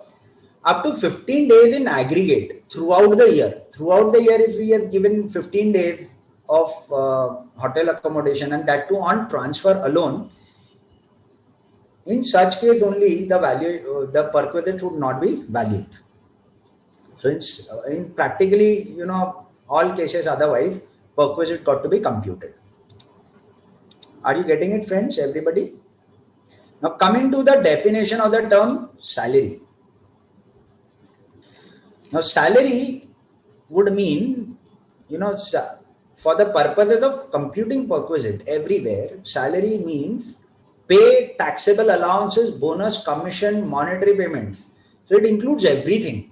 Speaker 1: up to 15 days in aggregate throughout the year. Throughout the year, if we have given 15 days of hotel accommodation, and that too on transfer alone, in such case only the value, the perquisite should not be valued. So it's in practically, all cases otherwise, perquisite got to be computed. Are you getting it, friends, everybody? Now coming to the definition of the term salary. Now, salary would mean, for the purposes of computing perquisite everywhere, salary means pay, taxable allowances, bonus, commission, monetary payments. So it includes everything.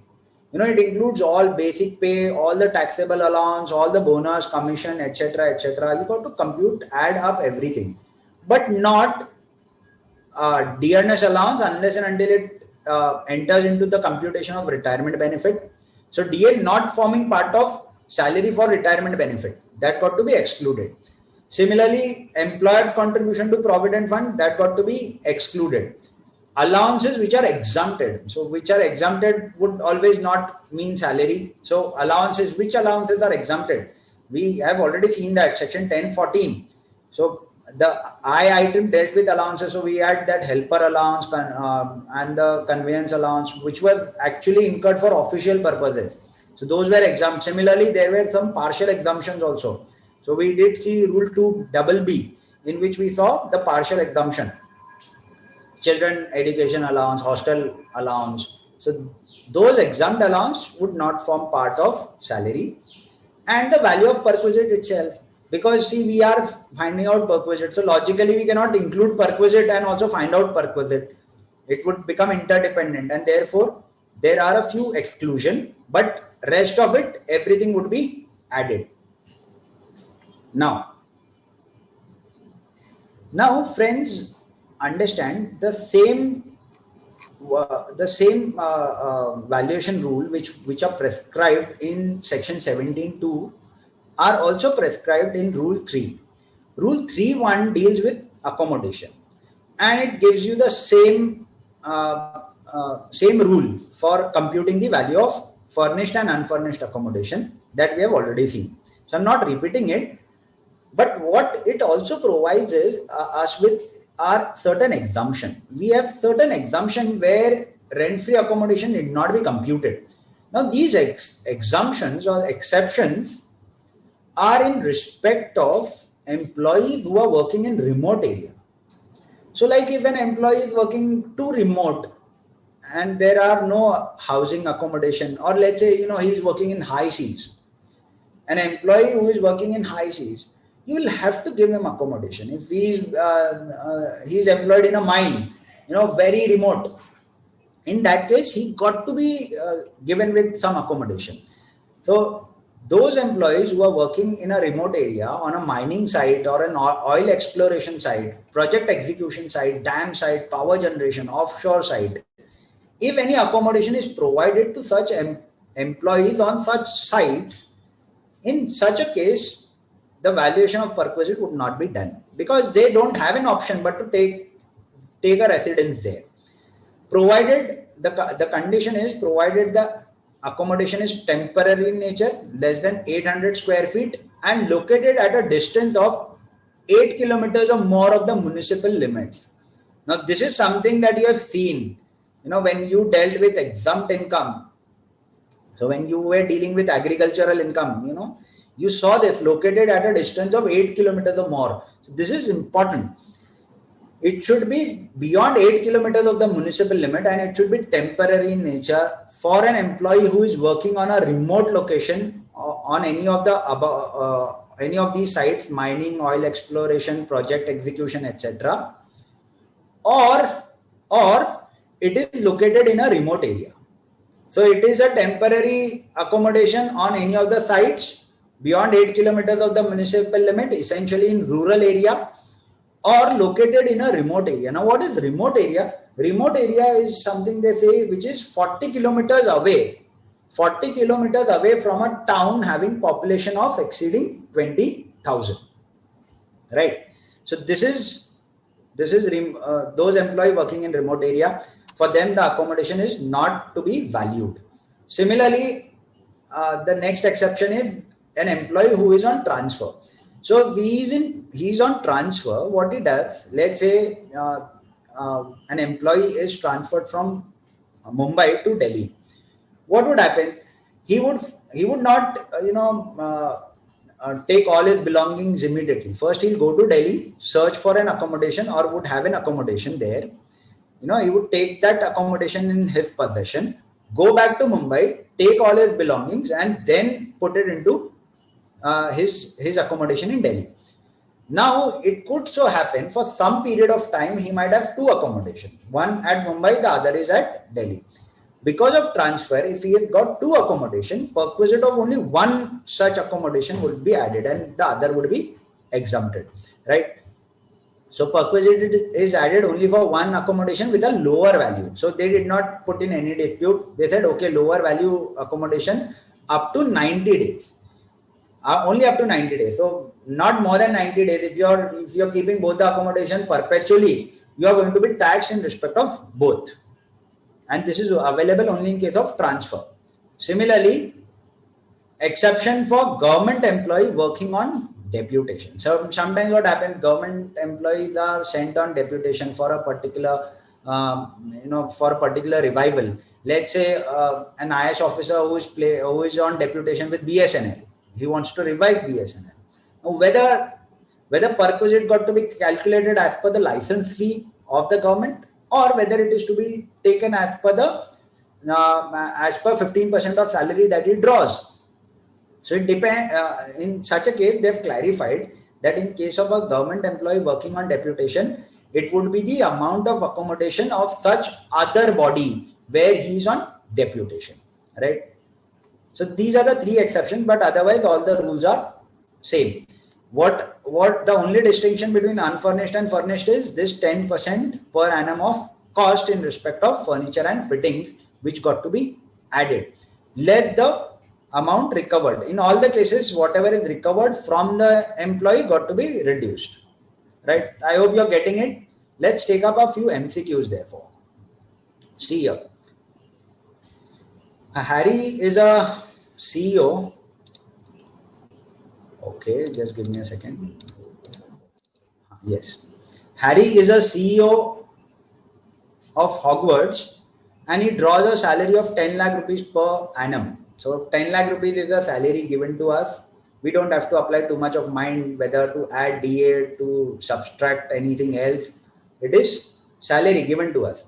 Speaker 1: It includes all basic pay, all the taxable allowance, all the bonus, commission, etc., etc. You got to compute, add up everything, but not dearness allowance unless and until it enters into the computation of retirement benefit. So DA not forming part of salary for retirement benefit, that got to be excluded. Similarly, employer's contribution to provident fund, that got to be excluded. Allowances which are exempted. So which are exempted would always not mean salary. So allowances, which allowances are exempted? We have already seen that section 1014. So the I item dealt with allowances. So we had that helper allowance and the conveyance allowance, which was actually incurred for official purposes. So those were exempt. Similarly, there were some partial exemptions also. So we did see rule 2BB, in which we saw the partial exemption. Children education allowance, hostel allowance. So those exempt allowance would not form part of salary. And the value of perquisite itself. Because see, we are finding out perquisite. So logically, we cannot include perquisite and also find out perquisite. It would become interdependent, and therefore there are a few exclusion, but rest of it, everything would be added. Now friends, understand the same valuation rule which are prescribed in section 17(2) are also prescribed in rule 3. Rule 3.1 deals with accommodation, and it gives you the same same rule for computing the value of furnished and unfurnished accommodation that we have already seen. So I'm not repeating it, but what it also provides is us with our certain exemption. We have certain exemption where rent-free accommodation need not be computed. Now these exemptions or exceptions are in respect of employees who are working in remote area. So like if an employee is working too remote and there are no housing accommodation, or let's say, he's working in high seas, an employee who is working in high seas, you will have to give him accommodation. If he's employed in a mine, very remote, in that case, he got to be given with some accommodation. So those employees who are working in a remote area on a mining site or an oil exploration site, project execution site, dam site, power generation, offshore site, if any accommodation is provided to such employees on such sites, in such a case, the valuation of perquisite would not be done because they don't have an option but to take a residence there. Provided the condition is provided the accommodation is temporary in nature, less than 800 square feet and located at a distance of 8 kilometers or more of the municipal limits. Now, this is something that you have seen, when you dealt with exempt income. So when you were dealing with agricultural income, you saw this located at a distance of 8 kilometers or more. So this is important. It should be beyond 8 kilometers of the municipal limit and it should be temporary in nature for an employee who is working on a remote location on any of these sites, mining, oil exploration, project execution, etc. Or it is located in a remote area. So it is a temporary accommodation on any of the sites beyond 8 kilometers of the municipal limit, essentially in rural area, or located in a remote area. Now, what is remote area? Remote area is something they say which is 40 kilometers away. 40 kilometers away from a town having population of exceeding 20,000. Right. So this is those employees working in remote area. For them, the accommodation is not to be valued. Similarly, the next exception is an employee who is on transfer. So he's on transfer. What he does, let's say an employee is transferred from Mumbai to Delhi. What would happen? He would not take all his belongings immediately. First, he'll go to Delhi, search for an accommodation, or would have an accommodation there. He would take that accommodation in his possession, go back to Mumbai, take all his belongings, and then put it into his accommodation in Delhi. Now, it could so happen for some period of time, he might have two accommodations. One at Mumbai, the other is at Delhi. Because of transfer, if he has got two accommodation, perquisite of only one such accommodation would be added and the other would be exempted, right? So perquisite is added only for one accommodation with a lower value. So they did not put in any dispute. They said, okay, lower value accommodation up to 90 days. Only up to 90 days. So not more than 90 days. If you're keeping both the accommodation perpetually, you are going to be taxed in respect of both. And this is available only in case of transfer. Similarly, exception for government employee working on deputation. So sometimes what happens, government employees are sent on deputation for a particular, revival. Let's say an IS officer who is on deputation with BSNL. He wants to revive BSNL. Now, whether perquisite got to be calculated as per the license fee of the government, or whether it is to be taken as per 15% of salary that he draws. So it depends. In such a case, they have clarified that in case of a government employee working on deputation, it would be the amount of accommodation of such other body where he is on deputation, right? So these are the three exceptions, but otherwise all the rules are same. What the only distinction between unfurnished and furnished is this 10% per annum of cost in respect of furniture and fittings, which got to be added. Let the amount recovered. In all the cases, whatever is recovered from the employee got to be reduced. Right? I hope you're getting it. Let's take up a few MCQs therefore. See here. Harry is a CEO. Okay, just give me a second. Yes. Harry is a CEO of Hogwarts and he draws a salary of 10 lakh rupees per annum. So 10 lakh rupees is the salary given to us. We don't have to apply too much of mind whether to add DA, to subtract anything else. It is salary given to us.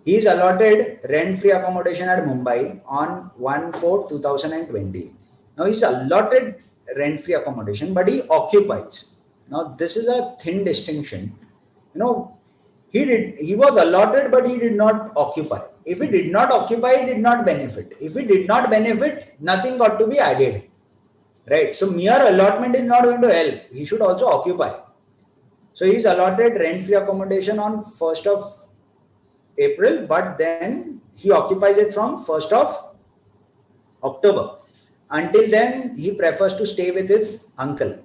Speaker 1: He is allotted rent-free accommodation at Mumbai on 1/4/2020. Now he's allotted rent-free accommodation, but he occupies. Now this is a thin distinction. You know, he was allotted, but he did not occupy. If he did not occupy, he did not benefit. If he did not benefit, nothing got to be added. Right? So mere allotment is not going to help. He should also occupy. So he's allotted rent-free accommodation on 1st of April, but then he occupies it from 1st of October. Until then, he prefers to stay with his uncle.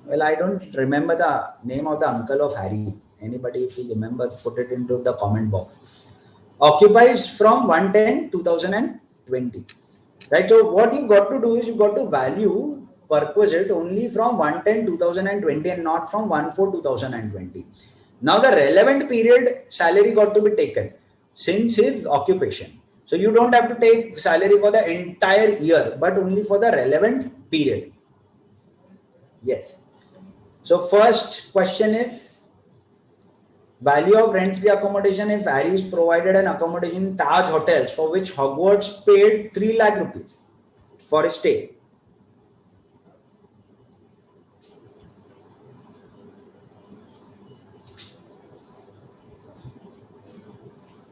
Speaker 1: Well, I don't remember the name of the uncle of Harry. Anybody, if he remembers, put it into the comment box. Occupies from 1/10/2020. Right? So what you got to do is you got to value perquisite only from 1/10/2020 and not from 1/4/2020. Now the relevant period salary got to be taken since his occupation. So you don't have to take salary for the entire year, but only for the relevant period. Yes. So first question is value of rent-free accommodation if Harry is provided an accommodation in Taj Hotels for which Hogwarts paid 3 lakh rupees for a stay.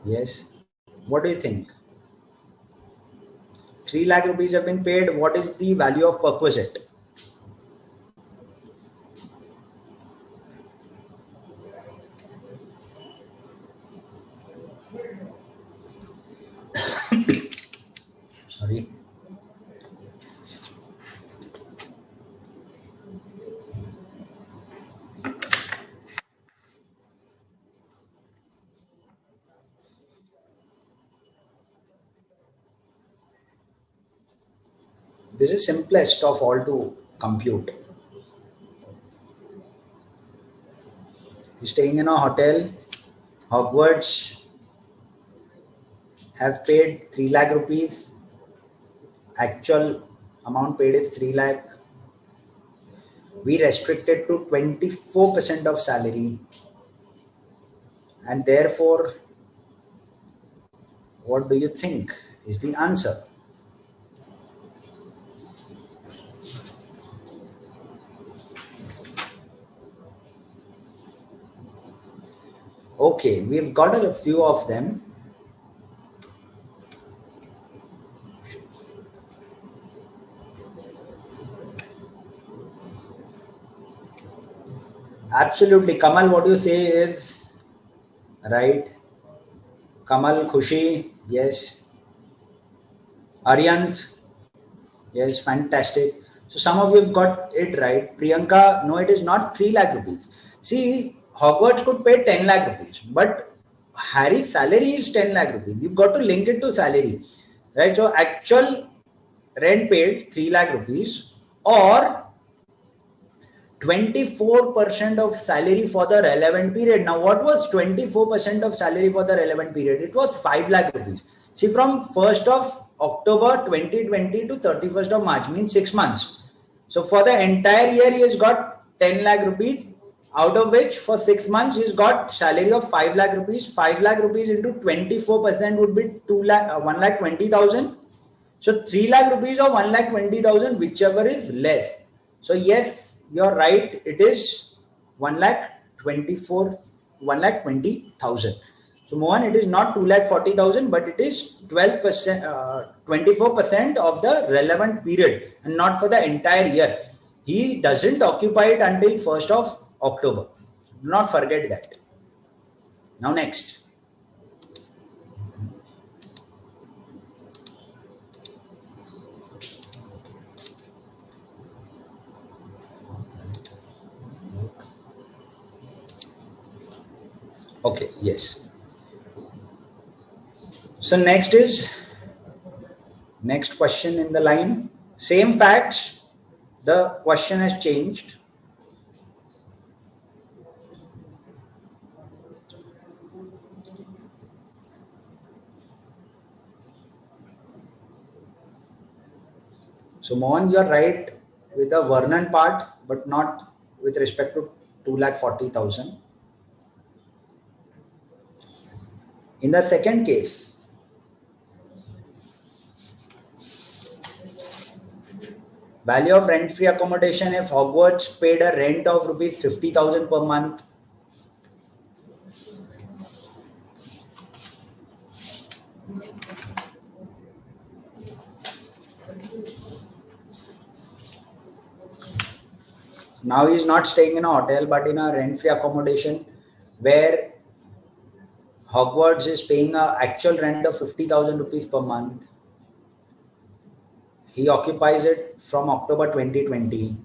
Speaker 1: Yes. What do you think? 3 lakh rupees have been paid. What is the value of perquisite? Sorry. This is simplest of all to compute. He's staying in a hotel. Hogwarts have paid 3 lakh rupees. Actual amount paid is 3 lakh. We restricted to 24% of salary. And therefore, what do you think is the answer? Okay, we've got a few of them. Absolutely. Kamal, what you say is right. Kamal, Khushi, yes. Aryant, yes, fantastic. So some of you have got it right. Priyanka, no, it is not 3 lakh rupees. See, Hogwarts could pay 10 lakh rupees, but Harry's salary is 10 lakh rupees. You've got to link it to salary, right? So actual rent paid 3 lakh rupees or 24% of salary for the relevant period. Now, what was 24% of salary for the relevant period? It was 5 lakh rupees. See, from 1st of October 2020 to 31st of March means 6 months. So for the entire year, he has got 10 lakh rupees, out of which for 6 months, he's got salary of 5 lakh rupees. 5 lakh rupees into 24% would be 1 lakh 20,000. So 3 lakh rupees or 1 lakh 20,000, whichever is less. So yes, you're right. It is 1 lakh 20,000. So Mohan, it is not 2 lakh 40,000, but it is 12%, 24% of the relevant period and not for the entire year. He doesn't occupy it until 1st of October. Do not forget that. Now next. Okay, yes. So next question in the line. Same facts. The question has changed. So Mohan, you are right with the Vernon part, but not with respect to 2,40,000. In the second case, value of rent-free accommodation if Hogwarts paid a rent of rupees 50,000 per month. Now he is not staying in a hotel, but in a rent-free accommodation where Hogwarts is paying an actual rent of 50,000 rupees per month. He occupies it from October 2020.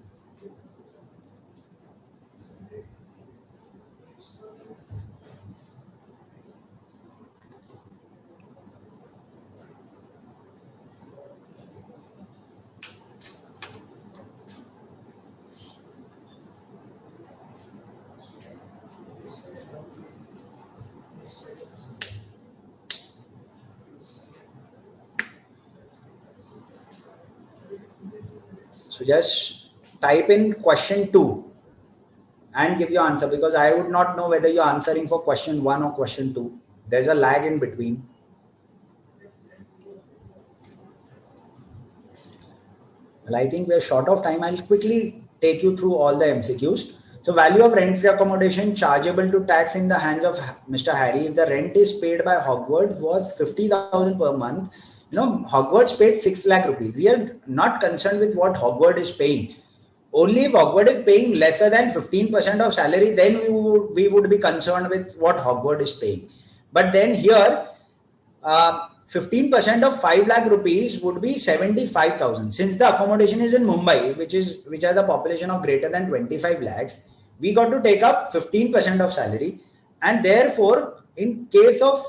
Speaker 1: So just type in question 2 and give your answer, because I would not know whether you're answering for question 1 or question 2. There's a lag in between. Well, I think we're short of time. I'll quickly take you through all the MCQs. So value of rent-free accommodation chargeable to tax in the hands of Mr. Harry if the rent is paid by Hogwarts was 50,000 per month. Hogwarts paid 6 lakh rupees. We are not concerned with what Hogwarts is paying. Only if Hogwarts is paying lesser than 15% of salary, then we would be concerned with what Hogwarts is paying. But then here, 15% of 5 lakh rupees would be 75,000. Since the accommodation is in Mumbai, which has a population of greater than 25 lakhs, we got to take up 15% of salary. And therefore, in case of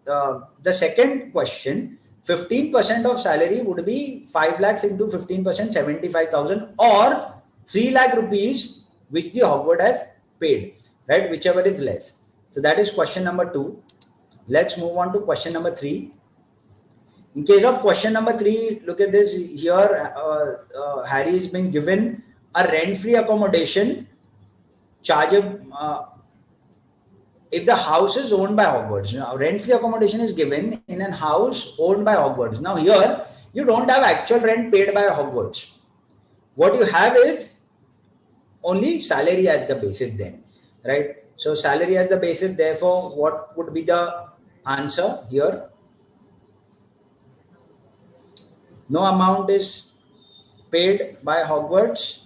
Speaker 1: the second question, 15% of salary would be 5 lakhs into 15%, 75,000, or 3 lakh rupees, which the Hogwarts has paid, right? Whichever is less. So that is question number 2. Let's move on to question number 3. In case of question number 3, look at this here. Harry has been given a rent-free accommodation chargeable if the house is owned by Hogwarts. Now, rent-free accommodation is given in a house owned by Hogwarts. Now here, you don't have actual rent paid by Hogwarts. What you have is only salary as the basis then, right? So salary as the basis, therefore, what would be the answer here? No amount is paid by Hogwarts.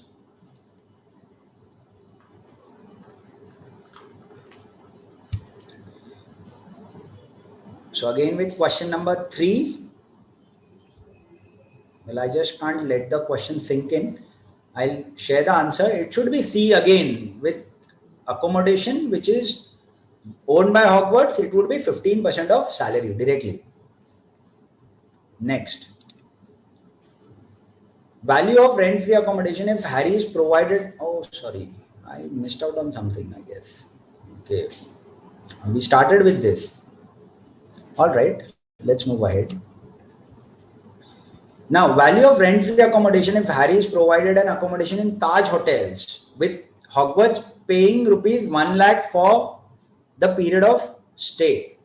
Speaker 1: So again with question number 3, well, I just can't let the question sink in. I'll share the answer. It should be C again. With accommodation which is owned by Hogwarts, it would be 15% of salary directly. Next. Value of rent-free accommodation if Harry is provided. Oh, sorry. I missed out on something, I guess. Okay. We started with this. All right. Let's move ahead. Now, value of rent-free accommodation if Harry is provided an accommodation in Taj Hotels with Hogwarts paying rupees 1 lakh for the period of stay.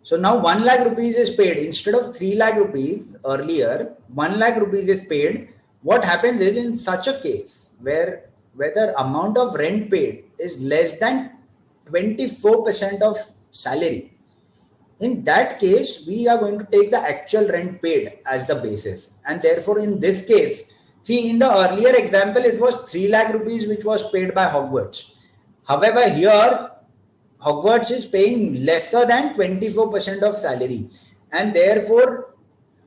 Speaker 1: So now 1 lakh rupees is paid instead of 3 lakh rupees earlier. 1 lakh rupees is paid. What happens is in such a case where the amount of rent paid is less than 24% of salary, in that case, we are going to take the actual rent paid as the basis. And therefore, in this case, see, in the earlier example, it was 3 lakh rupees which was paid by Hogwarts. However, here, Hogwarts is paying lesser than 24% of salary. And therefore,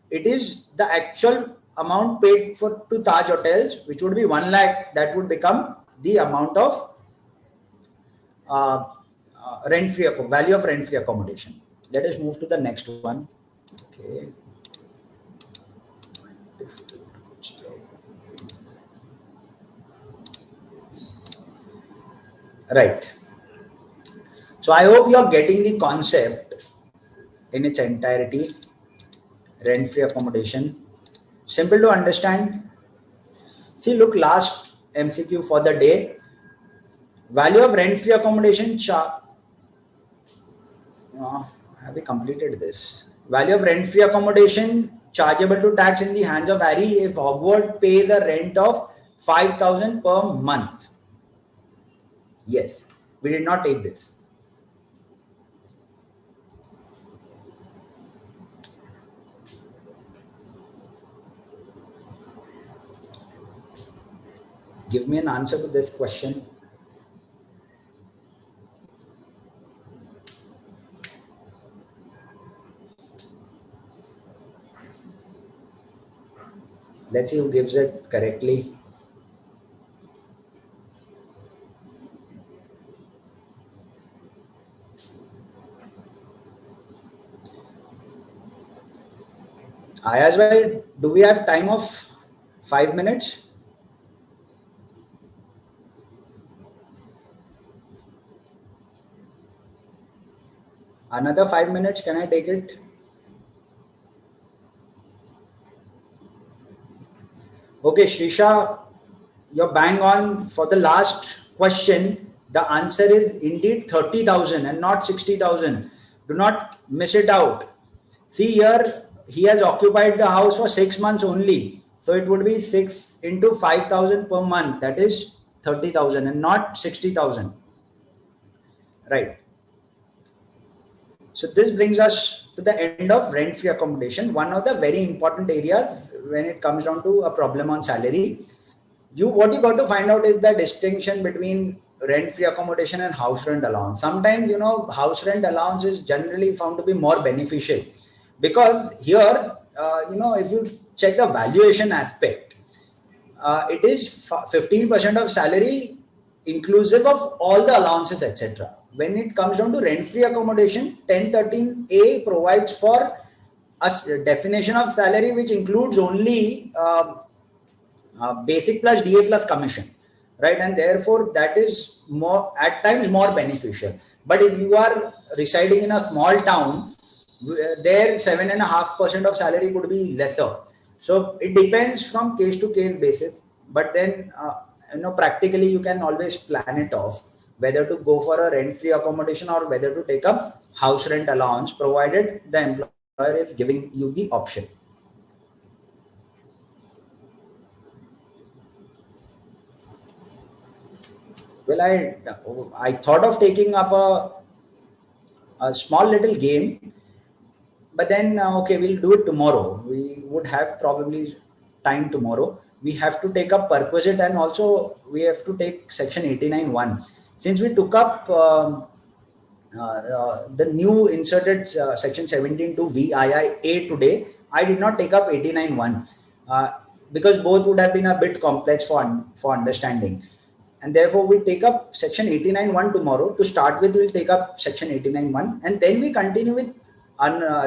Speaker 1: it is the actual amount paid to Taj Hotels, which would be 1 lakh. That would become the amount of rent-free value of rent-free accommodation. Let us move to the next one. Okay. Right. So I hope you are getting the concept in its entirety. Rent-free accommodation. Simple to understand. See, look, last MCQ for the day. Value of rent-free accommodation. Have we completed this? Value of rent-free accommodation chargeable to tax in the hands of Harry if Hogwarts pays a rent of 5,000 per month. Yes, we did not take this. Give me an answer to this question. Let's see who gives it correctly. Ayaz bhai, do we have time of 5 minutes? Another 5 minutes, can I take it? Okay, Shrisha, you're bang on for the last question. The answer is indeed 30,000 and not 60,000. Do not miss it out. See here, he has occupied the house for 6 months only. So it would be 6 into 5,000 per month. That is 30,000 and not 60,000. Right. So this brings us to the end of rent-free accommodation. One of the very important areas when it comes down to a problem on salary. What you got to find out is the distinction between rent-free accommodation and house rent allowance. Sometimes, house rent allowance is generally found to be more beneficial because here, if you check the valuation aspect, it is 15% of salary inclusive of all the allowances, etc. When it comes down to rent-free accommodation, 1013A provides for a definition of salary which includes only basic plus DA plus commission, right? And therefore that is at times more beneficial. But if you are residing in a small town, there 7.5% of salary could be lesser. So it depends from case to case basis. But then practically you can always plan it off whether to go for a rent-free accommodation or whether to take up house rent allowance, provided the employer is giving you the option. Well, I thought of taking up a small little game, but then okay, we'll do it tomorrow. We would have probably time tomorrow. We have to take up perquisite and also we have to take section 89(1). Since we took up the new inserted section 17 to VIIA today, I did not take up 89(1) because both would have been a bit complex for understanding. And therefore, we take up section 89(1) tomorrow. To start with, we'll take up section 89(1) and then we continue with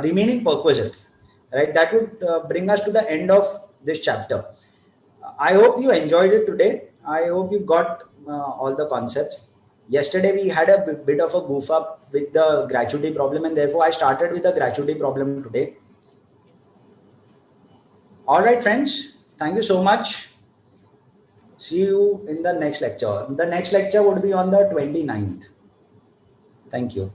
Speaker 1: remaining perquisites. Right? That would bring us to the end of this chapter. I hope you enjoyed it today. I hope you got all the concepts. Yesterday, we had a bit of a goof up with the gratuity problem, and therefore, I started with the gratuity problem today. All right, friends. Thank you so much. See you in the next lecture. The next lecture would be on the 29th. Thank you.